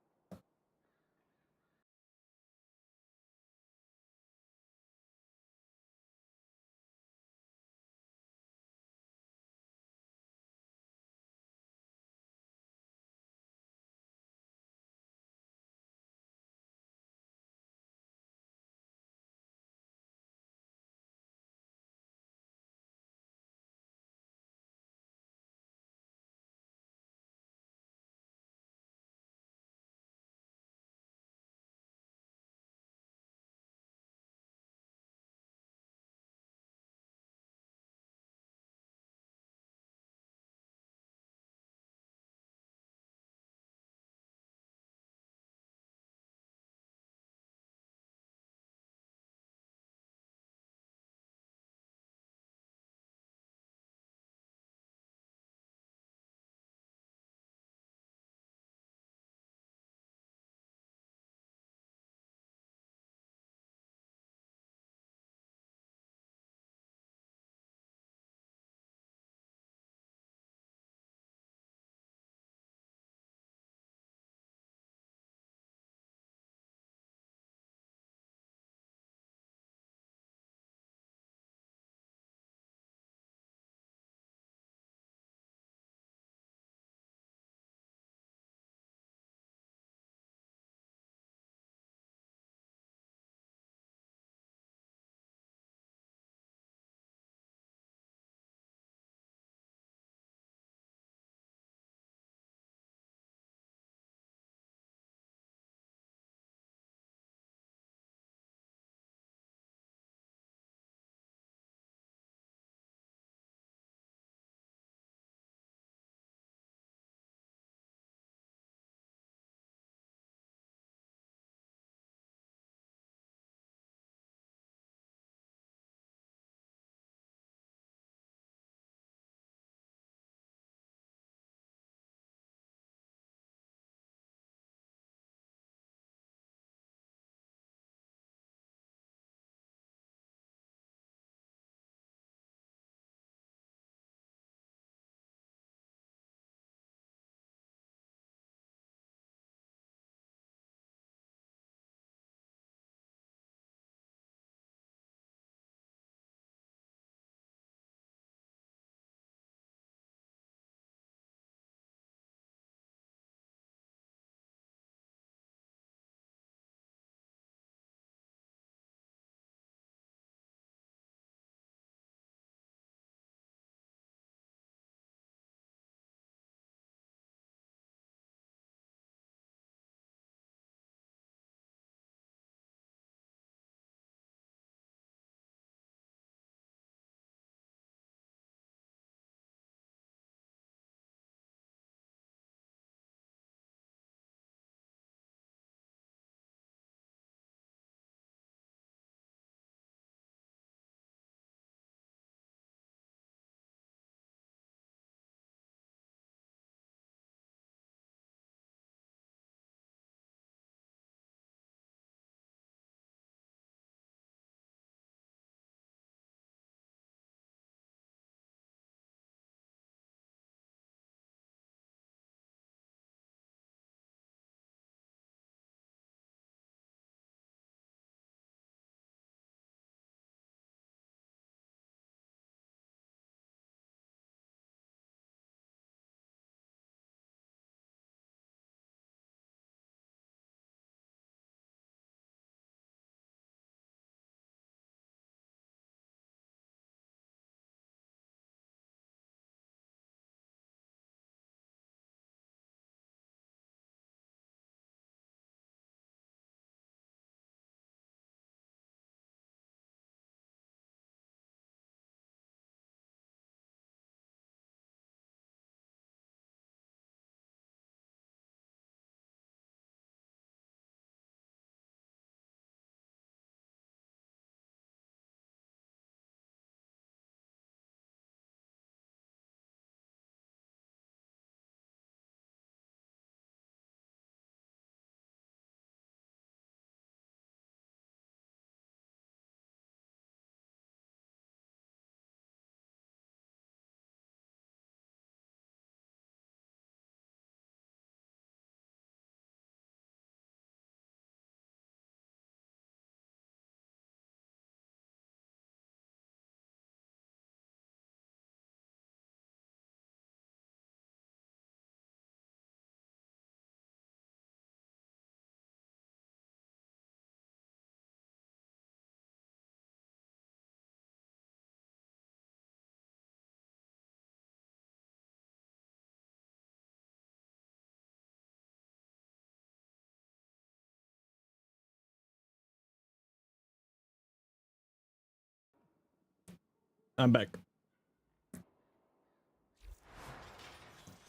I'm back.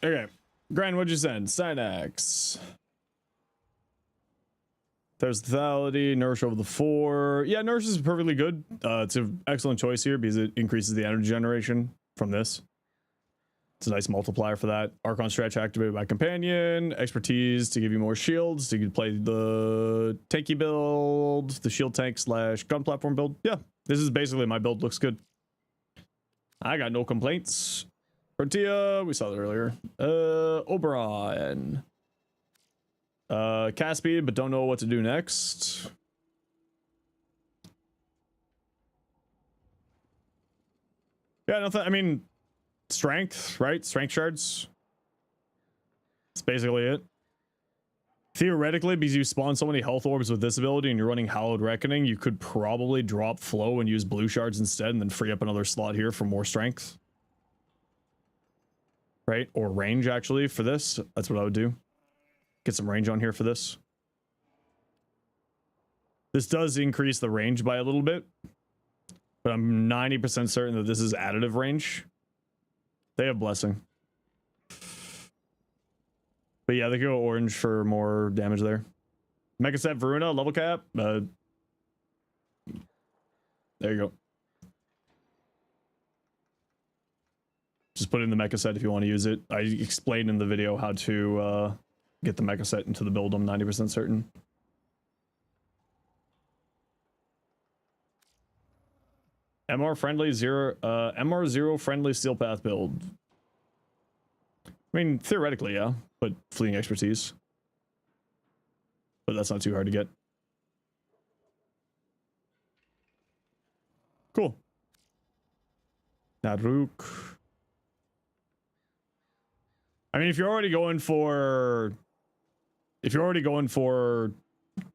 Okay. Grand, what'd you send? Synax. There's lethality, nourish over the 4. Yeah, nourish is perfectly good. It's an excellent choice here because it increases the energy generation from this. It's a nice multiplier for that. Archon stretch activated by companion. Expertise to give you more shields. So you can play the tanky build, the shield tank / gun platform build. Yeah, this is basically my build. Looks good. I got no complaints. Tortilla, we saw that earlier. Oberon. Cast speed, but don't know what to do next. Yeah, nothing. I mean, strength, right? Strength shards. That's basically it. Theoretically, because you spawn so many health orbs with this ability and you're running Hallowed Reckoning, you could probably drop flow and use blue shards instead and then free up another slot here for more strength. Right? Or range, actually, for this. That's what I would do. Get some range on here for this. This does increase the range by a little bit, but I'm 90% certain that this is additive range. They have blessing. But yeah, they go orange for more damage there. Mecha set Varuna, level cap. There you go. Just put in the mecha set if you want to use it. I explained in the video how to get the mecha set into the build. I'm 90% certain. MR friendly MR0 friendly steel path build. I mean, theoretically, yeah, but fleeing expertise. But that's not too hard to get. Cool. Nadruk. I mean, if you're already going for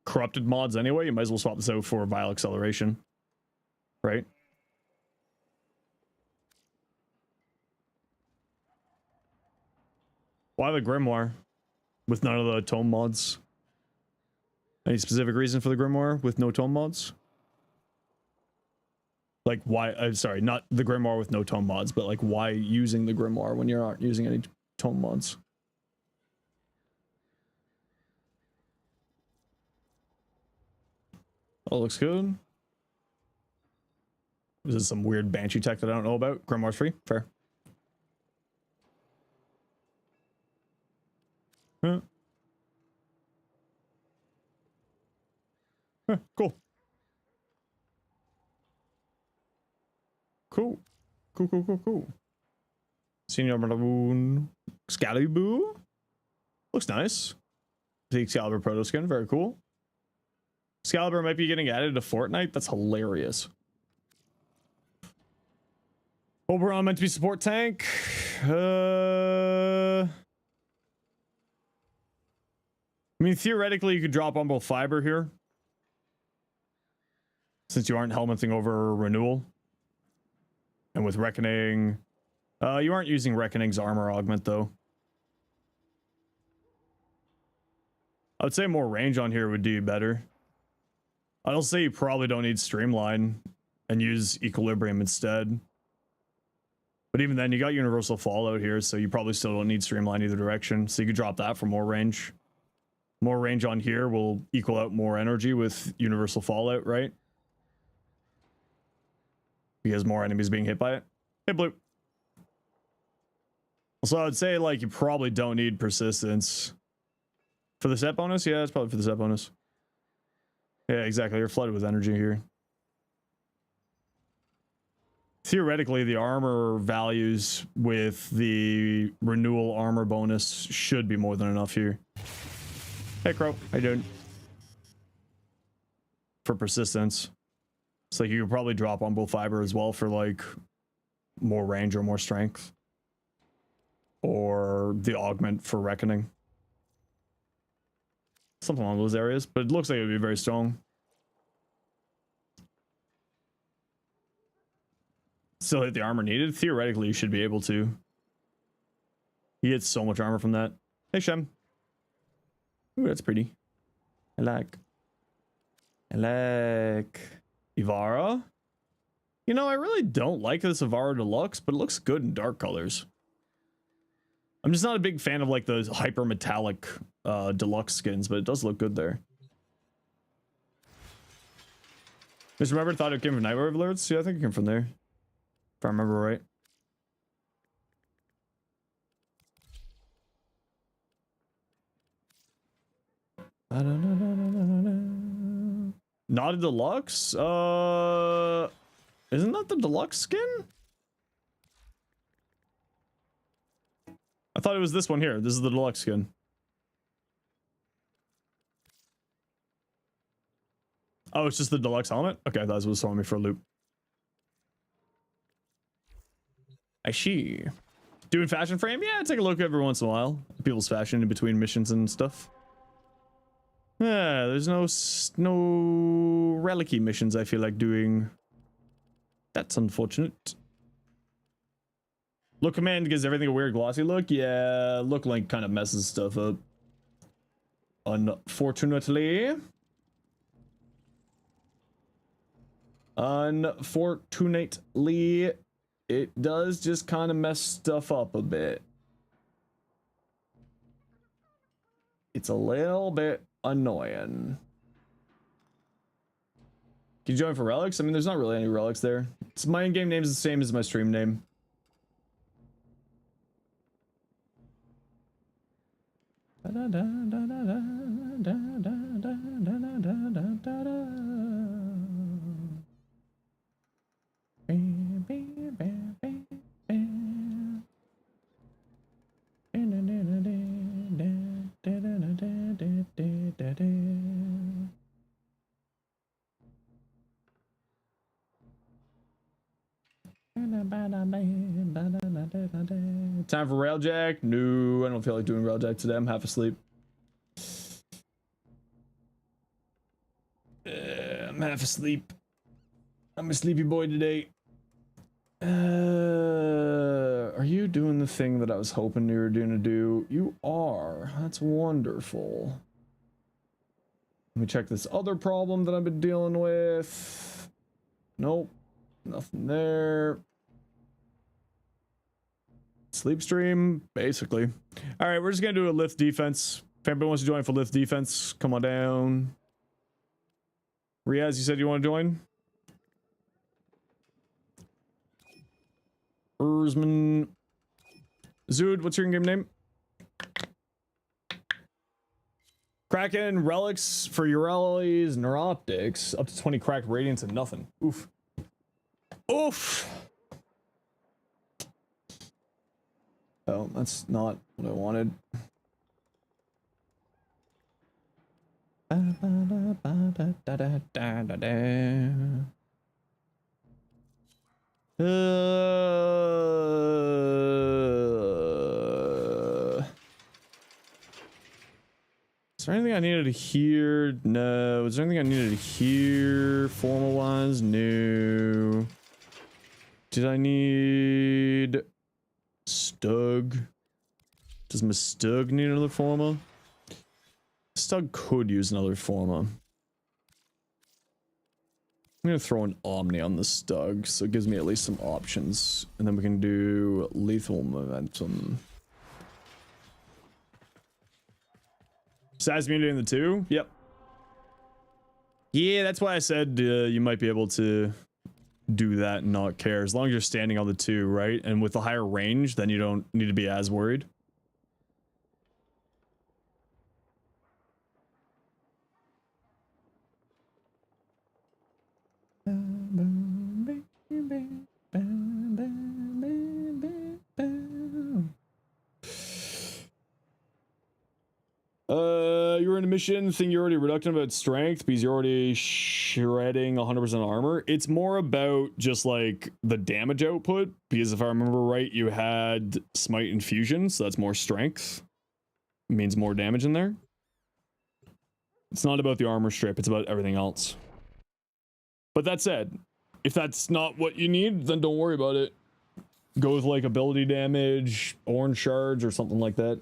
corrupted mods anyway, you might as well swap this out for Vile Acceleration. Right? Why the Grimoire with none of the tome mods? Any specific reason for the Grimoire with no tome mods? Like why? I'm sorry, not the Grimoire with no tome mods, but like why using the Grimoire when you're not using any tome mods? Oh, looks good. This is some weird Banshee tech that I don't know about. Grimoire's free, fair. Huh. Huh, cool. Cool. Cool. Senior Marloon. Excalibur. Looks nice. The Excalibur proto skin, very cool. Excalibur might be getting added to Fortnite. That's hilarious. Oberon meant to be support tank. I mean, theoretically, you could drop on both fiber here. Since you aren't helmeting over renewal. And with Reckoning... you aren't using Reckoning's armor augment, though. I would say more range on here would do you better. I'll say you probably don't need Streamline and use Equilibrium instead. But even then, you got Universal Fallout here, so you probably still don't need Streamline either direction. So you could drop that for more range. More range on here will equal out more energy with Universal Fallout, right? Because more enemies being hit by it. Hey, Blue. So I would say, like, you probably don't need Persistence. For the set bonus? Yeah, it's probably for the set bonus. Yeah, exactly. You're flooded with energy here. Theoretically, the armor values with the renewal armor bonus should be more than enough here. Hey, Crow. How you doing? For persistence. It's like you could probably drop on both fiber as well for like more range or more strength. Or the augment for reckoning. Something along those areas, but it looks like it would be very strong. Still hit the armor needed? Theoretically, you should be able to. You get so much armor from that. Hey, Shem. Ooh, that's pretty. I like. Ivara? You know, I really don't like this Baro Deluxe, but it looks good in dark colors. I'm just not a big fan of like those hyper metallic deluxe skins, but it does look good there. Just remember, thought it came from Nightmare Alerts? Yeah, I think it came from there. If I remember right. Not a deluxe? Isn't that the deluxe skin? I thought it was this one here. This is the deluxe skin. Oh, it's just the deluxe helmet? Okay, I thought this was throwing me for a loop. I see. Doing fashion frame? Yeah, I take a look every once in a while. People's fashion in between missions and stuff. Yeah, there's no relic-y missions I feel like doing. That's unfortunate. Look command gives everything a weird glossy look. Yeah, look link kind of messes stuff up. Unfortunately. Unfortunately, it does just kind of mess stuff up a bit. It's a little bit annoying. Can you join for relics? I mean, there's not really any relics there. It's my in-game name is the same as my stream name. Time for railjack? No, I don't feel like doing railjack today. I'm half asleep. I'm half asleep. I'm a sleepy boy today. Are you doing the thing that I was hoping you were gonna do? You are. That's wonderful. Let me check this other problem that I've been dealing with. Nope. Nothing there. Sleep stream, basically. All right, we're just gonna do a lift defense. If anybody wants to join for lift defense, come on down. Riaz, you said you want to join? Ursman. Zood, what's your in-game name? Kraken, relics for Urelli's neuroptics. Up to 20 cracked radiance and nothing. Oof. Oof! Oh, that's not what I wanted. Is there anything I needed to hear? No. Is there anything I needed to hear formal wise? No. Did I need Stug? Does my Stug need another forma? Stug could use another forma. I'm gonna throw an Omni on the Stug, so it gives me at least some options. And then we can do lethal momentum. Size immunity in the 2? Yep. Yeah, that's why I said you might be able to do that and not care. As long as you're standing on the 2, right? And with the higher range, then you don't need to be as worried. You're in a mission, think you're already reductive about strength because you're already shredding 100% armor. It's more about just like the damage output, because if I remember right, you had smite infusion, so that's more strength. It means more damage in there. It's not about the armor strip, it's about everything else. But that said, if that's not what you need, then don't worry about it. Go with like ability damage, orange shards, or something like that.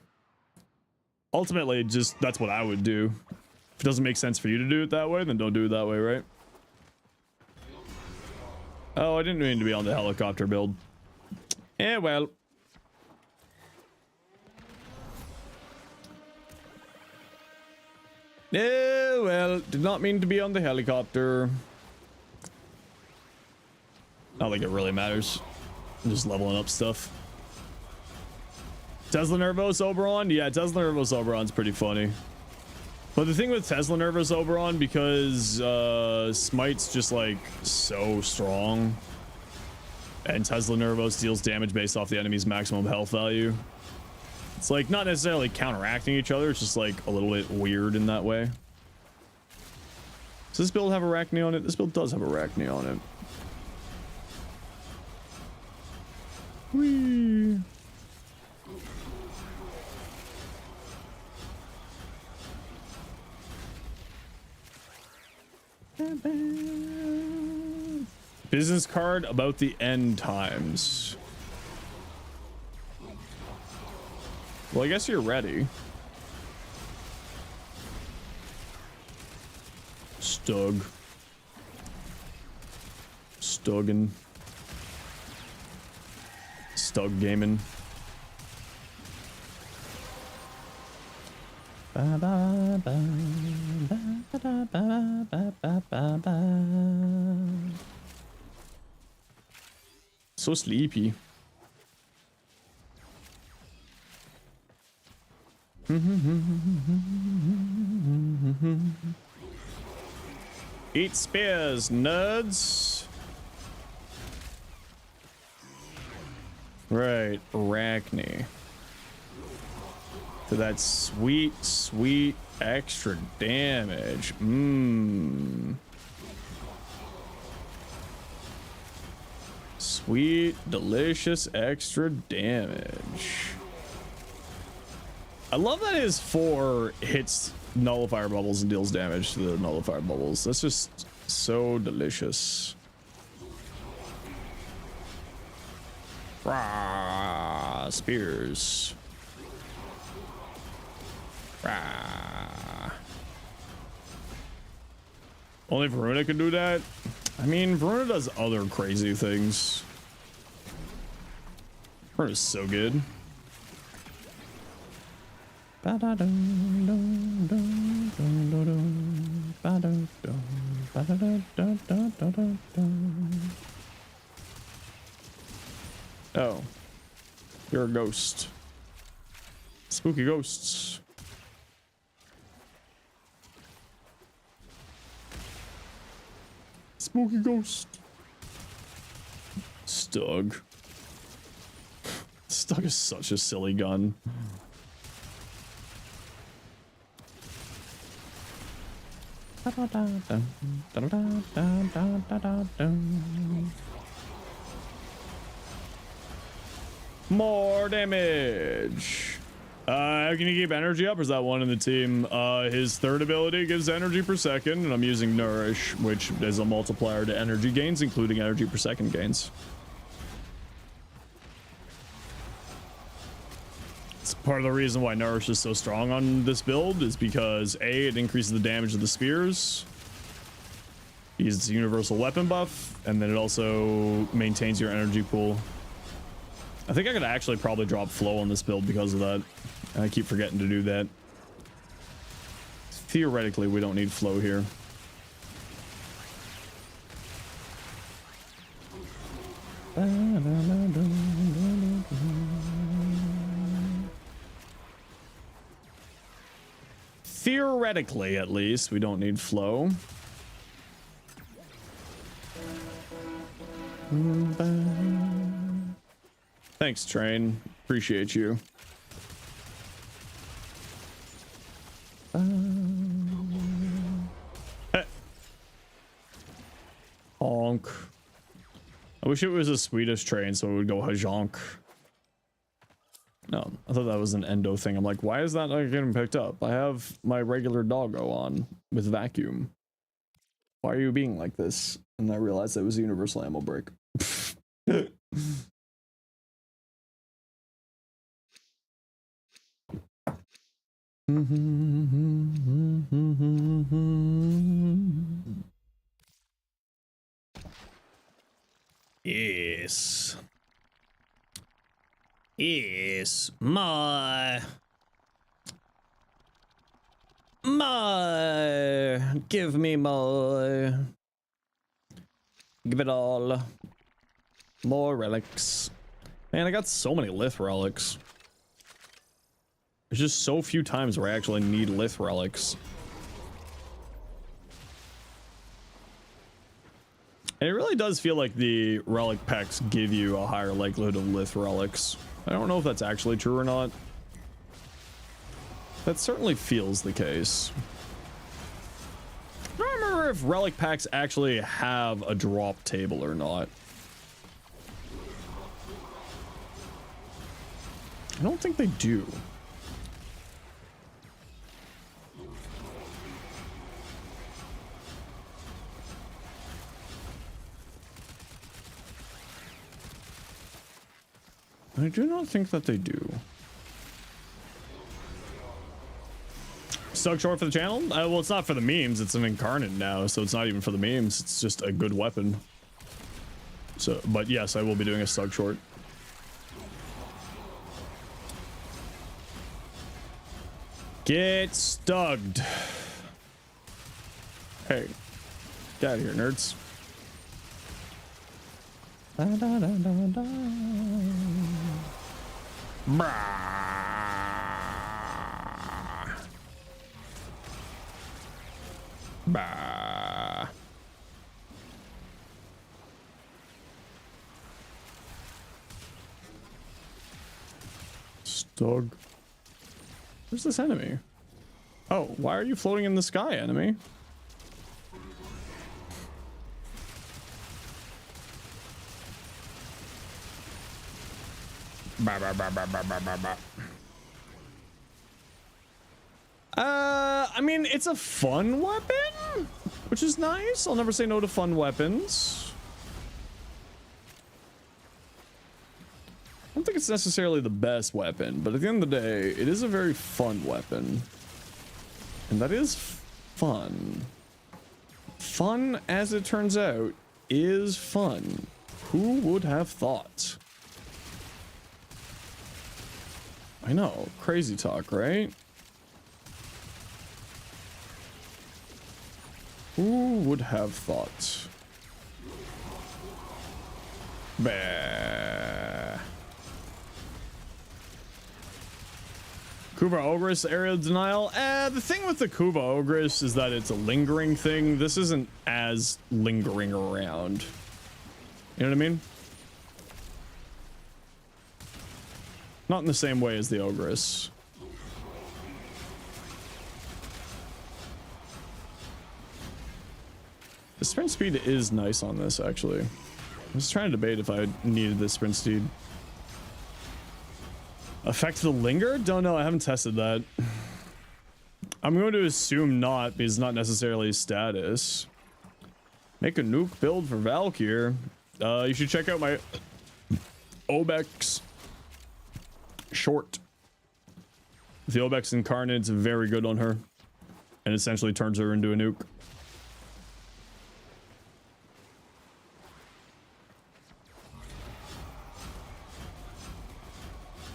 Ultimately, just that's what I would do. If it doesn't make sense for you to do it that way, then don't do it that way, right? Oh, I didn't mean to be on the helicopter build. Eh, well. Eh, well, did not mean to be on the helicopter. Not like it really matters. I'm just leveling up stuff. Tesla Nervos Oberon? Yeah, Tesla Nervos Oberon's pretty funny. But the thing with Tesla Nervous Oberon, because Smite's just like so strong, and Tesla Nervos deals damage based off the enemy's maximum health value. It's like not necessarily counteracting each other, it's just like a little bit weird in that way. Does this build have Arachne on it? This build does have Arachne on it. Whee! Business card about the end times. Well, I guess you're ready. Stug. Stuggin'. Stug gaming. Ba, ba, ba, ba, ba, ba, ba, ba, ba, ba. So sleepy. Eat spears, nerds. Right, Arachne. For that sweet, sweet extra damage. Sweet, delicious extra damage. I love that his 4 hits nullifier bubbles and deals damage to the nullifier bubbles. That's just so delicious. Rah, spears. Rah. Only Verona can do that? I mean, Verona does other crazy things. Verona's so good. Oh, you're a ghost. Spooky ghosts. Spooky ghost. Stug. Stug is such a silly gun. More damage. How can you keep energy up? Or is that one in the team? His third ability gives energy per second, and I'm using Nourish, which is a multiplier to energy gains, including energy per second gains. It's part of the reason why Nourish is so strong on this build is because A, it increases the damage of the spears. It's a universal weapon buff, and then it also maintains your energy pool. I think I could actually probably drop flow on this build because of that. I keep forgetting to do that. Theoretically, we don't need flow here. Theoretically, at least, we don't need flow. Thanks, Train. Appreciate you. Hey. Honk. I wish it was a Swedish train so it would go hajonk. No, I thought that was an endo thing. I'm like, why is that not getting picked up? I have my regular doggo on with vacuum. Why are you being like this? And I realized it was a universal ammo break. Yes. Yes. My. Give me more. Give it all. More relics. Man, I got so many lith relics. There's just so few times where I actually need lith relics. And it really does feel like the relic packs give you a higher likelihood of lith relics. I don't know if that's actually true or not. That certainly feels the case. I don't remember if relic packs actually have a drop table or not. I don't think they do. I do not think that they do. Stuck short for the channel? Well, it's not for the memes. It's an incarnate now, so it's not even for the memes. It's just a good weapon. So, but yes, I will be doing a stuck short. Get stugged. Hey, get out of here, nerds. Da, da, da, da, da. Bah. Stug. Where's this enemy? Oh, why are you floating in the sky, enemy? Bah, bah, bah, bah, bah, bah, bah, bah. I mean, it's a fun weapon, which is nice. I'll never say no to fun weapons. I don't think it's necessarily the best weapon, but at the end of the day, it is a very fun weapon. And that is fun. Fun, as it turns out, is fun. Who would have thought? I know, crazy talk, right? Who would have thought? Bah. Kuba Ogress aerial denial. The thing with the Kuba Ogress is that it's a lingering thing. This isn't as lingering around. You know what I mean? Not in the same way as the Ogress. The sprint speed is nice on this, actually. I was trying to debate if I needed this sprint speed. Affect the linger? Don't know. I haven't tested that. I'm going to assume not, because it's not necessarily status. Make a nuke build for Valkyr. You should check out my Obex short. The Obex Incarnate's very good on her, and essentially turns her into a nuke.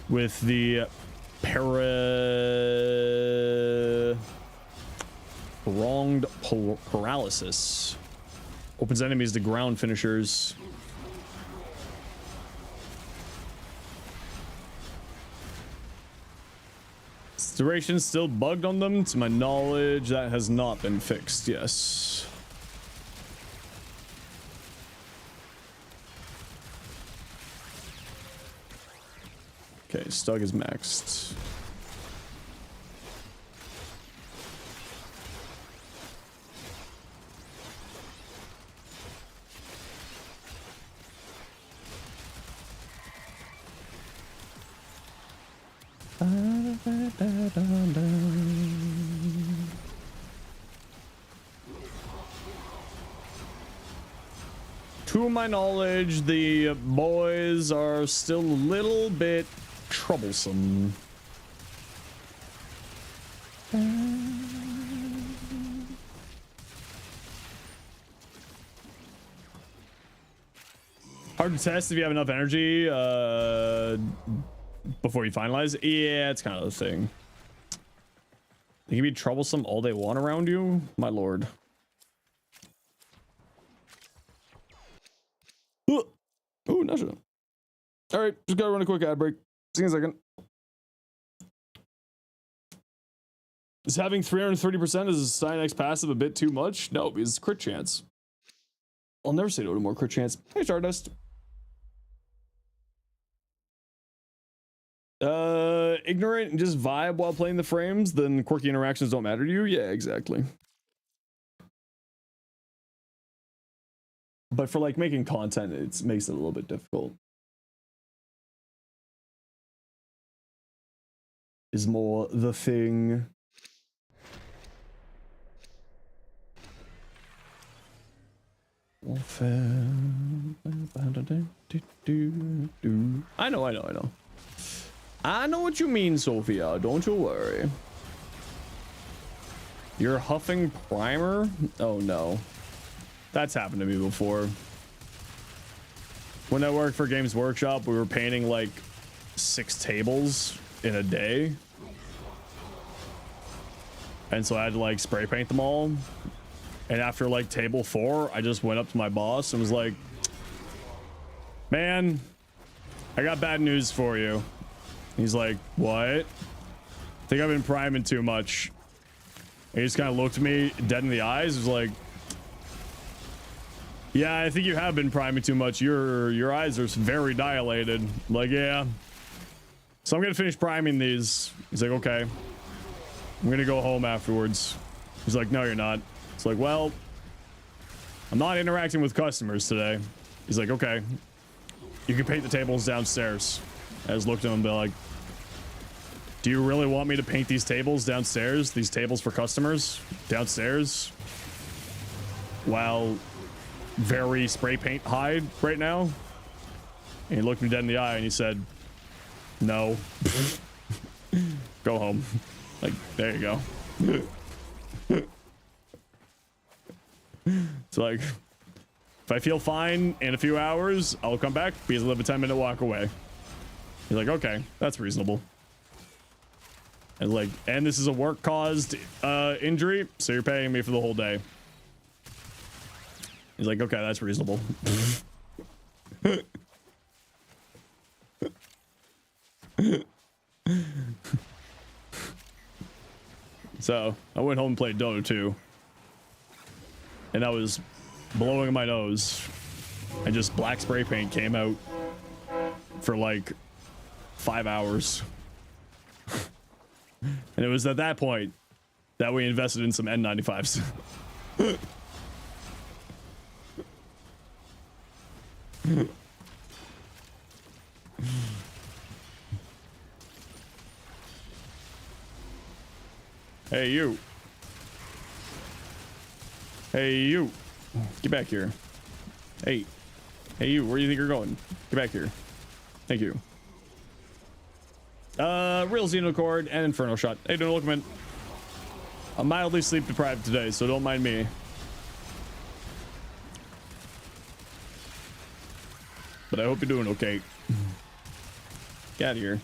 With the pronged paralysis. Opens enemies to ground finishers. Duration still bugged on them. To my knowledge, that has not been fixed, yes. Okay, Stug is maxed. To my knowledge, the boys are still a little bit troublesome. Hard to test if you have enough energy before you finalize. Yeah, it's kind of the thing. They can be troublesome all they want around you, my lord. Oh, no shit. All right, just gotta run a quick ad break. See you in a second. Is having 330% as a Stein X passive a bit too much? No, because it's crit chance. I'll never say no to more crit chance. Hey, Stardust. Ignorant and just vibe while playing the frames, then quirky interactions don't matter to you? Yeah, exactly. But for like making content, it makes it a little bit difficult. Is more the thing. Warfare. I know. I know what you mean, Sophia. Don't you worry. You're huffing primer? Oh no. That's happened to me before. When I worked for Games Workshop, we were painting like 6 tables in a day. And so I had to like spray paint them all. And after like table 4, I just went up to my boss and was like, man, I got bad news for you. He's like, what? I think I've been priming too much. And he just kind of looked at me dead in the eyes. Was like, yeah, I think you have been priming too much. Your eyes are very dilated. I'm like, yeah. So I'm gonna finish priming these. He's like, okay. I'm gonna go home afterwards. He's like, no, you're not. It's like, well, I'm not interacting with customers today. He's like, okay. You can paint the tables downstairs. I just looked at him and be like, do you really want me to paint these tables downstairs? These tables for customers downstairs? While very spray paint high right now? And he looked me dead in the eye and he said, no. Go home. Like, there you go. It's like, if I feel fine in a few hours, I'll come back because I live a 10-minute walk away. He's like, okay, that's reasonable. And like, and this is a work-caused injury, so you're paying me for the whole day. He's like, okay, that's reasonable. So I went home and played Dota 2. And I was blowing my nose. And just black spray paint came out for like 5 hours. And it was at that point that we invested in some N95s. Hey, you. Hey, you. Get back here. Hey. Hey, you. Where do you think you're going? Get back here. Thank you. Real Xenocord and Inferno Shot. Hey, doing Lookman. I'm mildly sleep deprived today, so don't mind me. But I hope you're doing okay. Get out of here.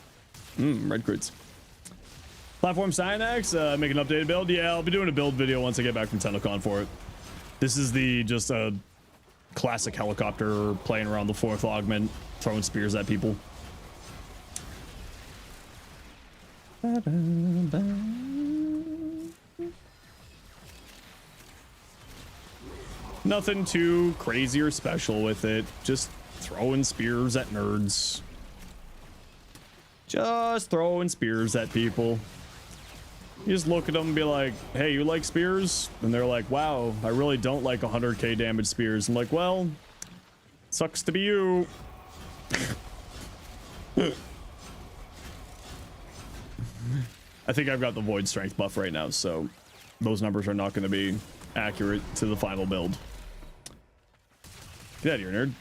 Red crits. Platform Cyanax, make an updated build. Yeah, I'll be doing a build video once I get back from TennoCon for it. This is the just a classic helicopter playing around the 4th augment, throwing spears at people. Nothing too crazy or special with it. Just throwing spears at nerds. Just throwing spears at people. You just look at them and be like, hey, you like spears? And they're like, wow, I really don't like 100k damage spears. I'm like, well, sucks to be you. I think I've got the void strength buff right now, so those numbers are not going to be accurate to the final build. Get out of here, nerd.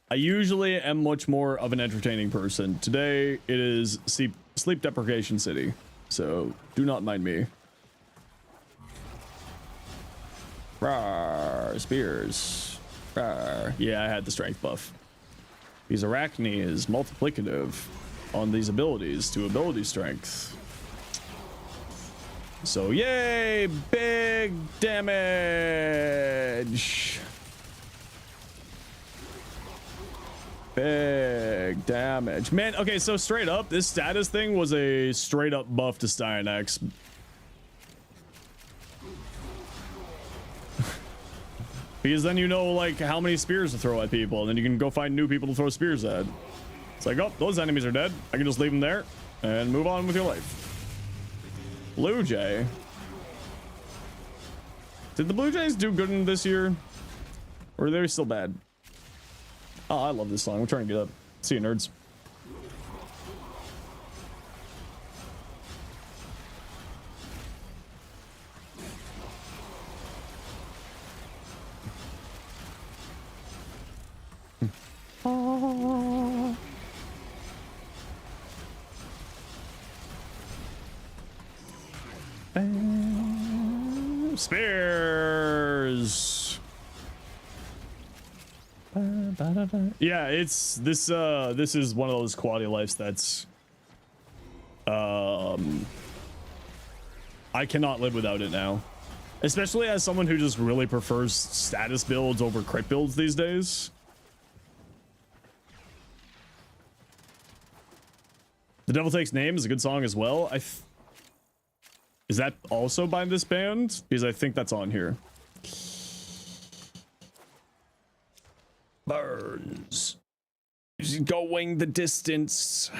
I usually am much more of an entertaining person. Today it is sleep deprivation city. so do not mind me. Rawr, spears. Rawr. Yeah, I had the strength buff. These Arachne is multiplicative on these abilities to ability strength. So yay, big damage. Big damage. Man, okay, so straight up, this status thing was a straight up buff to Styanax. Because then you know, like, how many spears to throw at people, and then you can go find new people to throw spears at. It's like, oh, those enemies are dead. I can just leave them there and move on with your life. Blue Jay. Did the Blue Jays do good in this year? Or are they still bad? Oh, I love this song. We're trying to get up. See you, nerds. Spears. Yeah, it's this this is one of those quality of lives that's I cannot live without it now, especially as someone who just really prefers status builds over crit builds these days. The Devil Takes Name is a good song as well. Is that also by this band? Because I think that's on here. Burns. He's going the distance.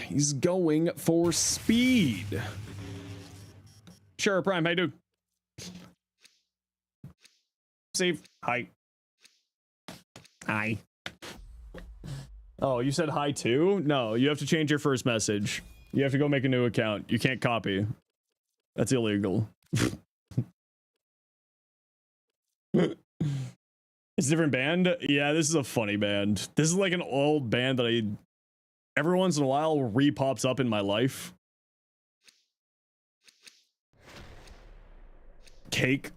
He's going for speed. Sure, Prime, how you doing? Save. Hi. Hi. Oh, you said hi too? No, you have to change your first message. You have to go make a new account. You can't copy. That's illegal. It's a different band? Yeah, this is a funny band. This is like an old band that every once in a while re-pops up in my life. Cake.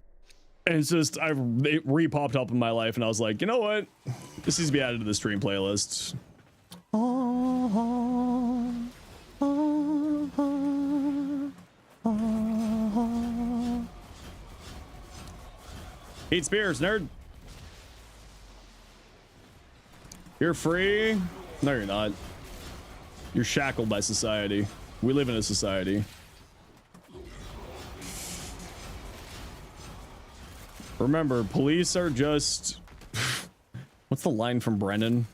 And it's just, it re-popped up in my life and I was like, you know what? This needs to be added to the stream playlist. Eat spears, nerd. You're free? No, you're not. You're shackled by society. We live in a society. Remember, police are just... What's the line from Brennan?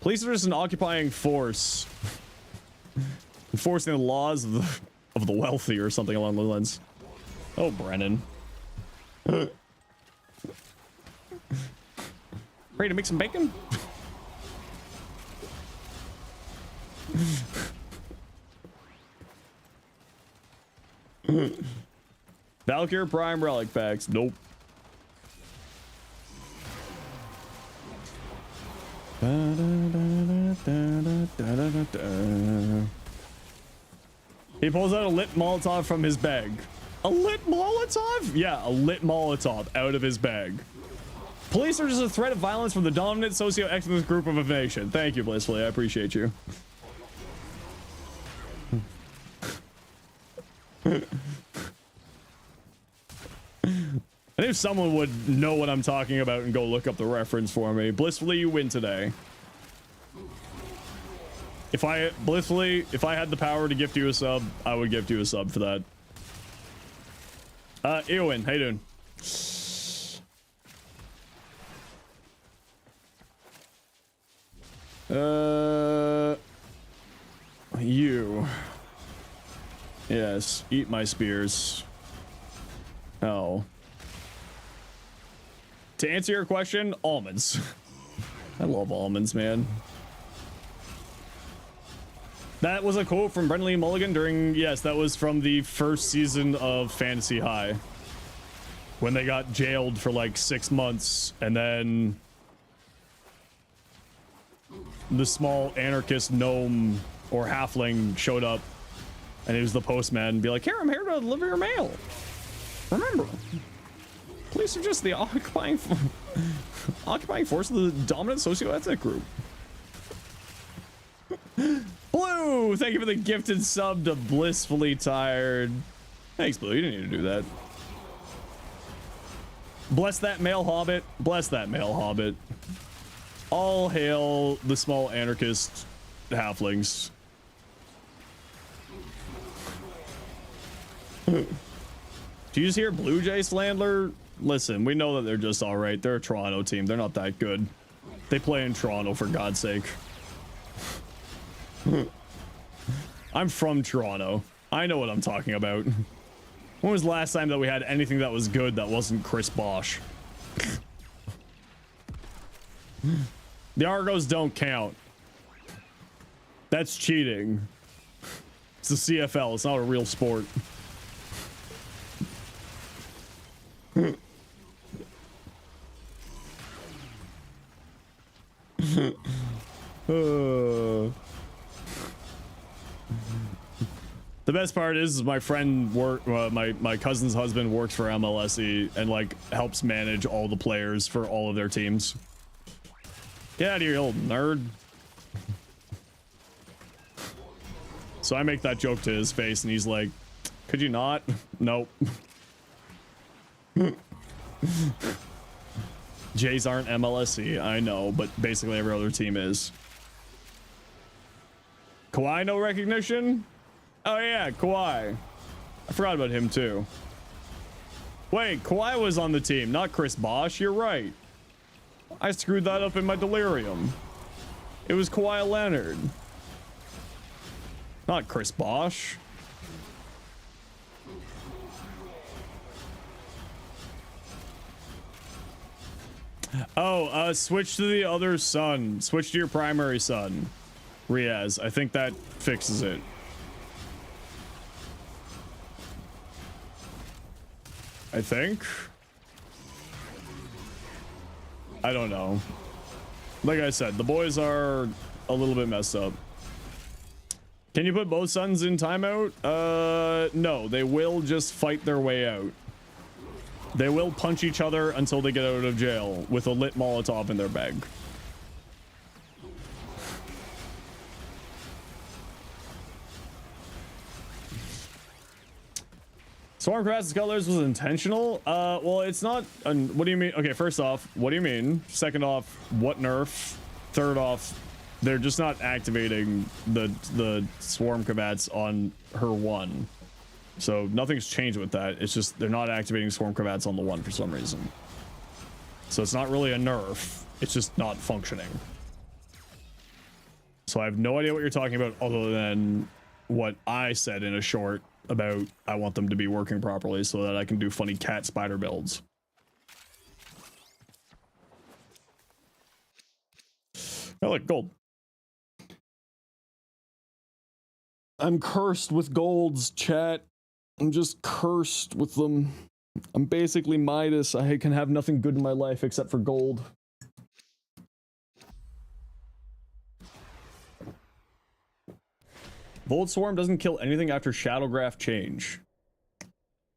Police are just an occupying force. Enforcing the laws of the wealthy or something along those lines. Oh, Brennan. Ready to make some bacon? Valkyrie Prime Relic packs. Nope. He pulls out a lit Molotov from his bag. A lit Molotov? Yeah, a lit Molotov out of his bag. Police are just a threat of violence from the dominant socio-economic group of a nation. Thank you, Blissfully. I appreciate you. I knew someone would know what I'm talking about and go look up the reference for me. Blissfully, you win today. If I had the power to gift you a sub, I would gift you a sub for that. Eowyn, how you doing? You. Yes, eat my spears. Oh. To answer your question, almonds. I love almonds, man. That was a quote from Brendan Lee Mulligan during, yes, that was from the first season of Fantasy High. When they got jailed for like 6 months, and then the small anarchist gnome or halfling showed up And he was the postman and be like, here, I'm here to deliver your mail. Remember, police are just the occupying force of the dominant socio-ethnic group. Blue, thank you for the gifted sub to Blissfully Tired. Thanks, Blue. You didn't need to do that. Bless that male hobbit. Bless that male hobbit. All hail the small anarchist halflings. Do you just hear Blue Jay Slandler? Listen, we know that they're just all right. They're a Toronto team. They're not that good. They play in Toronto, for God's sake. I'm from Toronto. I know what I'm talking about. When was the last time that we had anything that was good that wasn't Chris Bosch? The Argos don't count. That's cheating. It's the CFL. It's not a real sport. The best part is my friend my cousin's husband works for MLSE and like helps manage all the players for all of their teams. Get out of here, you old nerd. So I make that joke to his face and he's like, could you not? Nope. Jays aren't MLSE, I know, but basically every other team is. Kawhi, no recognition? Oh yeah, Kawhi. I forgot about him too. Wait, Kawhi was on the team, not Chris Bosch. You're right. I screwed that up in my delirium. It was Kawhi Leonard. Not Chris Bosch. Oh, switch to the other son. Switch to your primary son. Riaz. I think that fixes it. I think. I don't know. Like I said, the boys are a little bit messed up. Can you put both sons in timeout? No, they will just fight their way out. They will punch each other until they get out of jail with a lit Molotov in their bag. Swarm Crass's colors was intentional? Well, it's not. What do you mean? Okay, first off, what do you mean? Second off, what nerf? Third off, they're just not activating the swarm combats on her one. So nothing's changed with that. It's just they're not activating swarm combats on the one for some reason. So it's not really a nerf. It's just not functioning. So I have no idea what you're talking about other than what I said in a short about I want them to be working properly so that I can do funny cat spider builds. I like gold. I'm cursed with golds, chat. I'm just cursed with them. I'm basically Midas. I can have nothing good in my life except for gold. Volt Swarm doesn't kill anything after Shadowgraph change.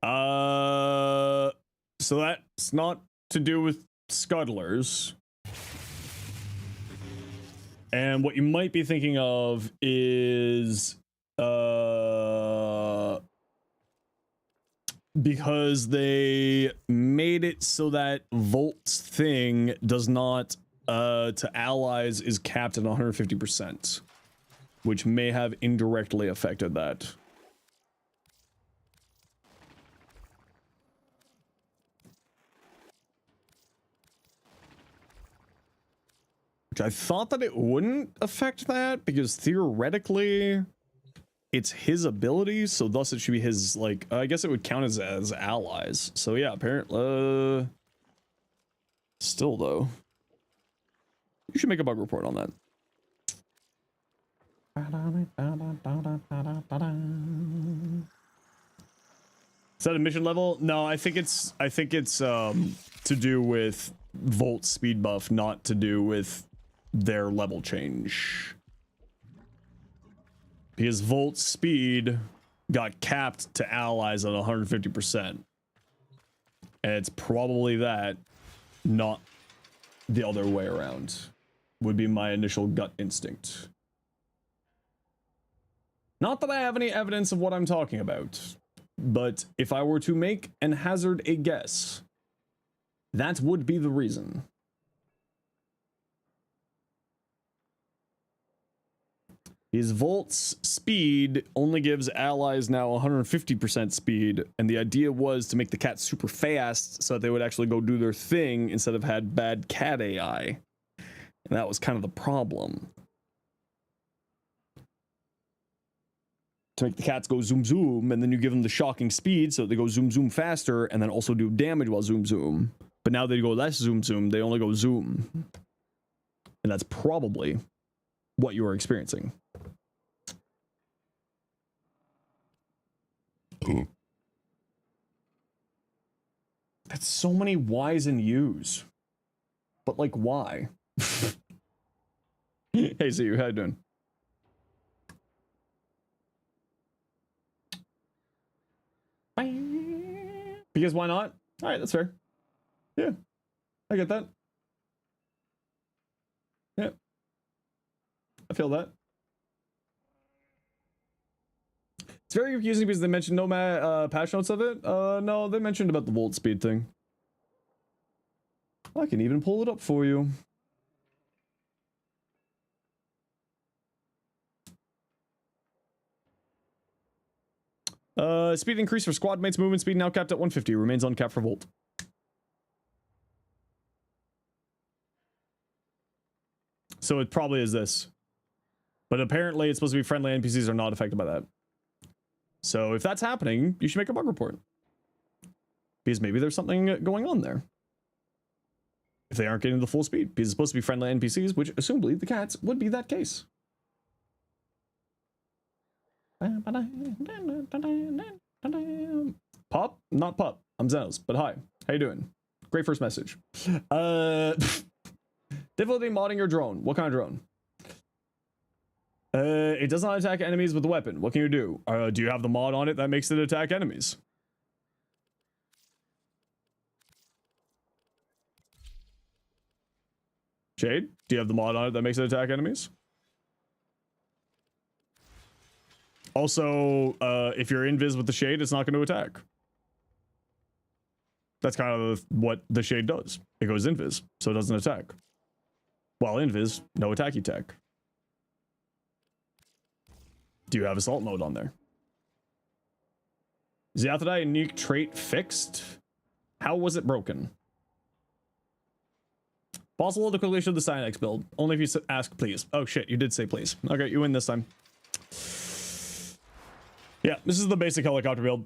So that's not to do with scuttlers. And what you might be thinking of is because they made it so that Volt's thing does not to allies is capped at 150%, which may have indirectly affected that. Which I thought that it wouldn't affect that because theoretically it's his ability, so thus it should be his, like, I guess it would count as allies. So yeah, apparently, still though, you should make a bug report on that. Is that a mission level? No, I think it's to do with Volt speed buff, not to do with their level change. Because Volt speed got capped to allies at 150%. And it's probably that, not the other way around, would be my initial gut instinct. Not that I have any evidence of what I'm talking about, but if I were to make and hazard a guess, that would be the reason. His Volt's speed only gives allies now 150% speed, and the idea was to make the cats super fast so that they would actually go do their thing instead of had bad cat AI. And that was kind of the problem. To make the cats go zoom zoom, and then you give them the shocking speed so they go zoom zoom faster, and then also do damage while zoom zoom. But now they go less zoom zoom, they only go zoom. And that's probably what you are experiencing. That's so many Y's and U's. But like, why? Hey, see you. How you doing? Because why not? All right, that's fair. Yeah, I get that. Yeah, I feel that. It's very confusing because they mentioned no patch notes of it. No, they mentioned about the volt speed thing. I can even pull it up for you. Speed increase for squad mates. Movement speed now capped at 150. Remains uncapped for Volt. So it probably is this. But apparently it's supposed to be friendly NPCs are not affected by that. So if that's happening, you should make a bug report. Because maybe there's something going on there. If they aren't getting the full speed. Because it's supposed to be friendly NPCs, which assumably the cats would be that case. Pop? Not Pup. I'm Zenos, but hi. How you doing? Great first message. Difficulty modding your drone. What kind of drone? It does not attack enemies with the weapon. What can you do? Do you have the mod on it that makes it attack enemies? Jade, do you have the mod on it that makes it attack enemies? Also, if you're invis with the shade, it's not going to attack. That's kind of what the shade does. It goes invis, so it doesn't attack. While invis, no attacky tech. Do you have assault mode on there? Is the Aphrodite unique trait fixed? How was it broken? Possible to quickly show the Cynex build. Only if you ask, please. Oh shit, you did say please. Okay, you win this time. Yeah, this is the basic helicopter build.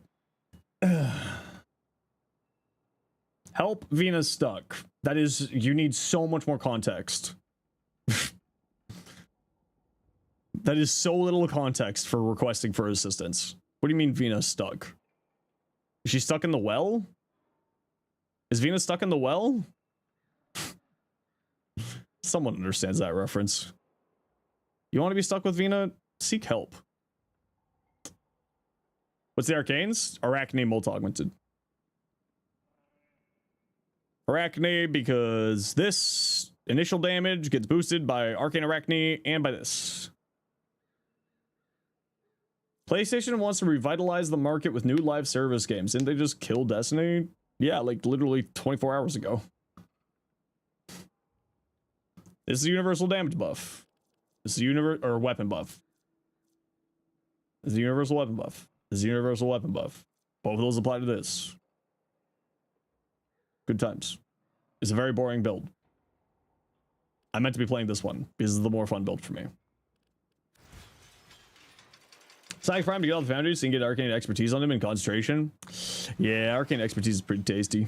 Help, Venus stuck. That is, you need so much more context. That is so little context for requesting for assistance. What do you mean Venus stuck? Is she stuck in the well? Is Venus stuck in the well? Someone understands that reference. You want to be stuck with Vena? Seek help. What's the arcanes? Arachne multi-augmented. Arachne because this initial damage gets boosted by Arcane Arachne and by this. PlayStation wants to revitalize the market with new live service games. Didn't they just kill Destiny? Yeah, like literally 24 hours ago. This is a universal damage buff. This is a weapon buff. This is a universal weapon buff. This is a universal weapon buff. Both of those apply to this. Good times. It's a very boring build. I meant to be playing this one because it's the more fun build for me. Psych Prime to get all the foundries so you can get arcane expertise on him and concentration. Yeah, arcane expertise is pretty tasty.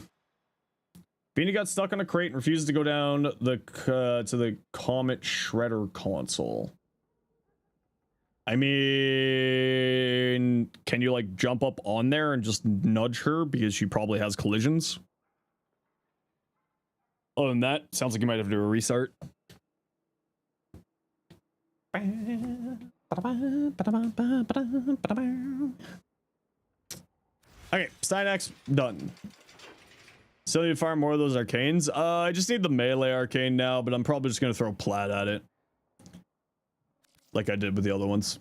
Beanie got stuck on a crate and refuses to go down the to the Comet Shredder console. I mean, can you like jump up on there and just nudge her because she probably has collisions? Other than that, sounds like you might have to do a restart. Okay, Stynax done. Still need to farm more of those arcanes. I just need the melee arcane now, but I'm probably just gonna throw plat at it, like I did with the other ones.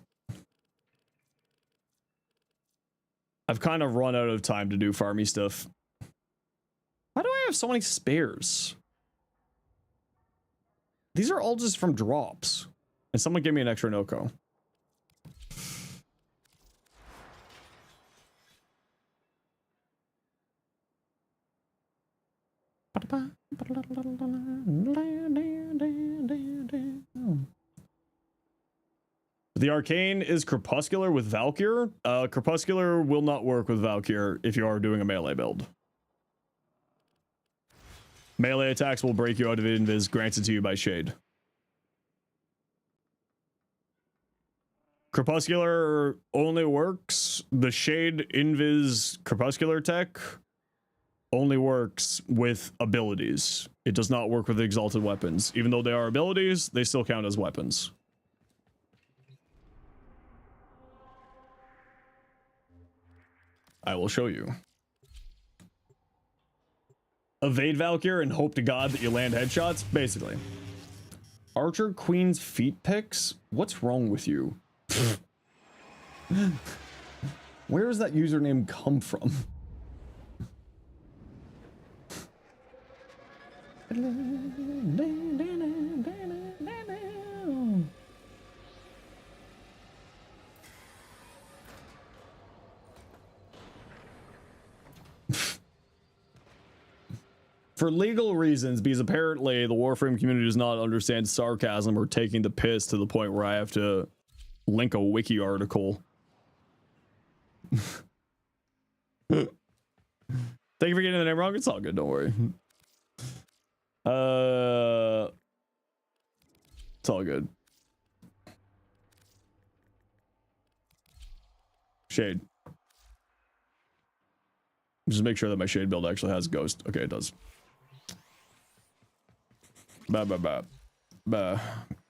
I've kind of run out of time to do farmy stuff. Why do I have so many spares? These are all just from drops. And someone give me an extra Noko. The arcane is Crepuscular with Valkyr. Crepuscular will not work with Valkyr if you are doing a melee build. Melee attacks will break you out of invis granted to you by Shade. Crepuscular only works. The Shade invis Crepuscular tech only works with abilities. It does not work with exalted weapons. Even though they are abilities, they still count as weapons. I will show you. Evade Valkyr and hope to God that you land headshots, basically. Archer Queen's feet picks? What's wrong with you? Where does that username come from? For legal reasons, because apparently the Warframe community does not understand sarcasm or taking the piss to the point where I have to link a wiki article. Thank you for getting the name wrong. It's all good, don't worry. It's all good. Shade. Just make sure that my Shade build actually has Ghost. Okay, it does.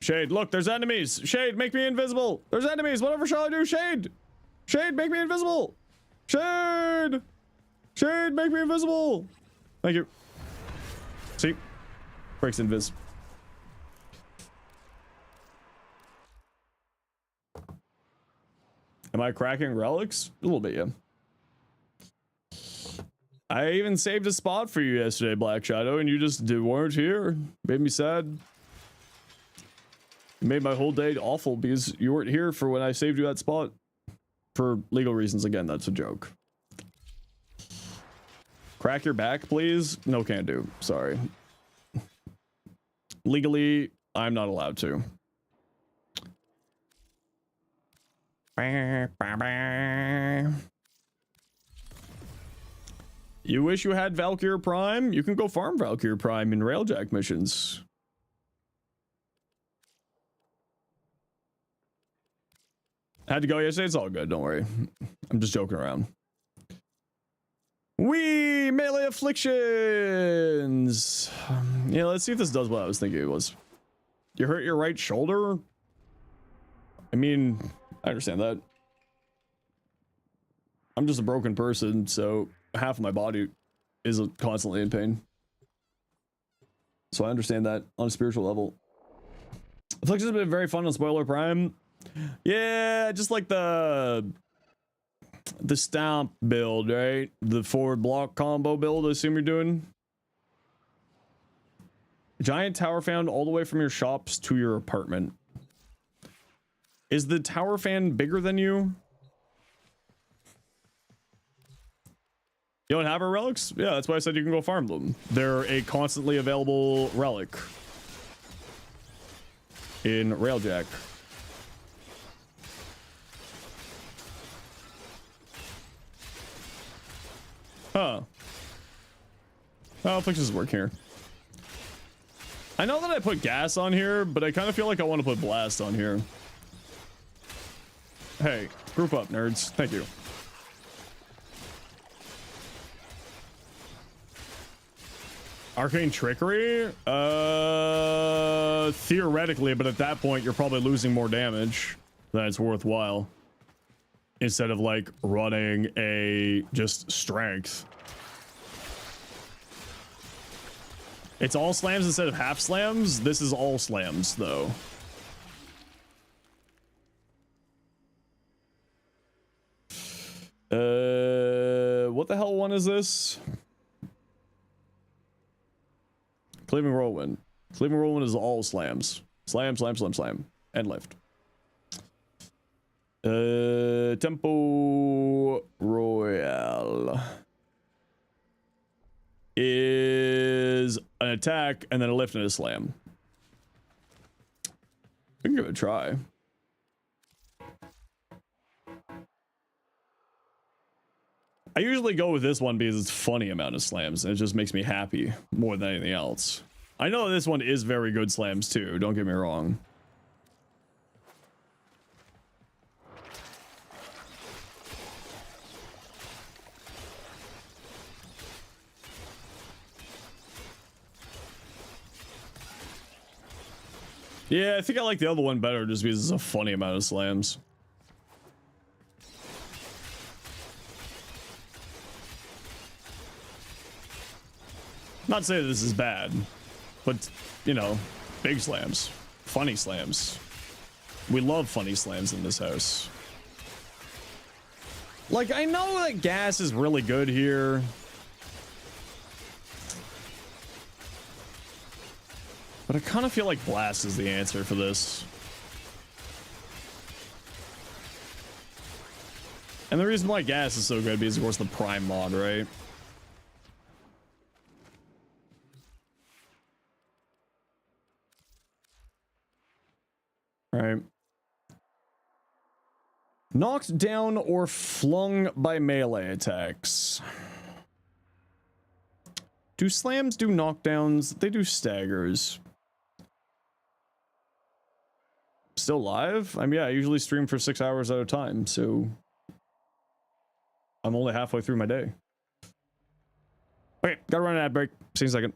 Shade, look, there's enemies. Shade, make me invisible. There's enemies. Whatever shall I do? Shade. Shade, make me invisible. Shade. Shade, make me invisible. Thank you. See? Breaks invis. Am I cracking relics? A little bit, yeah. I even saved a spot for you yesterday, Black Shadow, and you just weren't here. Made me sad. It made my whole day awful because you weren't here for when I saved you that spot. For legal reasons, again, that's a joke. Crack your back, please? No, can't do. Sorry. Legally, I'm not allowed to. You wish you had Valkyr Prime? You can go farm Valkyr Prime in Railjack missions. Had to go yesterday. It's all good. Don't worry. I'm just joking around. Wee! Melee afflictions! Yeah, let's see if this does what I was thinking it was. You hurt your right shoulder? I mean, I understand that. I'm just a broken person, so half of my body is constantly in pain. So I understand that on a spiritual level. Afflictions have been very fun on Spoiler Prime. Yeah, just like the stamp build, right? The forward block combo build, I assume you're doing. Giant tower fan all the way from your shops to your apartment. Is the tower fan bigger than you? You don't have our relics? Yeah, that's why I said you can go farm them. They're a constantly available relic in Railjack. Huh. Oh, afflictions work here. I know that I put gas on here, but I kind of feel like I want to put blast on here. Hey, group up, nerds. Thank you. Arcane Trickery? Theoretically, but at that point, you're probably losing more damage. then it's worthwhile. Instead of like running a just strength. It's all slams instead of half slams. This is all slams though. What the hell one is this? Cleaving Whirlwind. Cleaving Whirlwind is all slams. Slam, slam, slam, slam. And lift. Tempo Royale is an attack and then a lift and a slam. We can give it a try. I usually go with this one because it's a funny amount of slams and it just makes me happy more than anything else. I know this one is very good slams too, don't get me wrong. Yeah, I think I like the other one better just because it's a funny amount of slams. Not saying this is bad, but, you know, big slams, funny slams. We love funny slams in this house. Like, I know that gas is really good here. But I kind of feel like blast is the answer for this. And the reason why gas is so good is, of course, the prime mod, right? All right. Knocked down or flung by melee attacks. Do slams do knockdowns? They do staggers. Still live? I mean, yeah, I usually stream for 6 hours at a time, so I'm only halfway through my day. Okay, gotta run an ad break. See you in a second.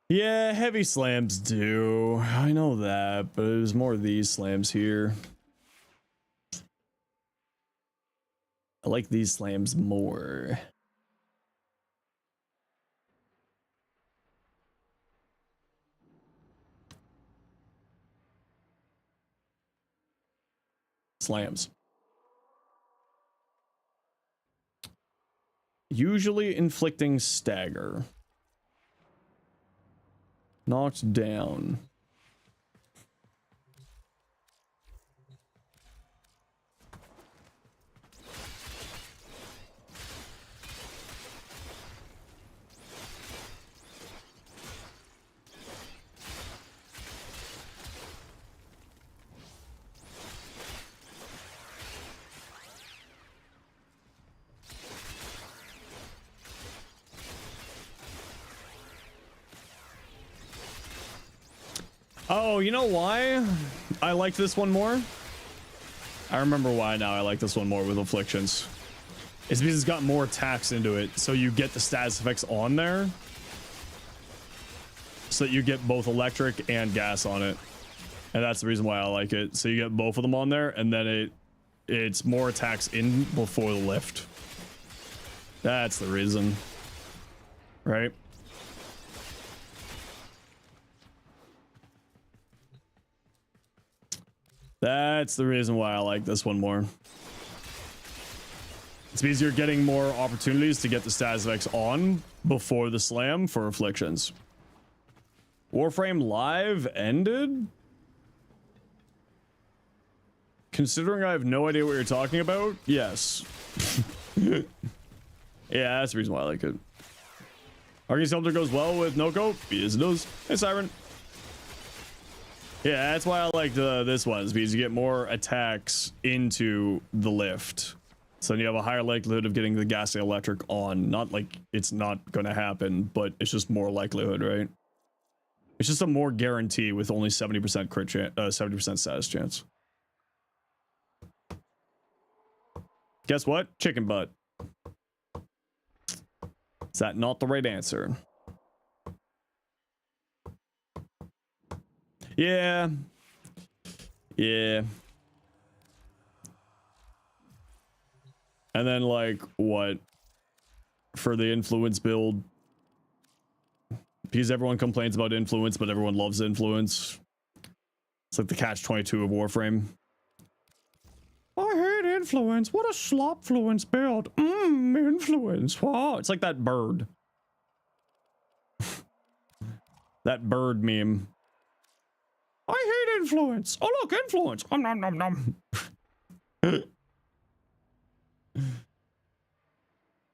Yeah, heavy slams do. I know that, but it was more of these slams here. I like these slams more. Slams. Usually inflicting stagger. Knocked down. Oh, you know why I like this one more? I remember why now I like this one more with Afflictions. It's because it's got more attacks into it, so you get the status effects on there. So that you get both electric and gas on it. And that's the reason why I like it. So you get both of them on there, and then it's more attacks in before the lift. That's the reason. Right? That's the reason why I like this one more. It's because you're getting more opportunities to get the status effects on before the slam for Afflictions. Warframe Live ended? Considering I have no idea what you're talking about, yes. Yeah, that's the reason why I like it. Arcane Sculptor goes well with Noko? Yes, it does. Hey, Siren. Yeah, that's why I like this one, is because you get more attacks into the lift. So then you have a higher likelihood of getting the gas and electric on. Not like it's not going to happen, but it's just more likelihood, right? It's just a more guarantee with only 70% crit chance, 70% status chance. Guess what? Chicken butt. Is that not the right answer? Yeah. Yeah. And then, like, what? For the influence build. Because everyone complains about influence, but everyone loves influence. It's like the catch-22 of Warframe. I hate influence. What a slopfluence build. Influence. Wow. It's like that bird. That bird meme. I hate influence. Oh, look, influence. Nom, nom, nom.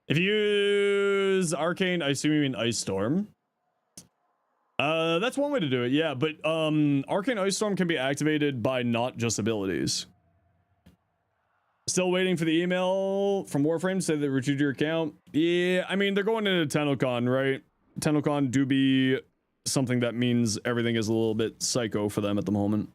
If you use Arcane, I assume you mean Ice Storm. That's one way to do it, yeah, but Arcane Ice Storm can be activated by not just abilities. Still waiting for the email from Warframe to say they retrieved your account. Yeah, I mean, they're going into TennoCon, right? TennoCon do be something that means everything is a little bit psycho for them at the moment.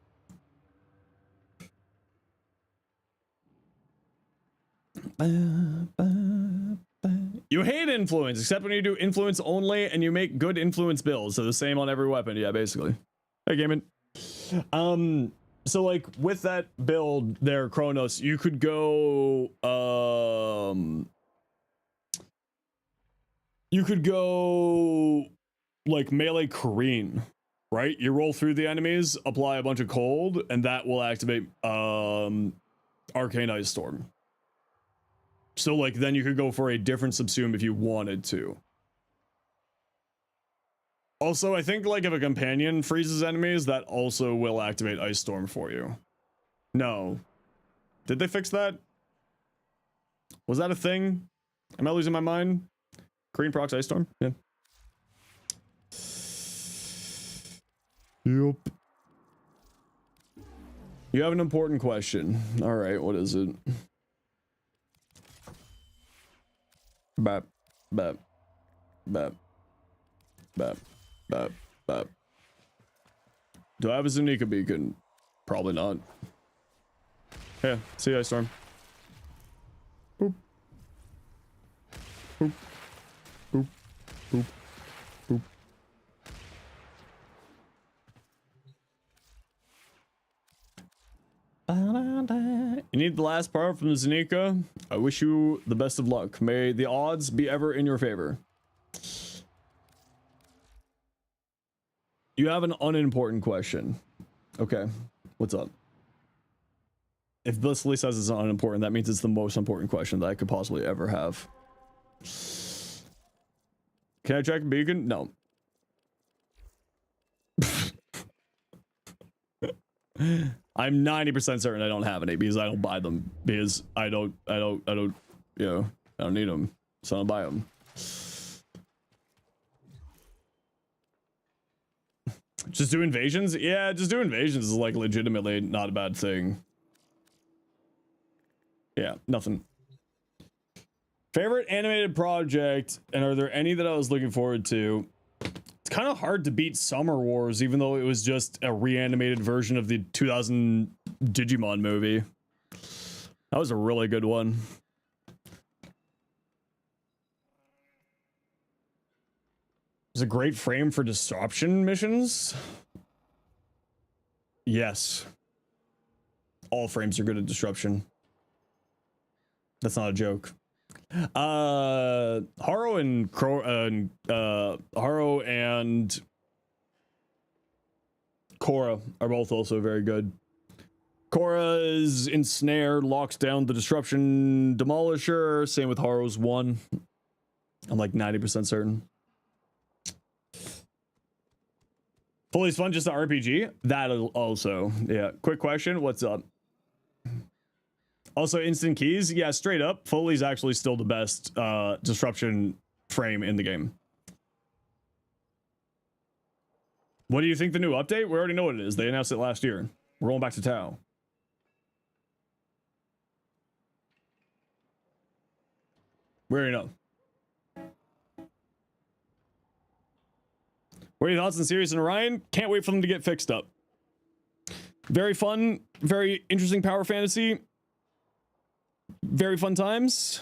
You hate influence, except when you do influence only and you make good influence builds. So the same on every weapon. Yeah, basically. Hey, Gaiman. So like with that build there, Kronos, you could go, like melee Kareen, right? You roll through the enemies, apply a bunch of cold, and that will activate, Arcane Ice Storm. So, like, then you could go for a different subsume if you wanted to. Also, I think, like, if a companion freezes enemies, that also will activate Ice Storm for you. No. Did they fix that? Was that a thing? Am I losing my mind? Green procs Ice Storm? Yeah. Yep. You have an important question. All right, what is it? Bap, bap, bap, bap, bap, bap. Do I have a Zenika beacon? Probably not. Yeah, see you, Ice Storm. Boop. Boop. Boop. Boop. Boop. You need the last part from the Zenika. I wish you the best of luck. May the odds be ever in your favor. You have an unimportant question. Okay, what's up? If this list says it's unimportant, that means it's the most important question that I could possibly ever have. Can I check a beacon? No. I'm 90% certain I don't have any because I don't buy them because I don't, you know, I don't need them, so I don't buy them. Just do invasions? Yeah, just do invasions is like legitimately not a bad thing. Yeah, nothing. Favorite animated project, and are there any that I was looking forward to? It's kind of hard to beat Summer Wars, even though it was just a reanimated version of the 2000 Digimon movie. That was a really good one. It's a great frame for disruption missions. Yes. All frames are good at disruption. That's not a joke. Haro and Haro and Korra are both also very good. Korra is ensnared, locks down the disruption demolisher. Same with Haro's one. I'm like 90% certain. Fully's fun, just an RPG. That also, yeah. Quick question, what's up? Also, instant keys, yeah, straight up. Fully's actually still the best disruption frame in the game. What do you think the new update? We already know what it is. They announced it last year. We're rolling back to Tau. We already know. What are your thoughts on Sirius and Orion? Can't wait for them to get fixed up. Very fun, very interesting power fantasy. Very fun times.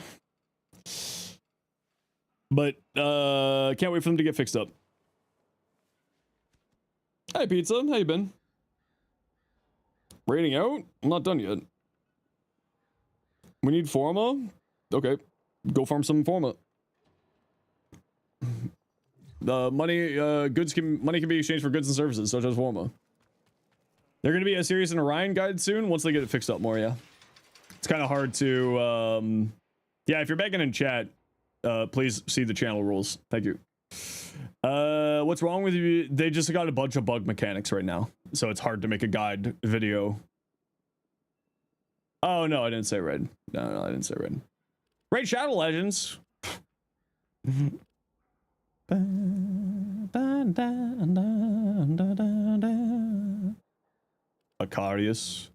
But can't wait for them to get fixed up. Hi Pizza, how you been? Raiding out? I'm not done yet. We need Forma? Okay. Go farm some Forma. Money can be exchanged for goods and services, such as Forma. They're gonna be a Sirius and Orion guide soon once they get it fixed up more, yeah. It's kind of hard to yeah, if you're begging in chat, please see the channel rules. Thank you. What's wrong with you? They just got a bunch of bug mechanics right now, so it's hard to make a guide video. Oh no, I didn't say red. No, I didn't say red. Raid Shadow Legends. Acarius.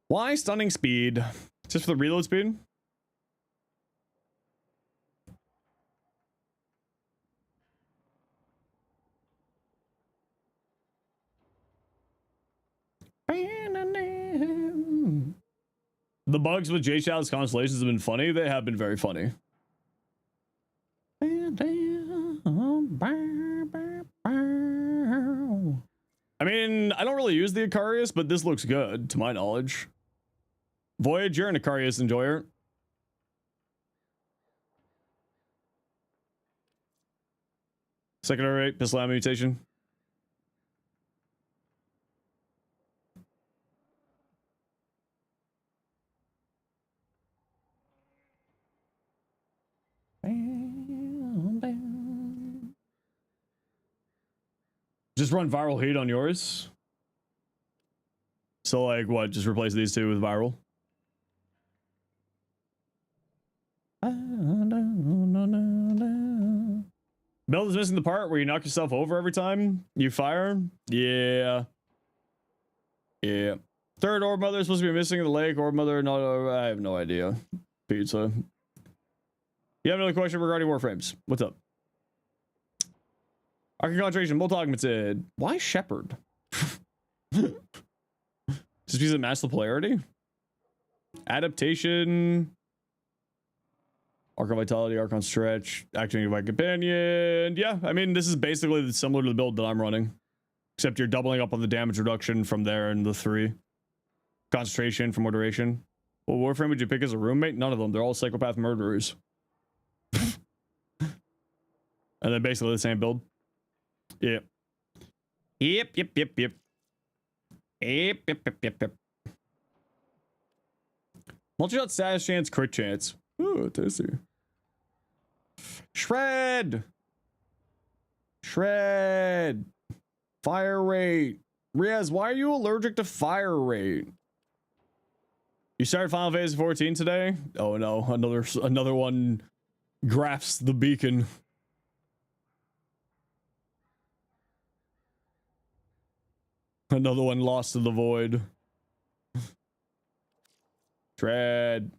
Why stunning speed? Just for the reload speed? The bugs with J Shadow's constellations have been funny. They have been very funny. I mean, I don't really use the Acarius, but this looks good to my knowledge. Voyager and Acarius enjoyer. Secondary rate, pistol ammo mutation. Just run viral heat on yours. So like what? Just replace these two with viral. Build is missing the part where you knock yourself over every time you fire. Yeah. Yeah. Third orb mother is supposed to be missing in the lake. Orb mother, no, I have no idea. Pizza. You have another question regarding Warframes. What's up? Arcane concentration, multi-augmented. Why Shepherd? Just because it matches the polarity? Adaptation. Archon Vitality, Archon Stretch, activating by Companion. Yeah, I mean, this is basically similar to the build that I'm running. Except you're doubling up on the damage reduction from there and the 3. Concentration for more duration. What Warframe would you pick as a roommate? None of them. They're all psychopath murderers. And then basically the same build. Yep. Yep. Multi-shot status chance, crit chance. Ooh, tasty. Shred. Fire rate. Riaz, why are you allergic to fire rate? You started Final Fantasy 14 today? Oh no, another one graphs the beacon. Another one lost to the void. Shred.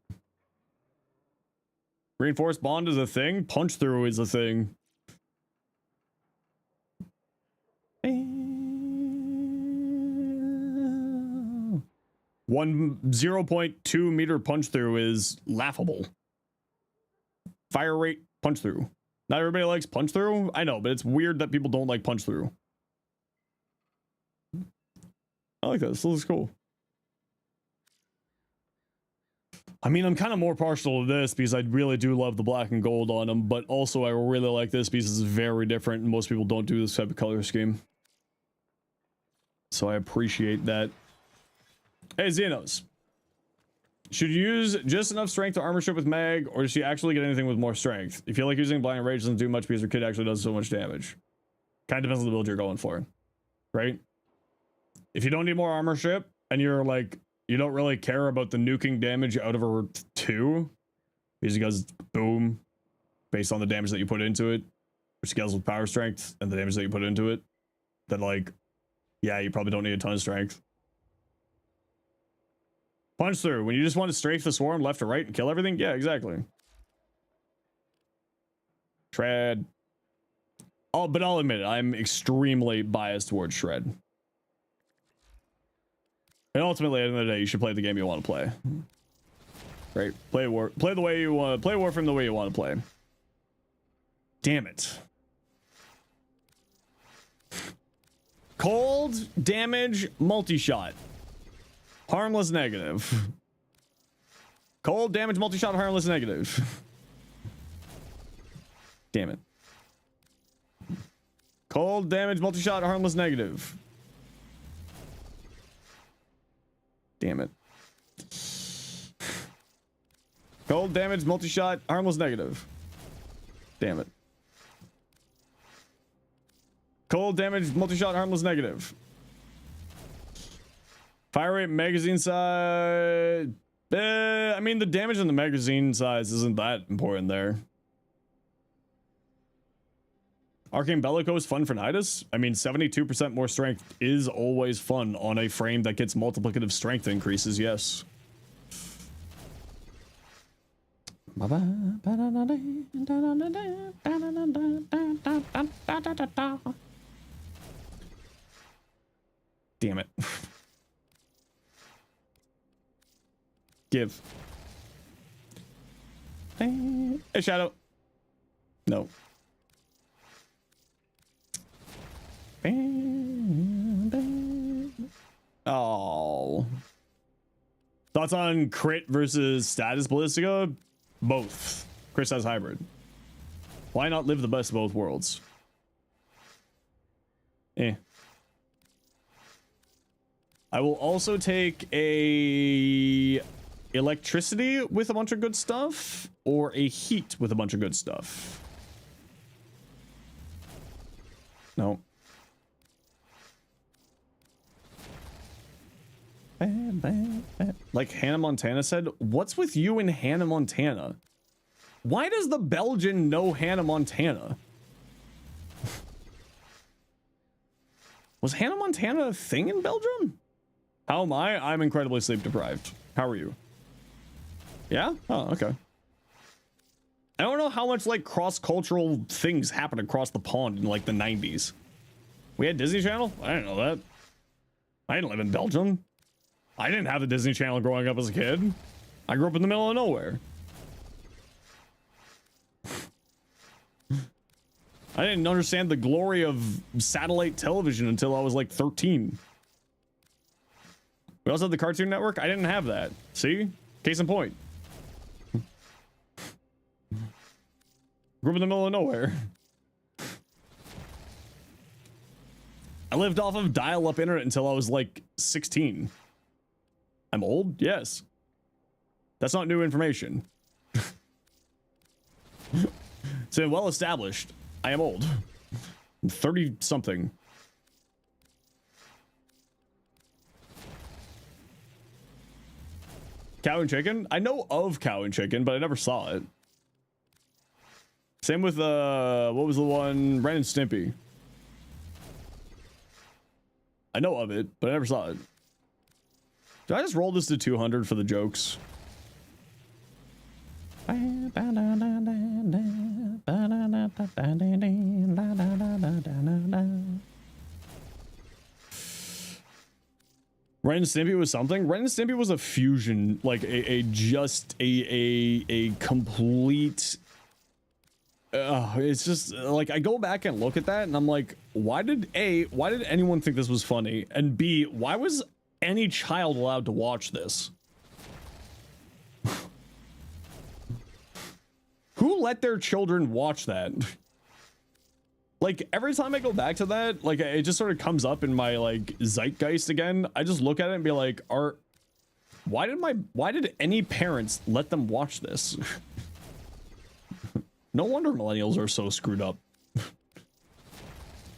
Reinforced bond is a thing. Punch through is a thing. 0.2 meter punch through is laughable. Fire rate punch through. Not everybody likes punch through. I know, but it's weird that people don't like punch through. I like that. This looks cool. I mean, I'm kind of more partial to this because I really do love the black and gold on them, but also I really like this because it's very different and most people don't do this type of color scheme. So I appreciate that. Hey, Zenos. Should you use just enough strength to armor ship with mag, or does she actually get anything with more strength? You feel like using blind rage doesn't do much because her kid actually does so much damage. Kind of depends on the build you're going for, right? If you don't need more armor ship and you're like, you don't really care about the nuking damage out of her 2, because it goes boom based on the damage that you put into it, which scales with power strength and the damage that you put into it, then like, yeah, you probably don't need a ton of strength. Punch through. When you just want to strafe the swarm left to right and kill everything? Yeah, exactly. Shred. Oh, but I'll admit it, I'm extremely biased towards Shred. And ultimately, at the end of the day, you should play the game you want to play. Right? Play the way you want. Play Warframe the way you want to play. Damn it. Cold damage multi-shot. Harmless negative. Cold damage multi-shot, harmless negative. Damn it. Cold damage multi-shot, harmless negative. Damn it. Cold damage multi-shot, harmless negative. Damn it. Cold damage multi-shot, harmless negative. Fire rate, magazine size. I mean, the damage in the magazine size isn't that important there. Arcane Bellico is fun for Nidus. I mean, 72% more strength is always fun on a frame that gets multiplicative strength increases, yes. Damn it. Give. Hey, Shadow. No. Oh. Thoughts on crit versus status Ballistica? Both. Crit status hybrid. Why not live the best of both worlds? Eh. I will also take a electricity with a bunch of good stuff or a heat with a bunch of good stuff. No. Like Hannah Montana said, what's with you and Hannah Montana? Why does the Belgian know Hannah Montana? Was Hannah Montana a thing in Belgium? How am I? I'm incredibly sleep deprived. How are you? Yeah? Oh, okay. I don't know how much like cross-cultural things happened across the pond in like the 90s. We had Disney Channel? I didn't know that. I didn't live in Belgium. I didn't have the Disney Channel growing up as a kid. I grew up in the middle of nowhere. I didn't understand the glory of satellite television until I was like 13. We also had the Cartoon Network. I didn't have that. See? Case in point. Grew up in the middle of nowhere. I lived off of dial-up internet until I was like 16. I'm old? Yes. That's not new information. So well established. I am old. I'm 30 something. Cow and Chicken? I know of Cow and Chicken, but I never saw it. Same with what was the one? Ren and Stimpy. I know of it, but I never saw it. Did I just roll this to 200 for the jokes? Ren and Stimpy was something. Ren and Stimpy was a fusion, like a complete. It's just like I go back and look at that and I'm like, why did anyone think this was funny? And B, why was any child allowed to watch this? Who let their children watch that? Like every time I go back to that, like it just sort of comes up in my like zeitgeist again. I just look at it and be like, why did any parents let them watch this? No wonder millennials are so screwed up.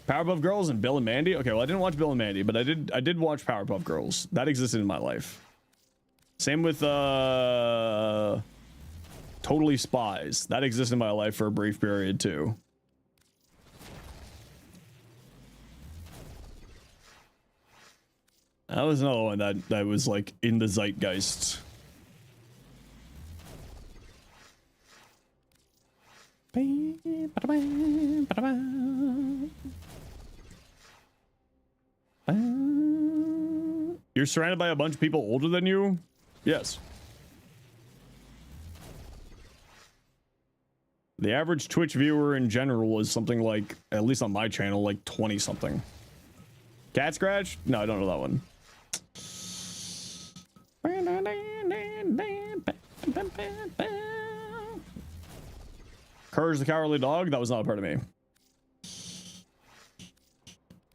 Powerpuff Girls and Bill and Mandy. Okay, well I didn't watch Bill and Mandy, but I did watch Powerpuff Girls. That existed in my life. Same with Totally Spies. That existed in my life for a brief period too. That was another one that was like in the zeitgeist. You're You're surrounded by a bunch of people older than you? Yes. The average Twitch viewer in general is something like, at least on my channel, like 20 something. Cat Scratch? No, I don't know that one. Courage the Cowardly Dog? That was not a part of me.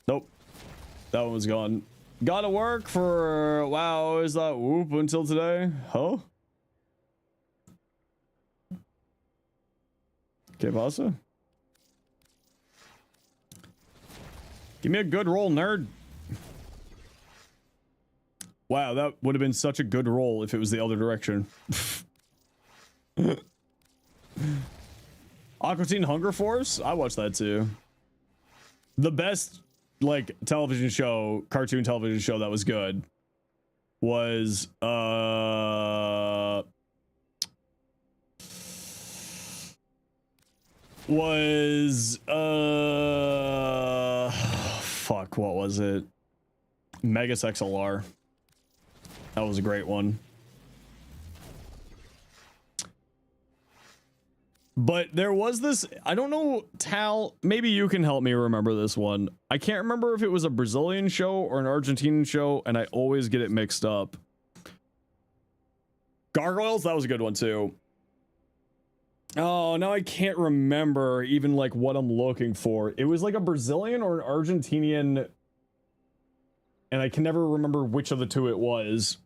Nope. That one was gone. Gotta work for... Wow, is that whoop until today? Huh? Que pasa? Give me a good roll, nerd. Wow, that would have been such a good roll if it was the other direction. Aqua Teen Hunger Force? I watched that too. The best, like, television show, cartoon television show that was good was, fuck, what was it? Megas XLR. That was a great one. But there was this, I don't know, Tal, maybe you can help me remember this one. I can't remember if it was a Brazilian show or an Argentinian show, and I always get it mixed up. Gargoyles, that was a good one too. Oh, now I can't remember even like what I'm looking for. It was like a Brazilian or an Argentinian, and I can never remember which of the two it was.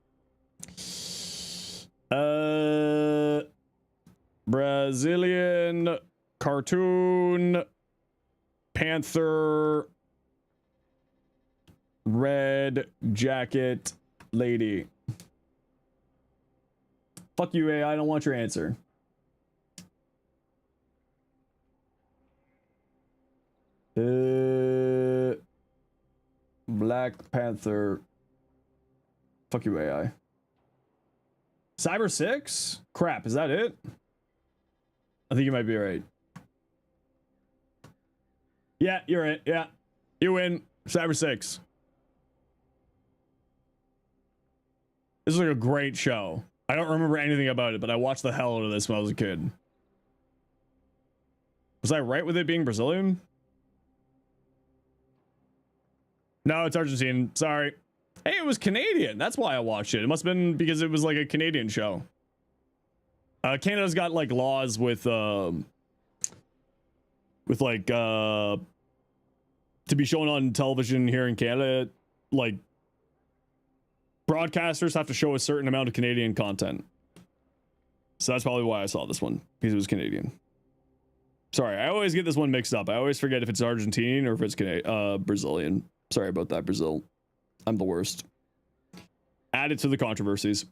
Brazilian cartoon panther red jacket lady. Fuck you, AI. I don't want your answer. Black Panther. Fuck you, AI. Cyber 6? Crap, is that it? I think you might be right. Yeah, you're right. Yeah. You win. Cyber 6. This is like a great show. I don't remember anything about it, but I watched the hell out of this when I was a kid. Was I right with it being Brazilian? No, it's Argentine. Sorry. Hey, it was Canadian. That's why I watched it. It must have been because it was like a Canadian show. Canada's got like laws with like to be shown on television here in Canada, like broadcasters have to show a certain amount of Canadian content. So that's probably why I saw this one, because it was Canadian. Sorry, I always get this one mixed up. I always forget if it's Argentine or if it's Brazilian. Sorry about that, Brazil. I'm the worst. Add it to the controversies.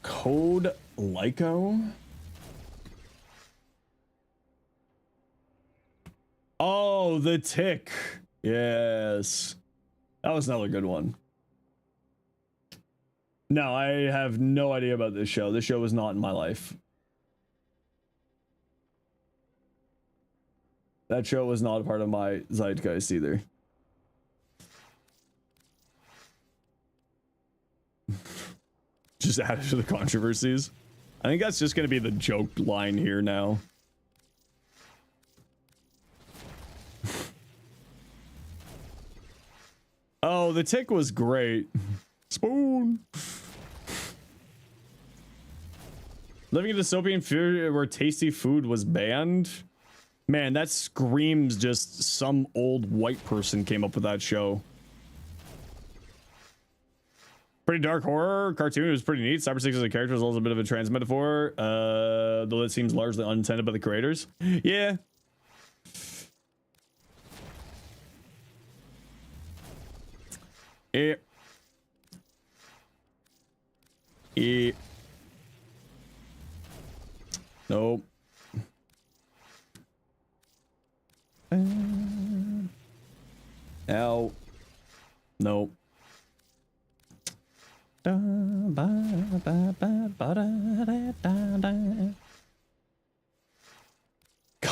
Code Lyco? Oh, the Tick. Yes. That was another good one. No, I have no idea about this show. This show was not in my life. That show was not a part of my zeitgeist either. Just added to the controversies. I think that's just going to be the joke line here now. Oh, the Tick was great. Spoon. Living in a dystopian future where tasty food was banned. Man, that screams just some old white person came up with that show. Pretty dark horror cartoon. It was pretty neat. Cyber 6 as a character was also a bit of a trans metaphor, though it seems largely unintended by the creators. Yeah. Nope. Ow. Nope.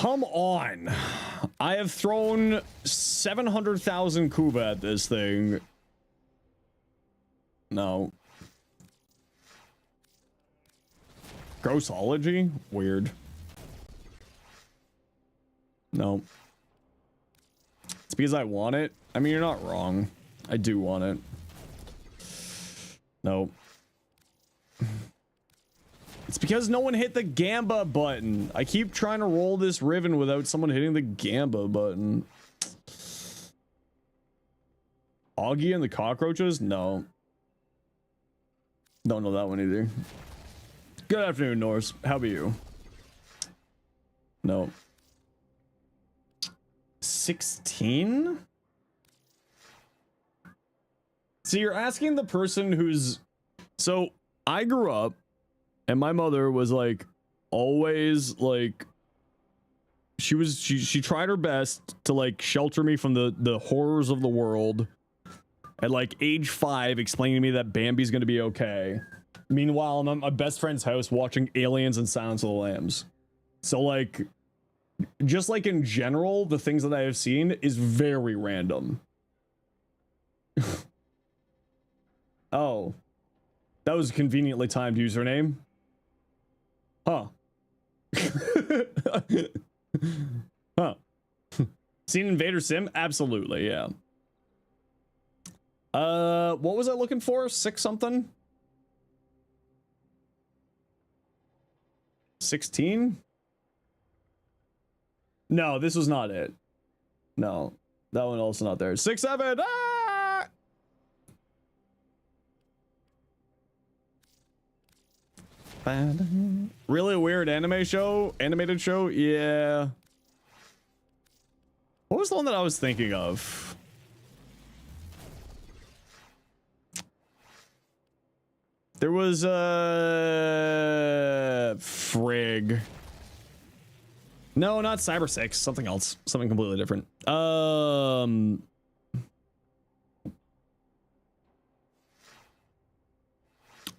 Come on. I have thrown 700,000 Kuba at this thing. No. Grossology? Weird. No. It's because I want it. I mean, you're not wrong. I do want it. No. It's because no one hit the Gamba button. I keep trying to roll this Riven without someone hitting the Gamba button. Augie and the cockroaches? No. Don't know that one either. Good afternoon, Norse. How about you? No. 16? So you're asking the person who's... So I grew up and my mother was like always like she tried her best to like shelter me from the horrors of the world. At like age 5 explaining to me that Bambi's gonna be okay. Meanwhile, I'm at my best friend's house watching Aliens and Silence of the Lambs. So like, just like in general, the things that I have seen is very random. Oh, that was a conveniently timed username. Huh. Huh. Seen Invader Sim? Absolutely, yeah. What was I looking for? 6 something? 16? No, this was not it. No, that one also not there. 6, 7. Ah! Really weird animated show? Yeah. What was the one that I was thinking of? There was frig. No, not Cyber 6, something else, something completely different.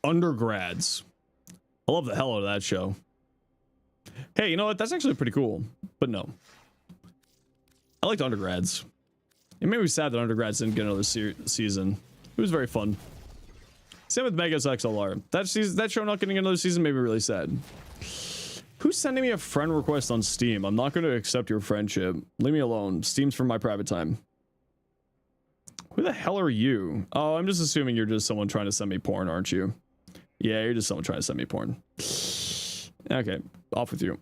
Undergrads. I love the hell out of that show. Hey, you know what? That's actually pretty cool, but no. I liked Undergrads. It made me sad that Undergrads didn't get another season. It was very fun. Same with Megas XLR. That show not getting another season made me really sad. Who's sending me a friend request on Steam? I'm not going to accept your friendship. Leave me alone. Steam's for my private time. Who the hell are you? Oh, I'm just assuming you're just someone trying to send me porn, aren't you? Yeah, you're just someone trying to send me porn. Okay, off with you.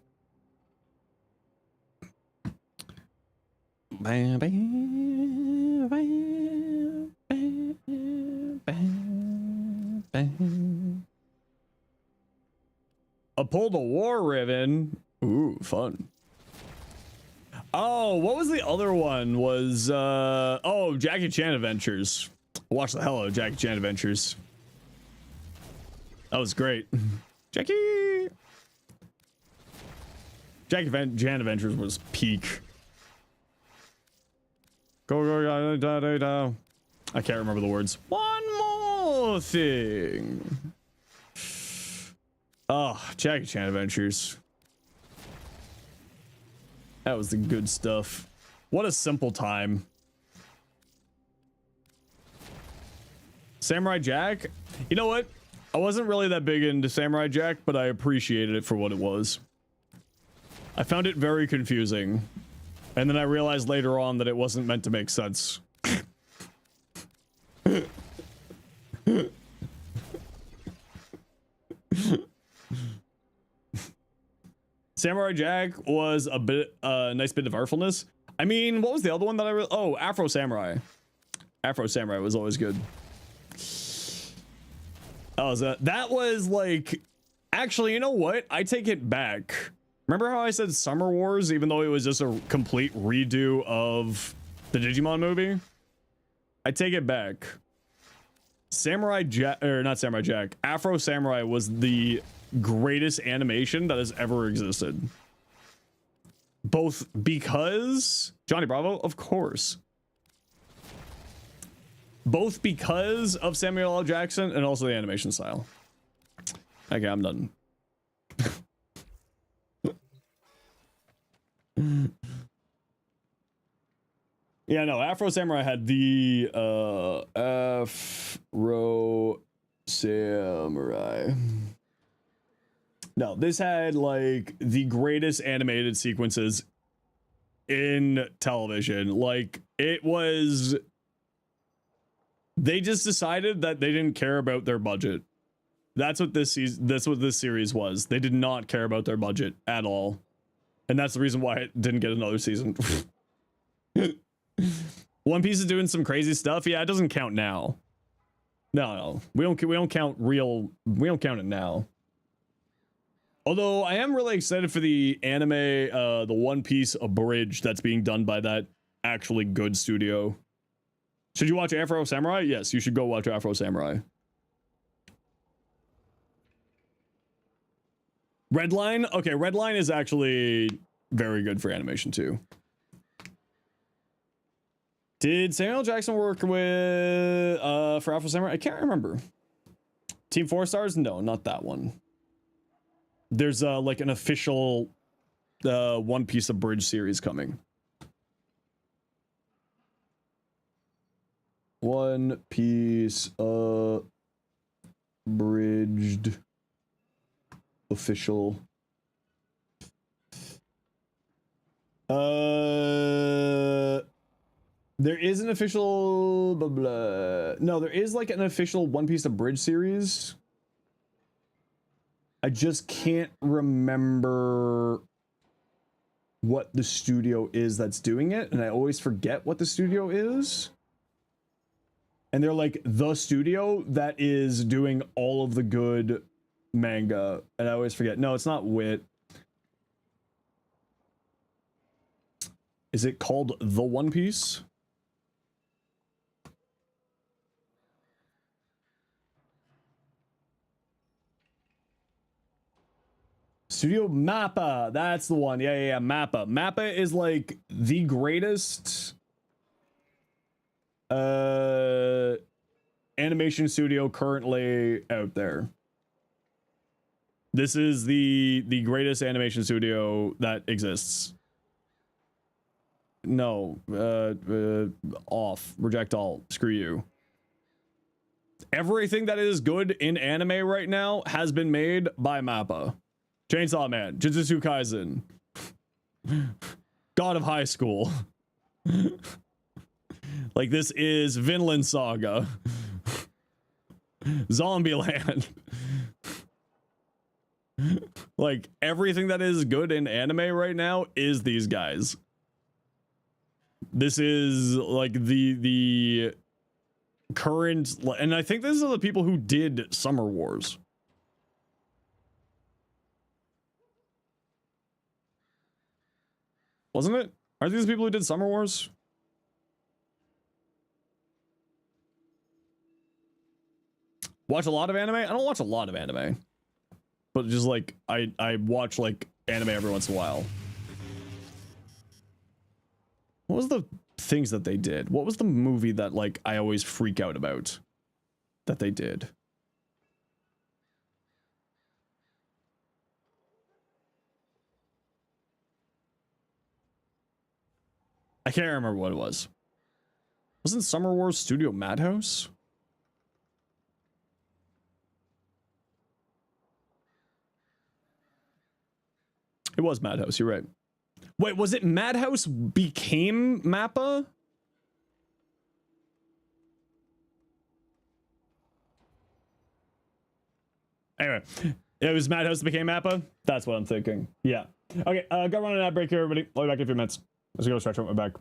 I pulled a War Riven. Ooh, fun. Oh, what was the other one? Was oh, Jackie Chan Adventures. Watch the hell out of Jackie Chan Adventures. That was great. Jackie Chan Adventures was peak. Go, da, da, da. I can't remember the words. One more thing. Oh, Jackie Chan Adventures. That was the good stuff. What a simple time. Samurai Jack? You know what? I wasn't really that big into Samurai Jack, but I appreciated it for what it was. I found it very confusing. And then I realized later on that it wasn't meant to make sense. Samurai Jack was a nice bit of artfulness. I mean, what was the other one that I oh, Afro Samurai. Afro Samurai was always good. That was like, actually, you know what? I take it back. Remember how I said Summer Wars, even though it was just a complete redo of the Digimon movie? I take it back. Samurai Jack, or not Samurai Jack, Afro Samurai was the greatest animation that has ever existed. Both because Johnny Bravo, of course. Both because of Samuel L. Jackson and also the animation style. Okay, I'm done. Yeah, no, Afro Samurai had the Afro Samurai. No, this had like the greatest animated sequences in television. Like it was, they just decided that they didn't care about their budget. That's what this series was. They did not care about their budget at all. And that's the reason why it didn't get another season. One Piece is doing some crazy stuff. Yeah, it doesn't count now. No, we don't count we don't count it now. Although I am really excited for the anime, the One Piece abridged that's being done by that actually good studio. Should you watch Afro Samurai? Yes, you should go watch Afro Samurai. Redline? Okay, Redline is actually very good for animation too. Did Samuel Jackson work with for Afro Samurai? I can't remember. Team 4 Stars? No, not that one. There's like an official One Piece abridged series coming. One Piece abridged official. There is an official blah, blah. No, there is like an official One Piece abridged series. I just can't remember what the studio is that's doing it, and I always forget what the studio is. And they're like the studio that is doing all of the good manga, and I always forget. No, it's not Wit. Is it called The One Piece? Studio Mappa, that's the one. Yeah, Mappa. Mappa is like the greatest animation studio currently out there. This is the greatest animation studio that exists. No, off, reject all, screw you. Everything that is good in anime right now has been made by Mappa. Chainsaw Man, Jujutsu Kaisen, God of High School. Like this is Vinland Saga, Zombieland. Like everything that is good in anime right now is these guys. This is like the current, and I think these are the people who did Summer Wars. Wasn't it? Are these the people who did Summer Wars? Watch a lot of anime? I don't watch a lot of anime. But just like, I watch like anime every once in a while. What was the things that they did? What was the movie that like I always freak out about that they did? I can't remember what it was. Wasn't Summer Wars Studio Madhouse? It was Madhouse, you're right. Wait, was it Madhouse became Mappa? Anyway, it was Madhouse that became Mappa? That's what I'm thinking. Yeah. Okay, gotta run an ad break here, everybody. I'll be back in a few minutes. Let's go stretch out my back.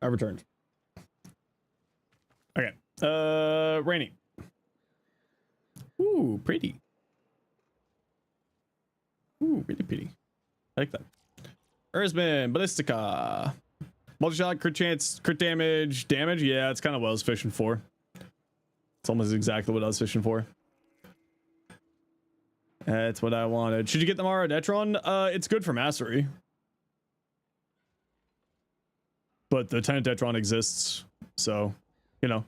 I returned. Okay. Rainy. Ooh, pretty. Ooh, really pretty. I like that. Earthman, Ballistica. Multi-shot, crit chance, crit damage, damage. Yeah, it's kind of what I was fishing for. It's almost exactly what I was fishing for. That's what I wanted. Should you get the Mara Detron? It's good for mastery. But the Tenant Detron exists, so, you know.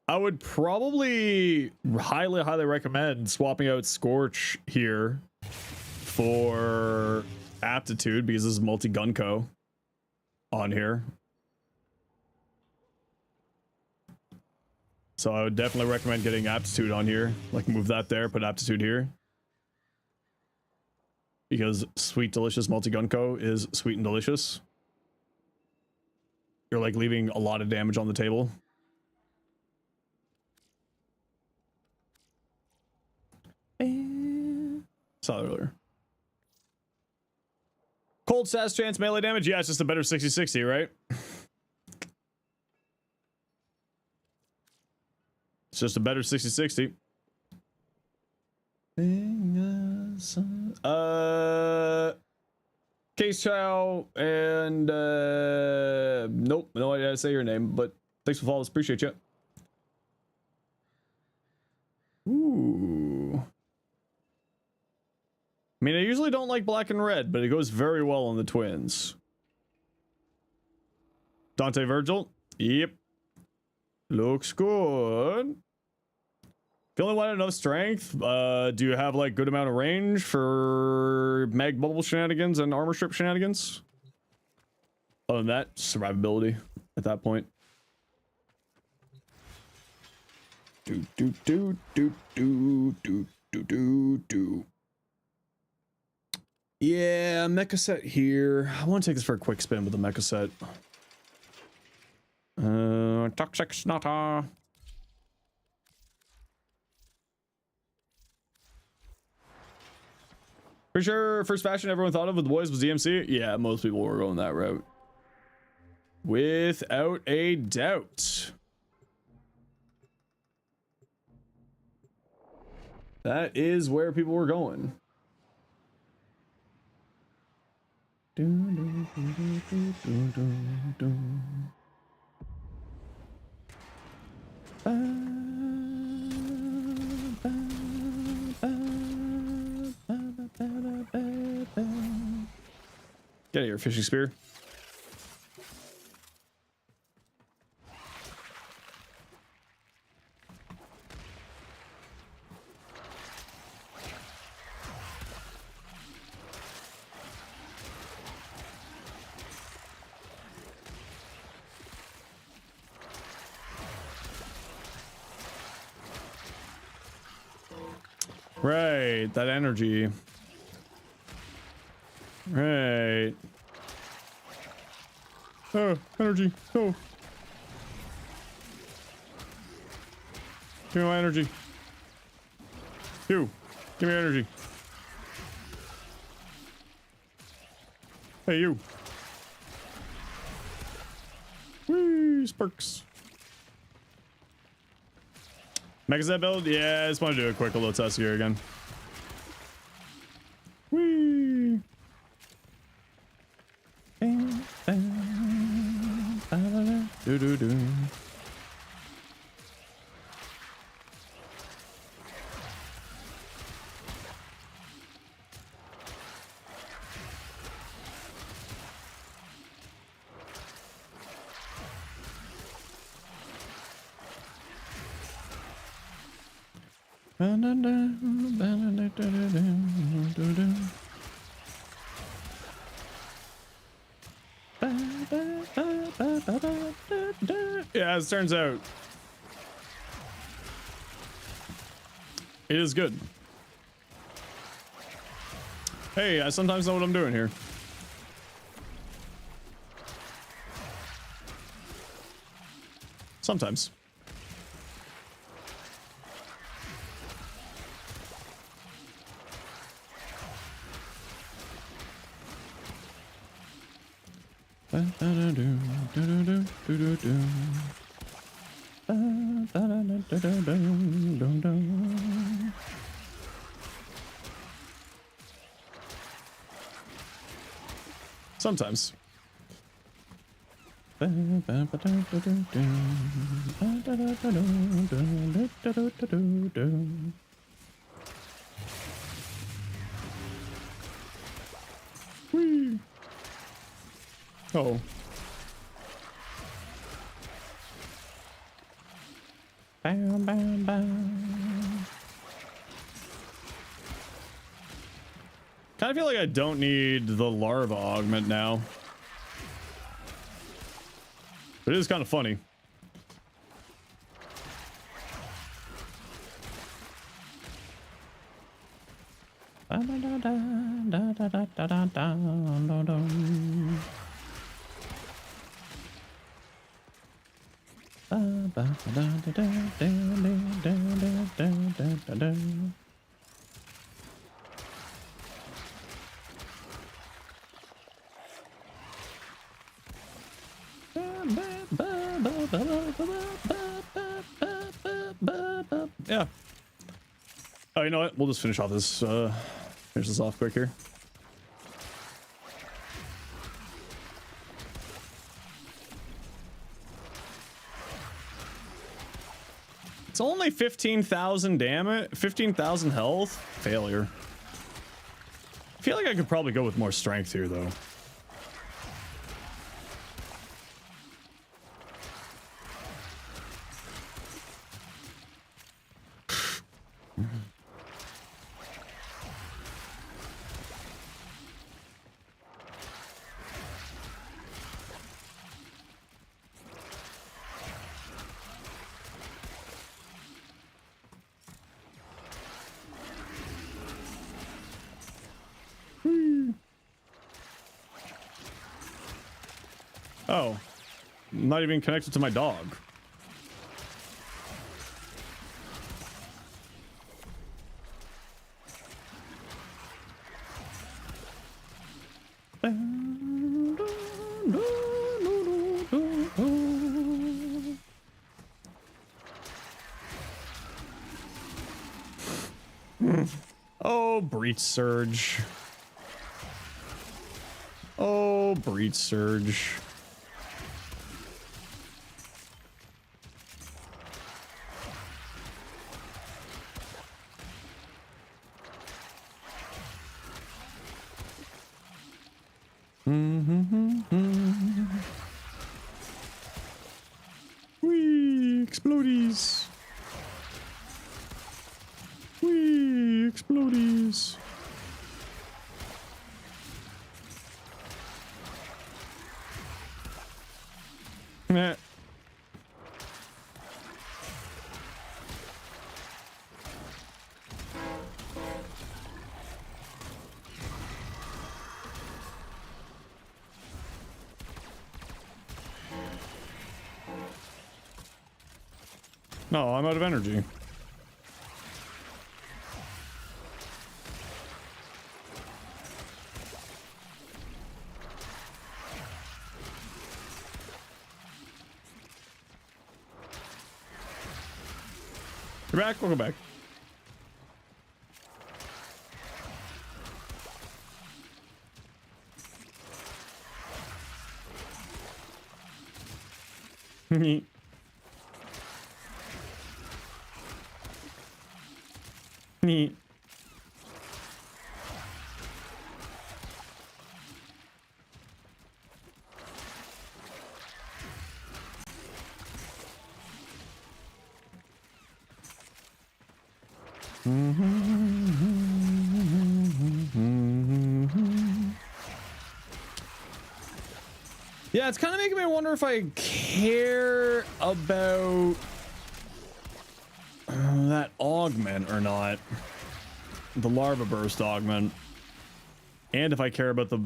I would probably highly recommend swapping out Scorch here for Aptitude, because this is multi-gunco on here. So I would definitely recommend getting Aptitude on here. Like, move that there, put Aptitude here. Because Sweet Delicious Multi-Gunco is sweet and delicious. You're like leaving a lot of damage on the table. And saw that earlier. Cold Sass chance melee damage. Yeah, it's just a better 60-60, right? It's just a better 60-60. Case Chow and nope, no idea how to say your name, but thanks for following. Appreciate you. Ooh. I mean, I usually don't like black and red, but it goes very well on the twins. Dante Virgil. Yep. Looks good. Feeling wanted enough strength. Do you have like good amount of range for mag bubble shenanigans and armor strip shenanigans? Other than that, survivability at that point. Do do do do do do do do do. Yeah, mecha set here. I want to take this for a quick spin with the mecha set. Toxic Snotta. Pretty sure first fashion everyone thought of with the boys was DMC. Yeah, most people were going that route. Without a doubt. That is where people were going. Get out of here, fishing spear. Right, that energy. Right. Oh, energy. Oh. Give me my energy. You. Give me energy. Hey, you. Whee, sparks. Mega Zed build? Yeah, I just want to do a quick little test here again. Whee! Do do do. Yeah, as it turns out, it is good. Hey, I sometimes know what I'm doing here. Sometimes. Sometimes. Whee. Oh. Bam, bam, bam. Kind of feel like I don't need the larva augment now. But it is kind of funny. Yeah. Oh, you know what? We'll just finish off this. Finish this off quick here. It's only 15,000 damage, 15,000 health. Failure. I feel like I could probably go with more strength here, though. Oh, I'm not even connected to my dog. Oh, breach surge. Oh, breach surge. Whee, explodies. Whee, explodies. Meh. No, I'm out of energy. You're back? Welcome back. Neat. Neat. Yeah, it's kind of making me wonder if I care about that augment or not. The larva burst augment. And if I care about the...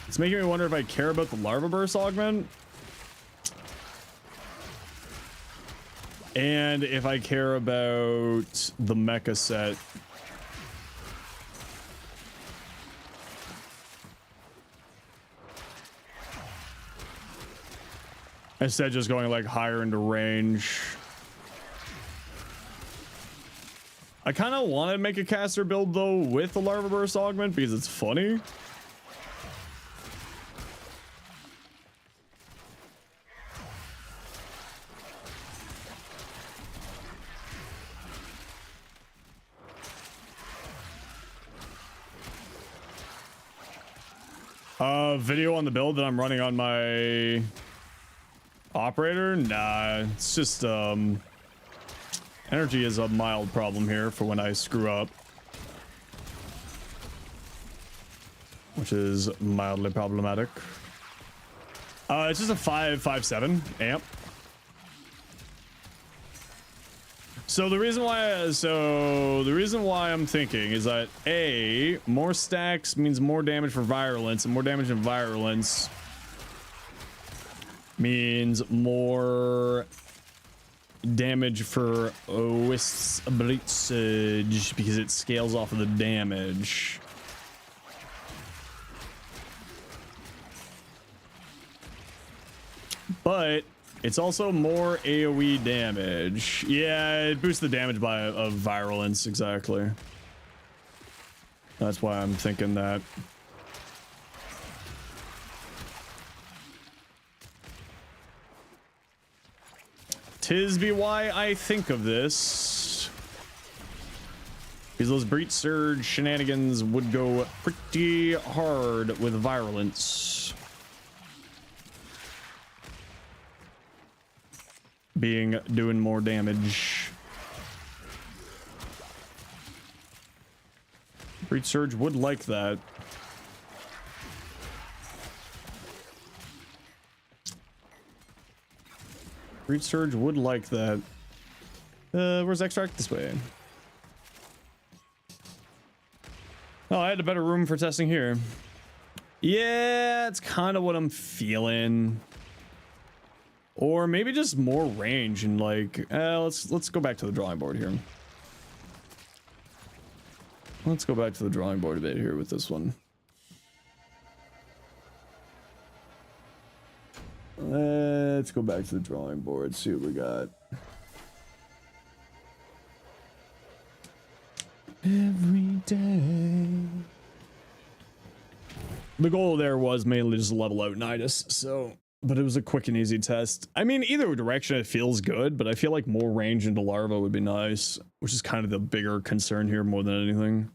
It's making me wonder if I care about the larva burst augment. And if I care about the mecha set. Instead of just going like higher into range. I kind of want to make a caster build though with the Larva Burst augment because it's funny. Video on the build that I'm running on my operator? Nah, it's just energy is a mild problem here for when I screw up, which is mildly problematic. It's just a 557 amp. So the reason why I'm thinking is that A, more stacks means more damage for virulence, and more damage in virulence means more damage for Wisps Blitzage because it scales off of the damage. But it's also more AoE damage. Yeah, it boosts the damage by a virulence, exactly. That's why I'm thinking that. Tis be why I think of this. Because those Breach Surge shenanigans would go pretty hard with virulence. Doing more damage. Breach Surge would like that. Breach Surge would like that. Where's Extract? This way. Oh, I had a better room for testing here. Yeah, it's kind of what I'm feeling. Or maybe just more range and like, let's go back to the drawing board here. Let's go back to the drawing board a bit here with this one. Let's go back to the drawing board, see what we got. Every day. The goal there was mainly just level out Nidus, so... But it was a quick and easy test. I mean, either direction it feels good, but I feel like more range into larva would be nice, which is kind of the bigger concern here more than anything.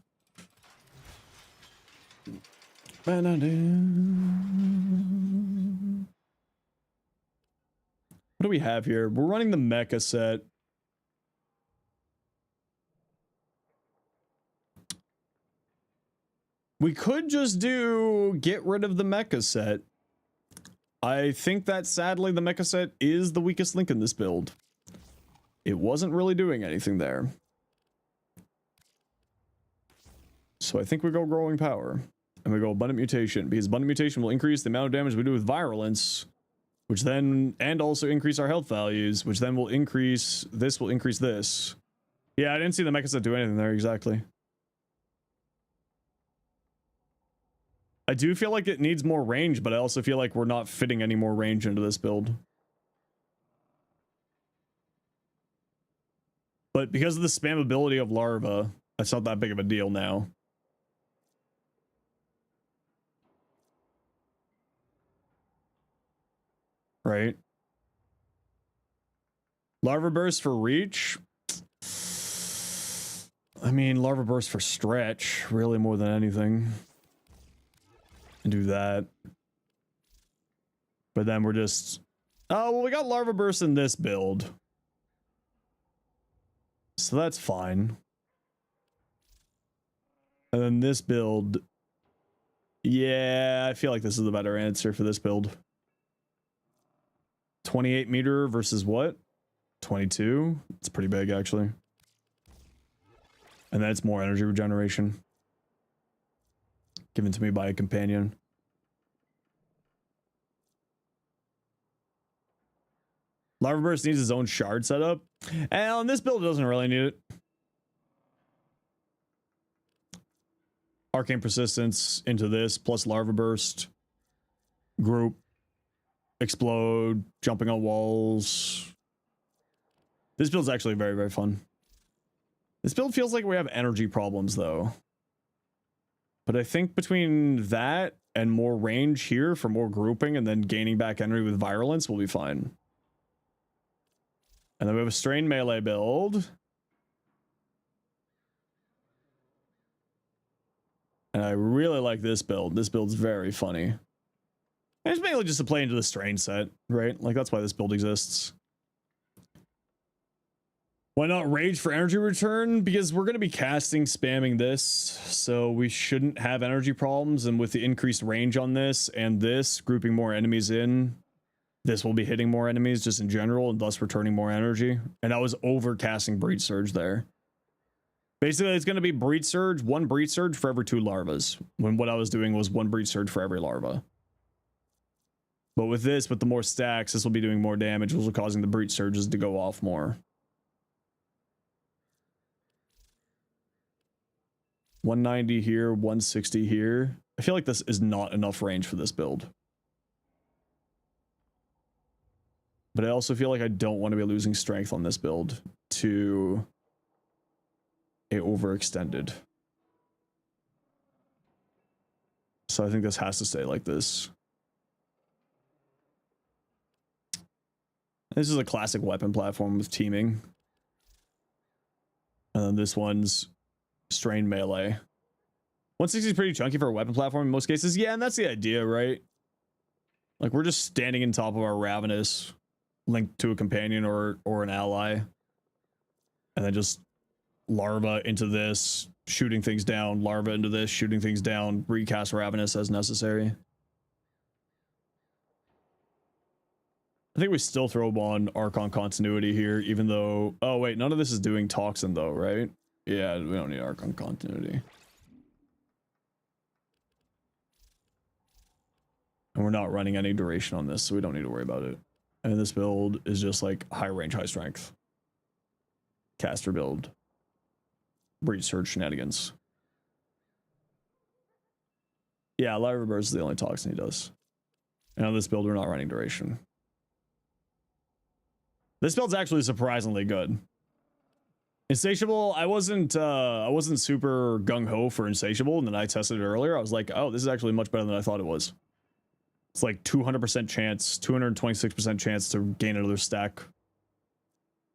What do we have here? We're running the mecha set. We could just get rid of the mecha set. I think that sadly the mecha set is the weakest link in this build. It wasn't really doing anything there. So I think we go growing power. And we go abundant mutation, because abundant mutation will increase the amount of damage we do with virulence, which then, and also increase our health values, which then will increase this. Yeah, I didn't see the mecha set do anything there exactly. I do feel like it needs more range, but I also feel like we're not fitting any more range into this build. But because of the spammability of larva, that's not that big of a deal now. Right? Larva burst for reach? I mean, larva burst for stretch, really more than anything. Do that, but then we're just well, we got larva burst in this build, so that's fine. And then this build, yeah, I feel like this is the better answer for this build. 28 meter versus what? 22. It's pretty big actually, and then it's more energy regeneration given to me by a companion. Larva Burst needs his own shard setup. And on this build, it doesn't really need it. Arcane Persistence into this, plus Larva Burst. Group. explode, jumping on walls. This build's actually very, very fun. This build feels like we have energy problems though. But I think between that and more range here for more grouping and then gaining back energy with virulence, we'll be fine. And then we have a strain melee build. And I really like this build. This build's very funny. And it's mainly just to play into the strain set, right? Like that's why this build exists. Why not rage for energy return? Because we're going to be casting, spamming this, so we shouldn't have energy problems. And with the increased range on this and this, grouping more enemies in, this will be hitting more enemies just in general and thus returning more energy. And I was overcasting Breach Surge there. Basically, it's going to be Breach Surge, one Breach Surge for every 2 larvas, when what I was doing was 1 Breach Surge for every larva. But with this, with the more stacks, this will be doing more damage, which will causing the Breach Surges to go off more. 190 here, 160 here. I feel like this is not enough range for this build. But I also feel like I don't want to be losing strength on this build to a overextended. So I think this has to stay like this. This is a classic weapon platform with teaming. And then this one's strain melee. 160 is pretty chunky for a weapon platform in most cases. Yeah, and that's the idea, right? Like we're just standing in top of our Ravenous, linked to a companion or an ally, and then just larva into this, shooting things down, larva into this, shooting things down, recast Ravenous as necessary. I think we still throw on Archon continuity here, even though, oh wait, none of this is doing toxin though, right? Yeah, we don't need Archon continuity. And we're not running any duration on this, so we don't need to worry about it. And this build is just like high range, high strength. Caster build. Breach Surge shenanigans. Yeah, Larva Burst is the only toxin he does. And on this build, we're not running duration. This build's actually surprisingly good. Insatiable, I wasn't super gung-ho for Insatiable, and then I tested it earlier. I was like, oh, this is actually much better than I thought it was. It's like 200% chance, 226% chance to gain another stack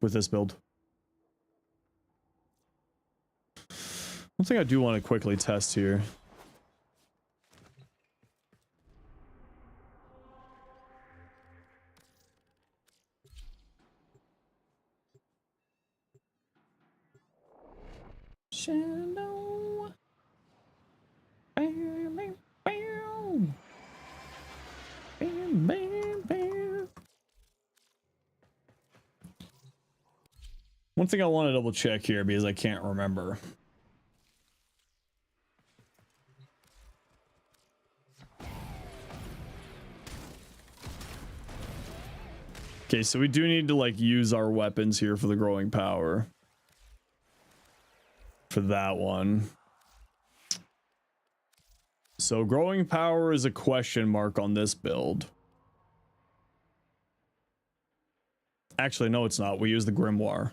with this build. One thing I do want to quickly test here. Shadow. Bam, bam, bam. Bam, bam, bam. One thing I want to double check here because I can't remember. Okay, so we do need to like use our weapons here for the growing power. For that one. So growing power is a question mark on this build. Actually, no, it's not. We use the Grimoire.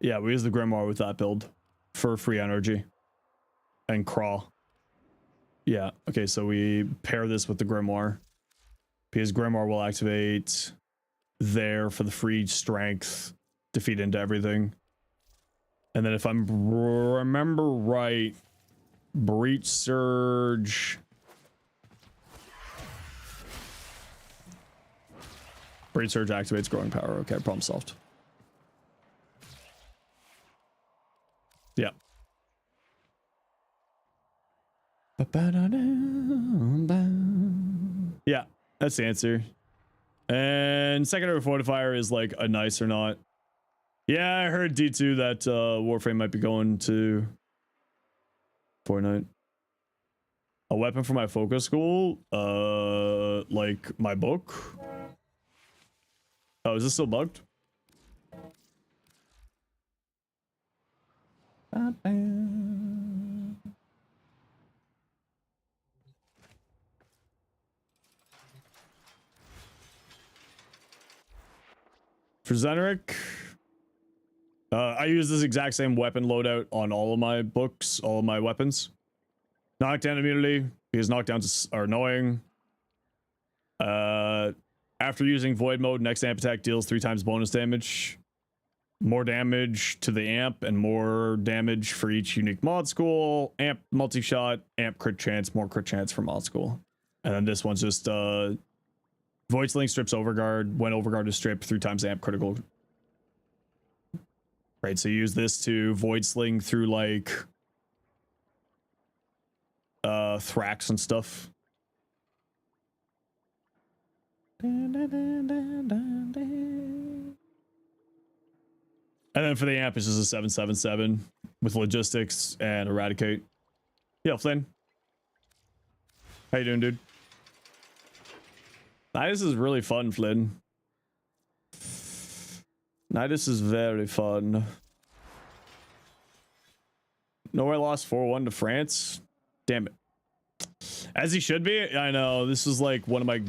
Yeah, we use the Grimoire with that build for free energy and crawl. Yeah, okay, so we pair this with the Grimoire because Grimoire will activate there for the free strength, defeat into everything. And then if I remember right, Breach Surge. Breach Surge activates growing power. Okay, problem solved. Yeah. Yeah, that's the answer. And secondary fortifier is like a nice or not. Yeah, I heard D2 that Warframe might be going to Fortnite. A weapon for my focus school? Like my book? Oh, is this still bugged? For Zenric, I use this exact same weapon loadout on all of my books, all of my weapons. Knockdown immunity, because knockdowns are annoying. After using void mode, next amp attack deals 3 times bonus damage. More damage to the amp and more damage for each unique mod school. Amp multi-shot, amp crit chance, more crit chance for mod school. And then this one's just Void Sling strips Overguard. When Overguard is stripped, 3 times amp critical. Right, so you use this to Void Sling through like Thrax and stuff. And then for the amp, it's just a 777 with logistics and eradicate. Yeah, Flynn. How you doing, dude? Nidus is really fun, Flynn. Nidus is very fun. Norway lost 4-1 to France. Damn it. As he should be. I know. This was like one of my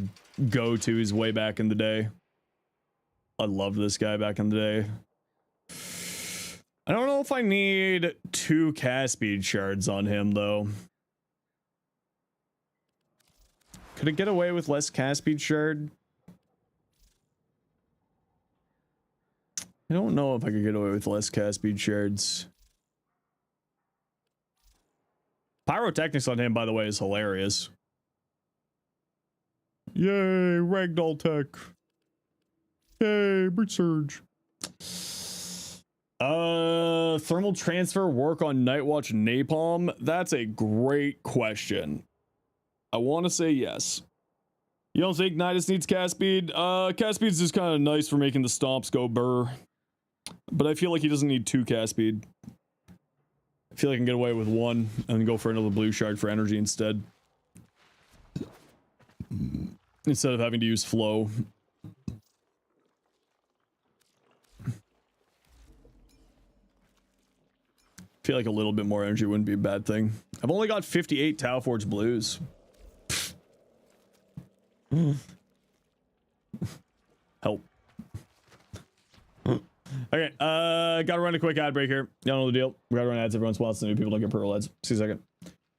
go-tos way back in the day. I loved this guy back in the day. I don't know if I need 2 cast speed shards on him, though. Could it get away with less cast speed shard? I don't know if I could get away with less cast speed shards. Pyrotechnics on him, by the way, is hilarious. Yay, Ragdoll tech. Yay, Breach Surge. Thermal transfer work on Nightwatch Napalm? That's a great question. I want to say yes. You don't think Nidus needs cast speed? Cast speed's just kind of nice for making the stomps go burr. But I feel like he doesn't need 2 cast speed. I feel like I can get away with 1 and go for another blue shard for energy instead. Instead of having to use flow. I feel like a little bit more energy wouldn't be a bad thing. I've only got 58 Tau Forge blues. Help. Okay, gotta run a quick ad break here. Y'all know the deal. We gotta run ads every once in a while so new people don't get pearl ads. See a second.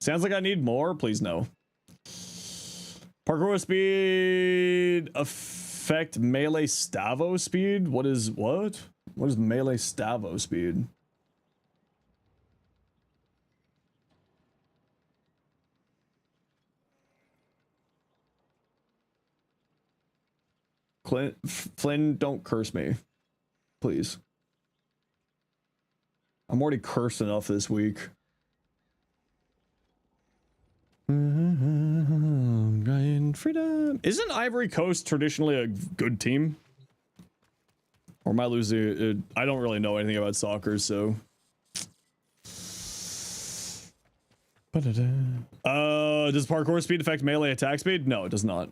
Sounds like I need more. Please no. Parkour speed affect melee stavo speed? What is what? What is melee stavo speed? Flynn, don't curse me. Please. I'm already cursed enough this week. Freedom. Isn't Ivory Coast traditionally a good team? Or am I losing it? I don't really know anything about soccer, so. Does parkour speed affect melee attack speed? No, it does not.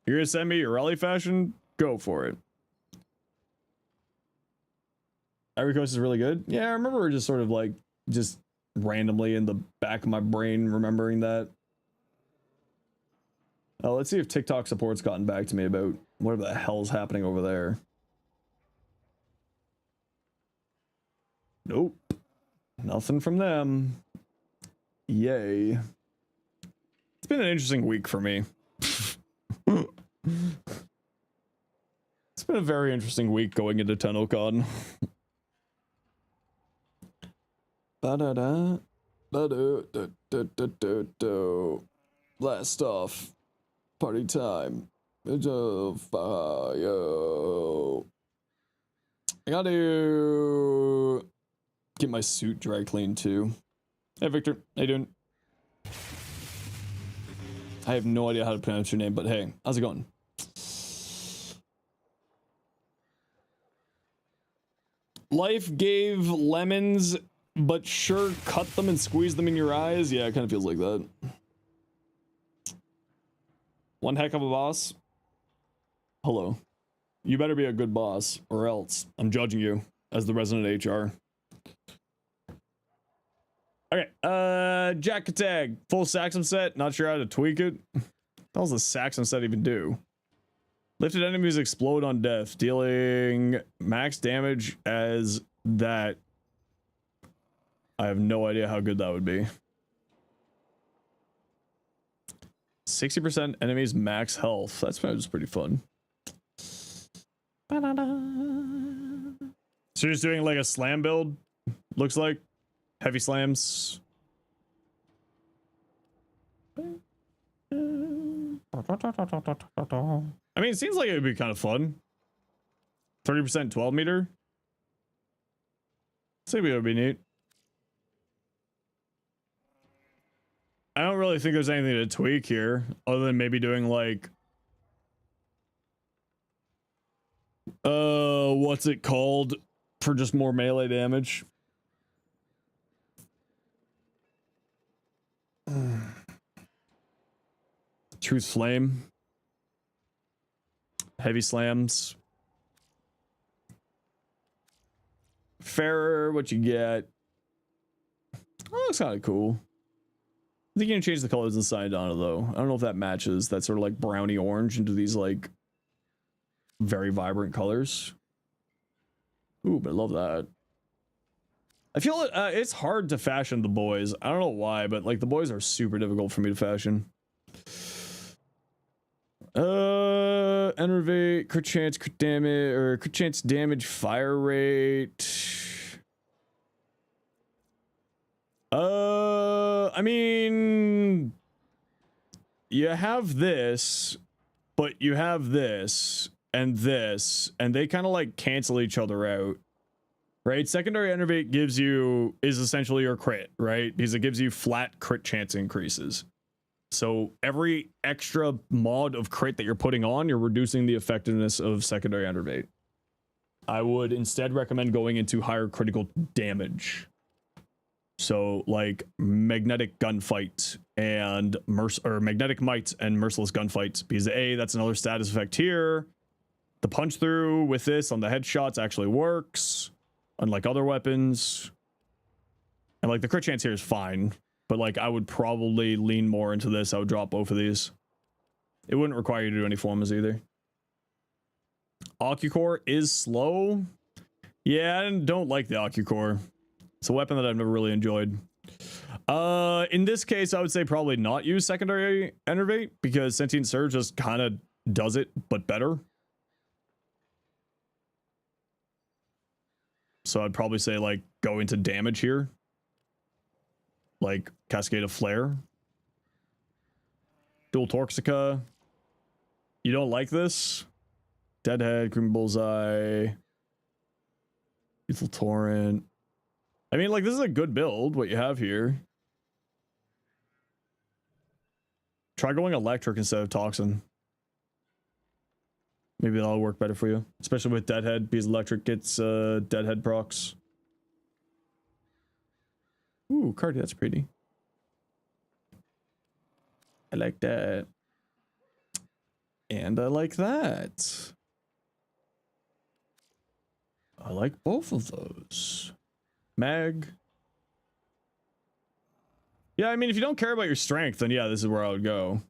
You're gonna send me your rally fashion? Go for it. Ivory Coast is really good. Yeah, I remember just sort of like just randomly in the back of my brain remembering that. Let's see if TikTok support's gotten back to me about whatever the hell's happening over there. Nope. Nothing from them. Yay. It's been an interesting week for me. It's been a very interesting week going into TennoCon. Blast off. Party time. I gotta get my suit dry cleaned too. Hey Victor, how you doing? I have no idea how to pronounce your name, but hey, how's it going? Life gave lemons, but sure cut them and squeeze them in your eyes. Yeah, it kind of feels like that. One heck of a boss. Hello. You better be a good boss, or else I'm judging you as the resident HR. Okay, Jack Tag, full Saxon set. Not sure how to tweak it. What does the Saxon set even do? Lifted enemies explode on death, dealing max damage as that. I have no idea how good that would be. 60% enemies max health. That's pretty fun. So you're just doing like a slam build, looks like. Heavy slams. I mean, it seems like it would be kind of fun. 30% 12 meter. Maybe it would be neat. I don't really think there's anything to tweak here, other than maybe doing like, what's it called for just more melee damage? Truth Flame. Heavy slams. Fairer, what you get? Oh, looks kind of cool. I think you can change the colors inside on it though. I don't know if that matches that sort of like browny orange into these like very vibrant colors. Ooh, but I love that. I feel it's hard to fashion the boys. I don't know why, but like the boys are super difficult for me to fashion. Enervate, crit chance, crit damage, or crit chance damage, fire rate. I mean, you have this, but you have this, and they kind of like cancel each other out, right? Secondary Enervate is essentially your crit, right? Because it gives you flat crit chance increases. So every extra mod of crit that you're putting on, you're reducing the effectiveness of secondary Enervate. I would instead recommend going into higher critical damage. So like magnetic gunfight and magnetic might and merciless gunfight, because that's another status effect here. The punch through with this on the headshots actually works, unlike other weapons. And like the crit chance here is fine, but like I would probably lean more into this. I would drop both of these. It wouldn't require you to do any formas either. Occucore is slow. Yeah, I don't like the Occucore. It's a weapon that I've never really enjoyed. In this case, I would say probably not use secondary Enervate, because Sentient Surge just kind of does it, but better. So I'd probably say like go into damage here. Like Cascade of Flare. Dual Torxica. You don't like this? Deadhead, Green Bullseye. Lethal Torrent. I mean, like, this is a good build, what you have here. Try going electric instead of toxin. Maybe that'll work better for you. Especially with Deadhead, because electric gets Deadhead procs. Ooh, Cardi, that's pretty. I like that. And I like that. I like both of those. Mag. Yeah, I mean, if you don't care about your strength, then yeah, this is where I would go.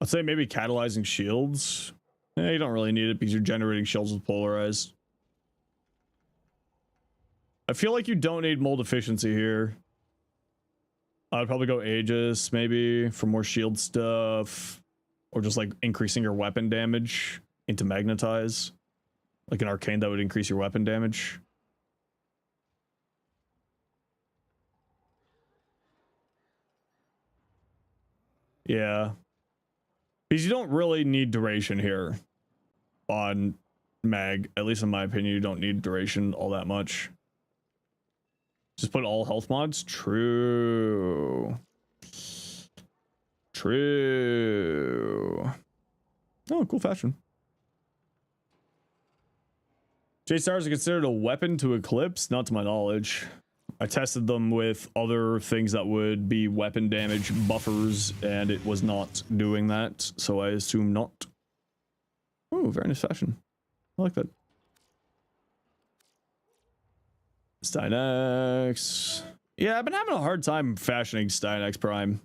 I'd say maybe catalyzing shields. You don't really need it because you're generating shields with polarized. I feel like you don't need mold efficiency here. I'd probably go Aegis maybe for more shield stuff. Or just like increasing your weapon damage into Magnetize. Like an arcane that would increase your weapon damage. Yeah. Because you don't really need duration here on Mag. At least in my opinion, you don't need duration all that much. Just put all health mods? True. True. Oh, cool fashion. J-Stars are considered a weapon to Eclipse? Not to my knowledge. I tested them with other things that would be weapon damage buffers, and it was not doing that, so I assume not. Ooh, very nice fashion. I like that. Stynex. Yeah, I've been having a hard time fashioning Stynex Prime.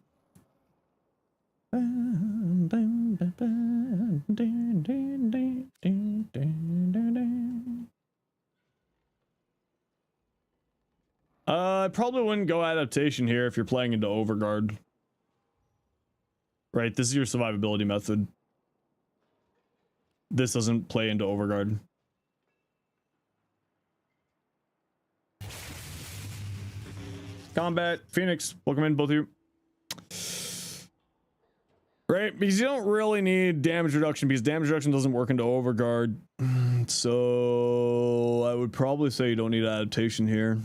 I probably wouldn't go adaptation here if you're playing into Overguard. Right, this is your survivability method. This doesn't play into Overguard. Combat, Phoenix, welcome in, both of you. Right, because you don't really need damage reduction, because damage reduction doesn't work into Overguard. So I would probably say you don't need adaptation here.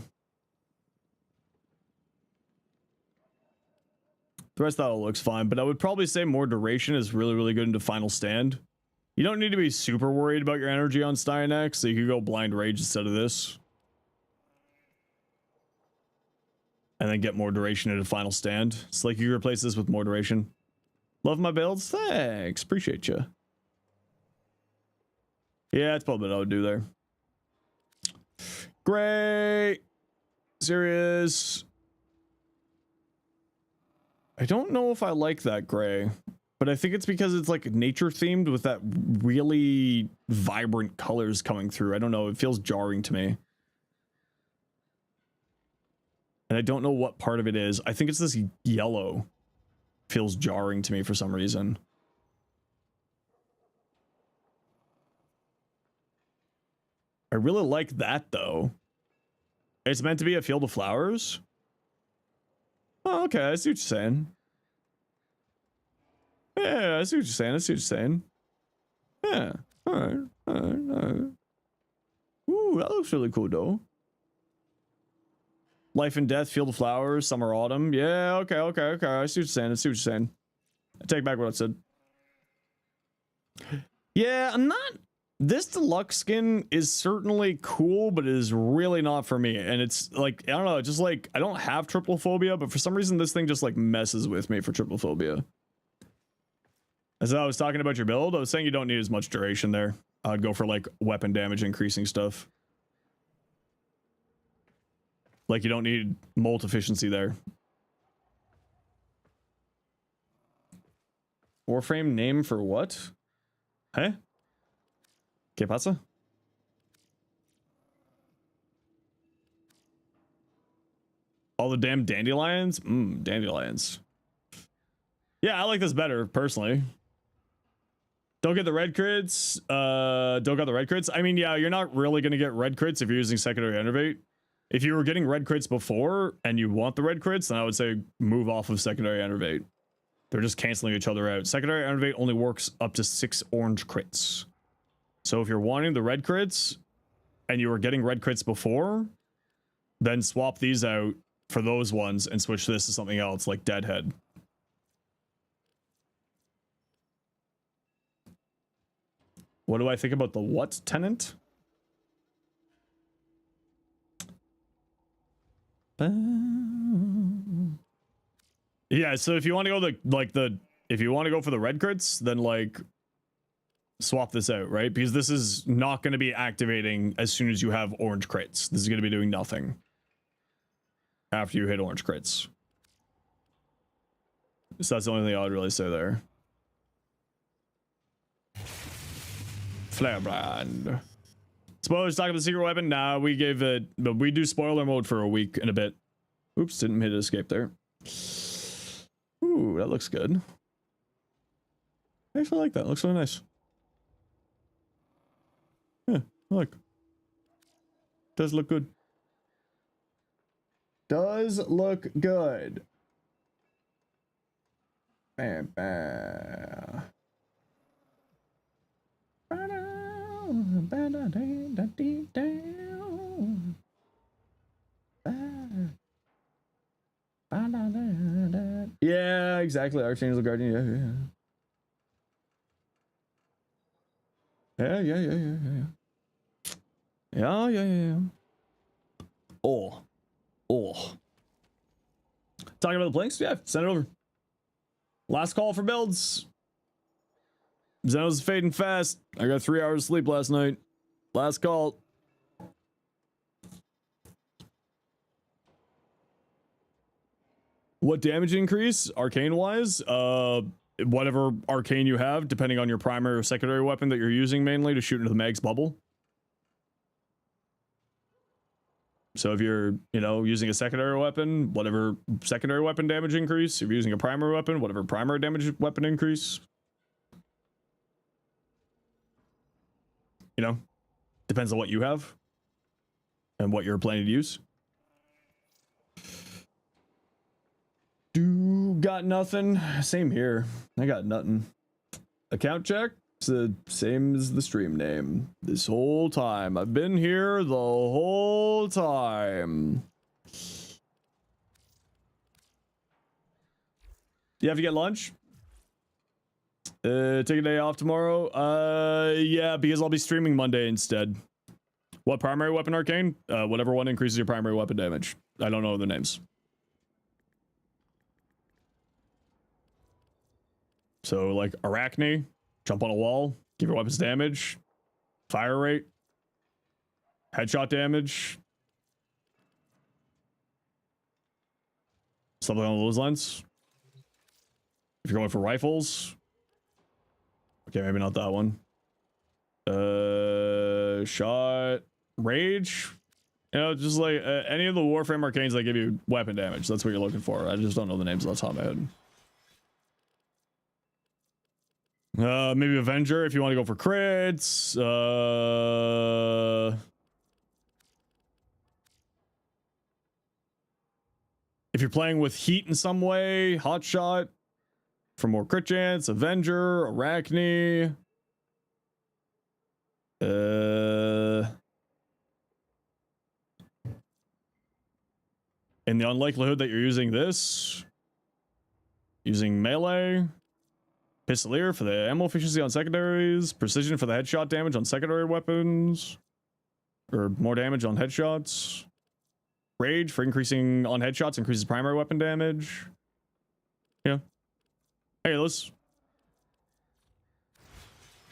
The rest of that all looks fine, but I would probably say more duration is really, really good into Final Stand. You don't need to be super worried about your energy on Stynex, so you could go Blind Rage instead of this. And then get more duration into Final Stand. It's like you replace this with more duration. Love my builds? Thanks. Appreciate you. Yeah, that's probably what I would do there. Great. Serious. I don't know if I like that gray, but I think it's because it's like nature themed with that really vibrant colors coming through. I don't know. It feels jarring to me. And I don't know what part of it is. I think it's this yellow. Feels jarring to me for some reason. I really like that though. It's meant to be a field of flowers. Oh, okay, I see what you're saying. Yeah, I see what you're saying. I see what you're saying. Yeah. Alright. Alright. Ooh, that looks really cool though. Life and death, field of flowers, summer, autumn. Yeah, okay. I see what you're saying. I see what you're saying. I take back what I said. Yeah, I'm not... This deluxe skin is certainly cool, but it is really not for me. And it's like, I don't know, just like, I don't have triple phobia, but for some reason this thing just like messes with me for triple phobia. As I was talking about your build, I was saying you don't need as much duration there. I'd go for like weapon damage increasing stuff. Like you don't need molt efficiency there. Warframe name for what? Hey? ¿Qué pasa? All the damn dandelions? Dandelions. Yeah, I like this better, personally. Don't get the red crits. Don't get the red crits. I mean, yeah, you're not really going to get red crits if you're using secondary enervate. If you were getting red crits before and you want the red crits, then I would say move off of secondary enervate. They're just canceling each other out. Secondary enervate only works up to 6 orange crits. So if you're wanting the red crits and you were getting red crits before, then swap these out for those ones and switch this to something else like Deadhead. What do I think about the what tenant? Yeah, so if you want to go if you want to go for the red crits, then like swap this out, right? Because this is not going to be activating as soon as you have orange crits. This is going to be doing nothing after you hit orange crits. So that's the only thing I would really say there. Flarebrand. Spoilers, talking about the secret weapon. Nah, we gave it, but we do spoiler mode for a week and a bit. Oops, didn't hit escape there. Ooh, that looks good. I actually like that. Looks really nice. Yeah, look. Does look good. Does look good. Bam, bam. Yeah, exactly. Archangel Guardian. Yeah. Yeah. Oh. Oh. Talking about the blinks? Yeah, send it over. Last call for builds. Zenos is fading fast. I got 3 hours of sleep last night. Last call. What damage increase, arcane wise? Whatever arcane you have, depending on your primary or secondary weapon that you're using mainly to shoot into the mag's bubble. So if you're, using a secondary weapon, whatever secondary weapon damage increase. If you're using a primary weapon, whatever primary damage weapon increase. Depends on what you have and what you're planning to use. Got nothing. Same here. I got nothing. Account check. It's the same as the stream name. This whole time. I've been here the whole time. You have to get lunch? Take a day off tomorrow? Yeah, because I'll be streaming Monday instead. What primary weapon arcane? Whatever one increases your primary weapon damage. I don't know the names. So, like, Arachne, jump on a wall, give your weapons damage, fire rate, headshot damage, something along those lines. If you're going for rifles, okay, maybe not that one. Shot, rage, just like any of the Warframe arcanes that give you weapon damage. That's what you're looking for. I just don't know the names off the top of my head. Maybe Avenger if you want to go for crits. If you're playing with heat in some way, Hotshot for more crit chance. Avenger, Arachne. In the unlikelihood that you're using this, using melee. Pistolier for the ammo efficiency on secondaries, precision for the headshot damage on secondary weapons, or more damage on headshots. Rage for increasing on headshots, increases primary weapon damage. Yeah. Hey, let's.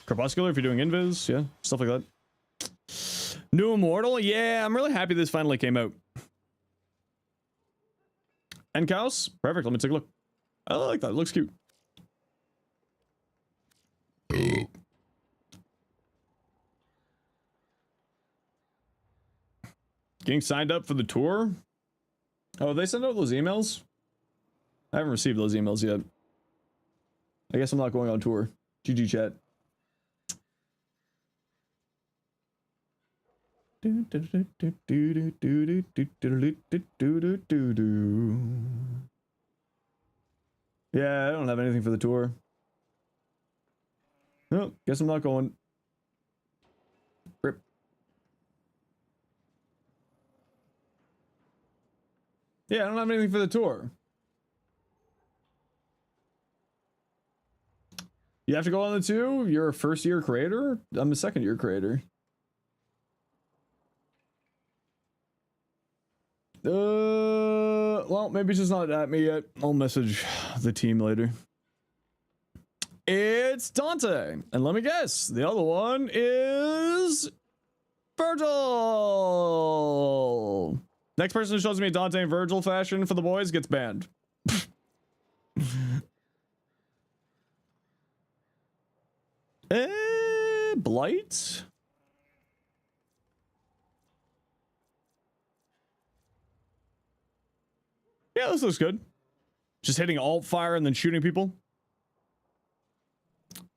Crepuscular if you're doing invis, yeah, stuff like that. New Immortal, yeah, I'm really happy this finally came out. Encaus, perfect. Let me take a look. I like that. It looks cute. Getting signed up for the tour? Oh, they sent out those emails? I haven't received those emails yet. I guess I'm not going on tour. GG chat. Yeah, I don't have anything for the tour. No, guess I'm not going. Rip. Yeah, I don't have anything for the tour. You have to go on the 2? You're a first-year creator? I'm a second-year creator. Well, maybe it's just not at me yet. I'll message the team later. It's Dante. And let me guess, the other one is Virgil. Next person who shows me a Dante and Virgil fashion for the boys gets banned. Blight? Yeah, this looks good. Just hitting alt fire and then shooting people.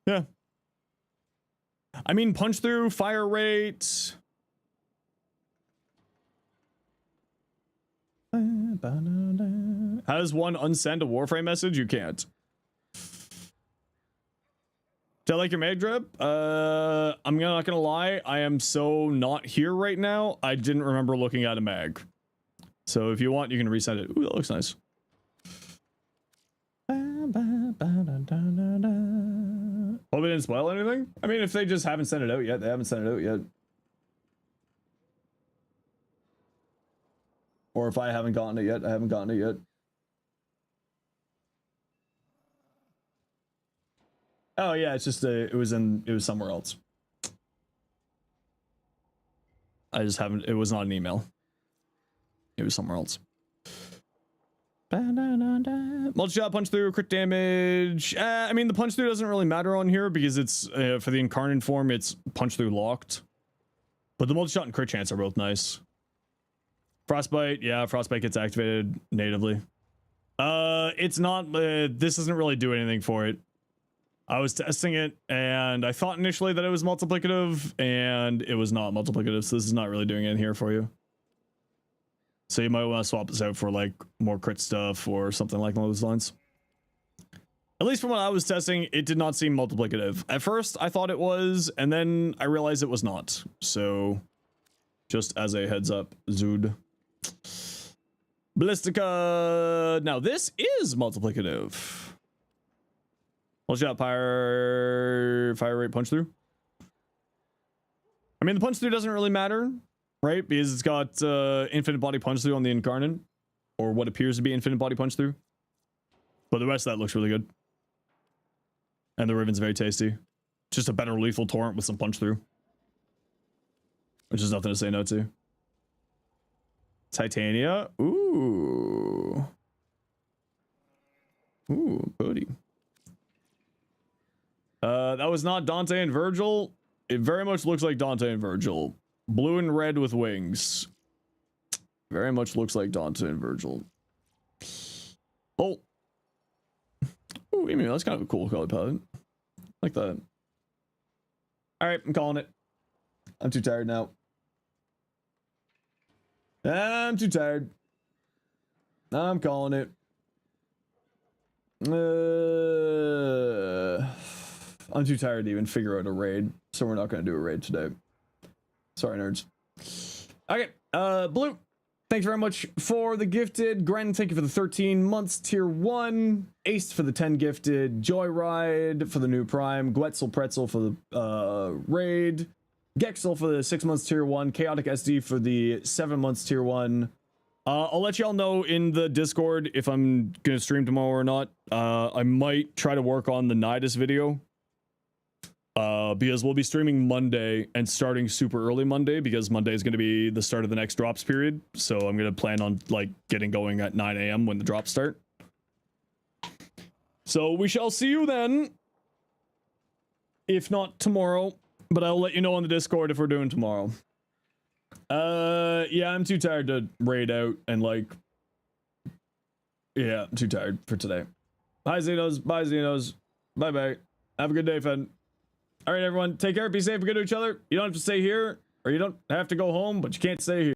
Yeah. I mean, punch through, fire rate. How does one unsend a Warframe message? You can't. Do I like your mag drip? I'm not gonna lie. I am so not here right now. I didn't remember looking at a mag. So if you want, you can resend it. Ooh, that looks nice. Hope it didn't spoil anything. I mean, if they just haven't sent it out yet, they haven't sent it out yet. Or if I haven't gotten it yet, I haven't gotten it yet. Oh yeah, it's just it was somewhere else. I just haven't, it was not an email. It was somewhere else. Multi-shot, punch through, crit damage. I mean, the punch through doesn't really matter on here because it's, for the incarnate form, it's punch through locked. But the multi-shot and crit chance are both nice. Frostbite, yeah, Frostbite gets activated natively. It's not, this doesn't really do anything for it. I was testing it, and I thought initially that it was multiplicative, and it was not multiplicative, so this is not really doing anything here for you. So you might want to swap this out for like more crit stuff or something like those lines. At least from what I was testing, it did not seem multiplicative. At first, I thought it was, and then I realized it was not. So, just as a heads up, Zood. Ballistica. Now this is multiplicative. Whole shot, fire rate, punch through. I mean, the punch through doesn't really matter, right? Because it's got infinite body punch through on the incarnate, or what appears to be infinite body punch through. But the rest of that looks really good. And the Riven's very tasty. Just a better lethal torrent with some punch through. Which is nothing to say no to. Titania. Ooh. Ooh, Bodhi. That was not Dante and Virgil. It very much looks like Dante and Virgil. Blue and red with wings. Very much looks like Dante and Virgil. Oh. Ooh, I mean, that's kind of a cool color palette. Like that. Alright, I'm calling it. I'm too tired now. I'm too tired. I'm calling it. I'm too tired to even figure out a raid, so we're not going to do a raid today. Sorry, nerds. Okay, Blue, thanks very much for the gifted. Gren, thank you for the 13 months, tier 1. Ace for the 10 gifted. Joyride for the new prime. Gwetzel Pretzel for the raid. Gexel for the 6 months, tier 1. Chaotic SD for the 7 months, tier 1. I'll let y'all know in the Discord if I'm going to stream tomorrow or not. I might try to work on the Nidus video. Because we'll be streaming Monday and starting super early Monday because Monday is going to be the start of the next drops period. So I'm going to plan on like getting going at 9 a.m. when the drops start. So we shall see you then. If not tomorrow, but I'll let you know on the Discord if we're doing tomorrow. Yeah, I'm too tired to raid out and like, yeah, I'm too tired for today. Hi Zenos, bye Zenos, bye bye. Have a good day, Fed. All right, everyone, take care, be safe, be good to each other. You don't have to stay here, or you don't have to go home, but you can't stay here.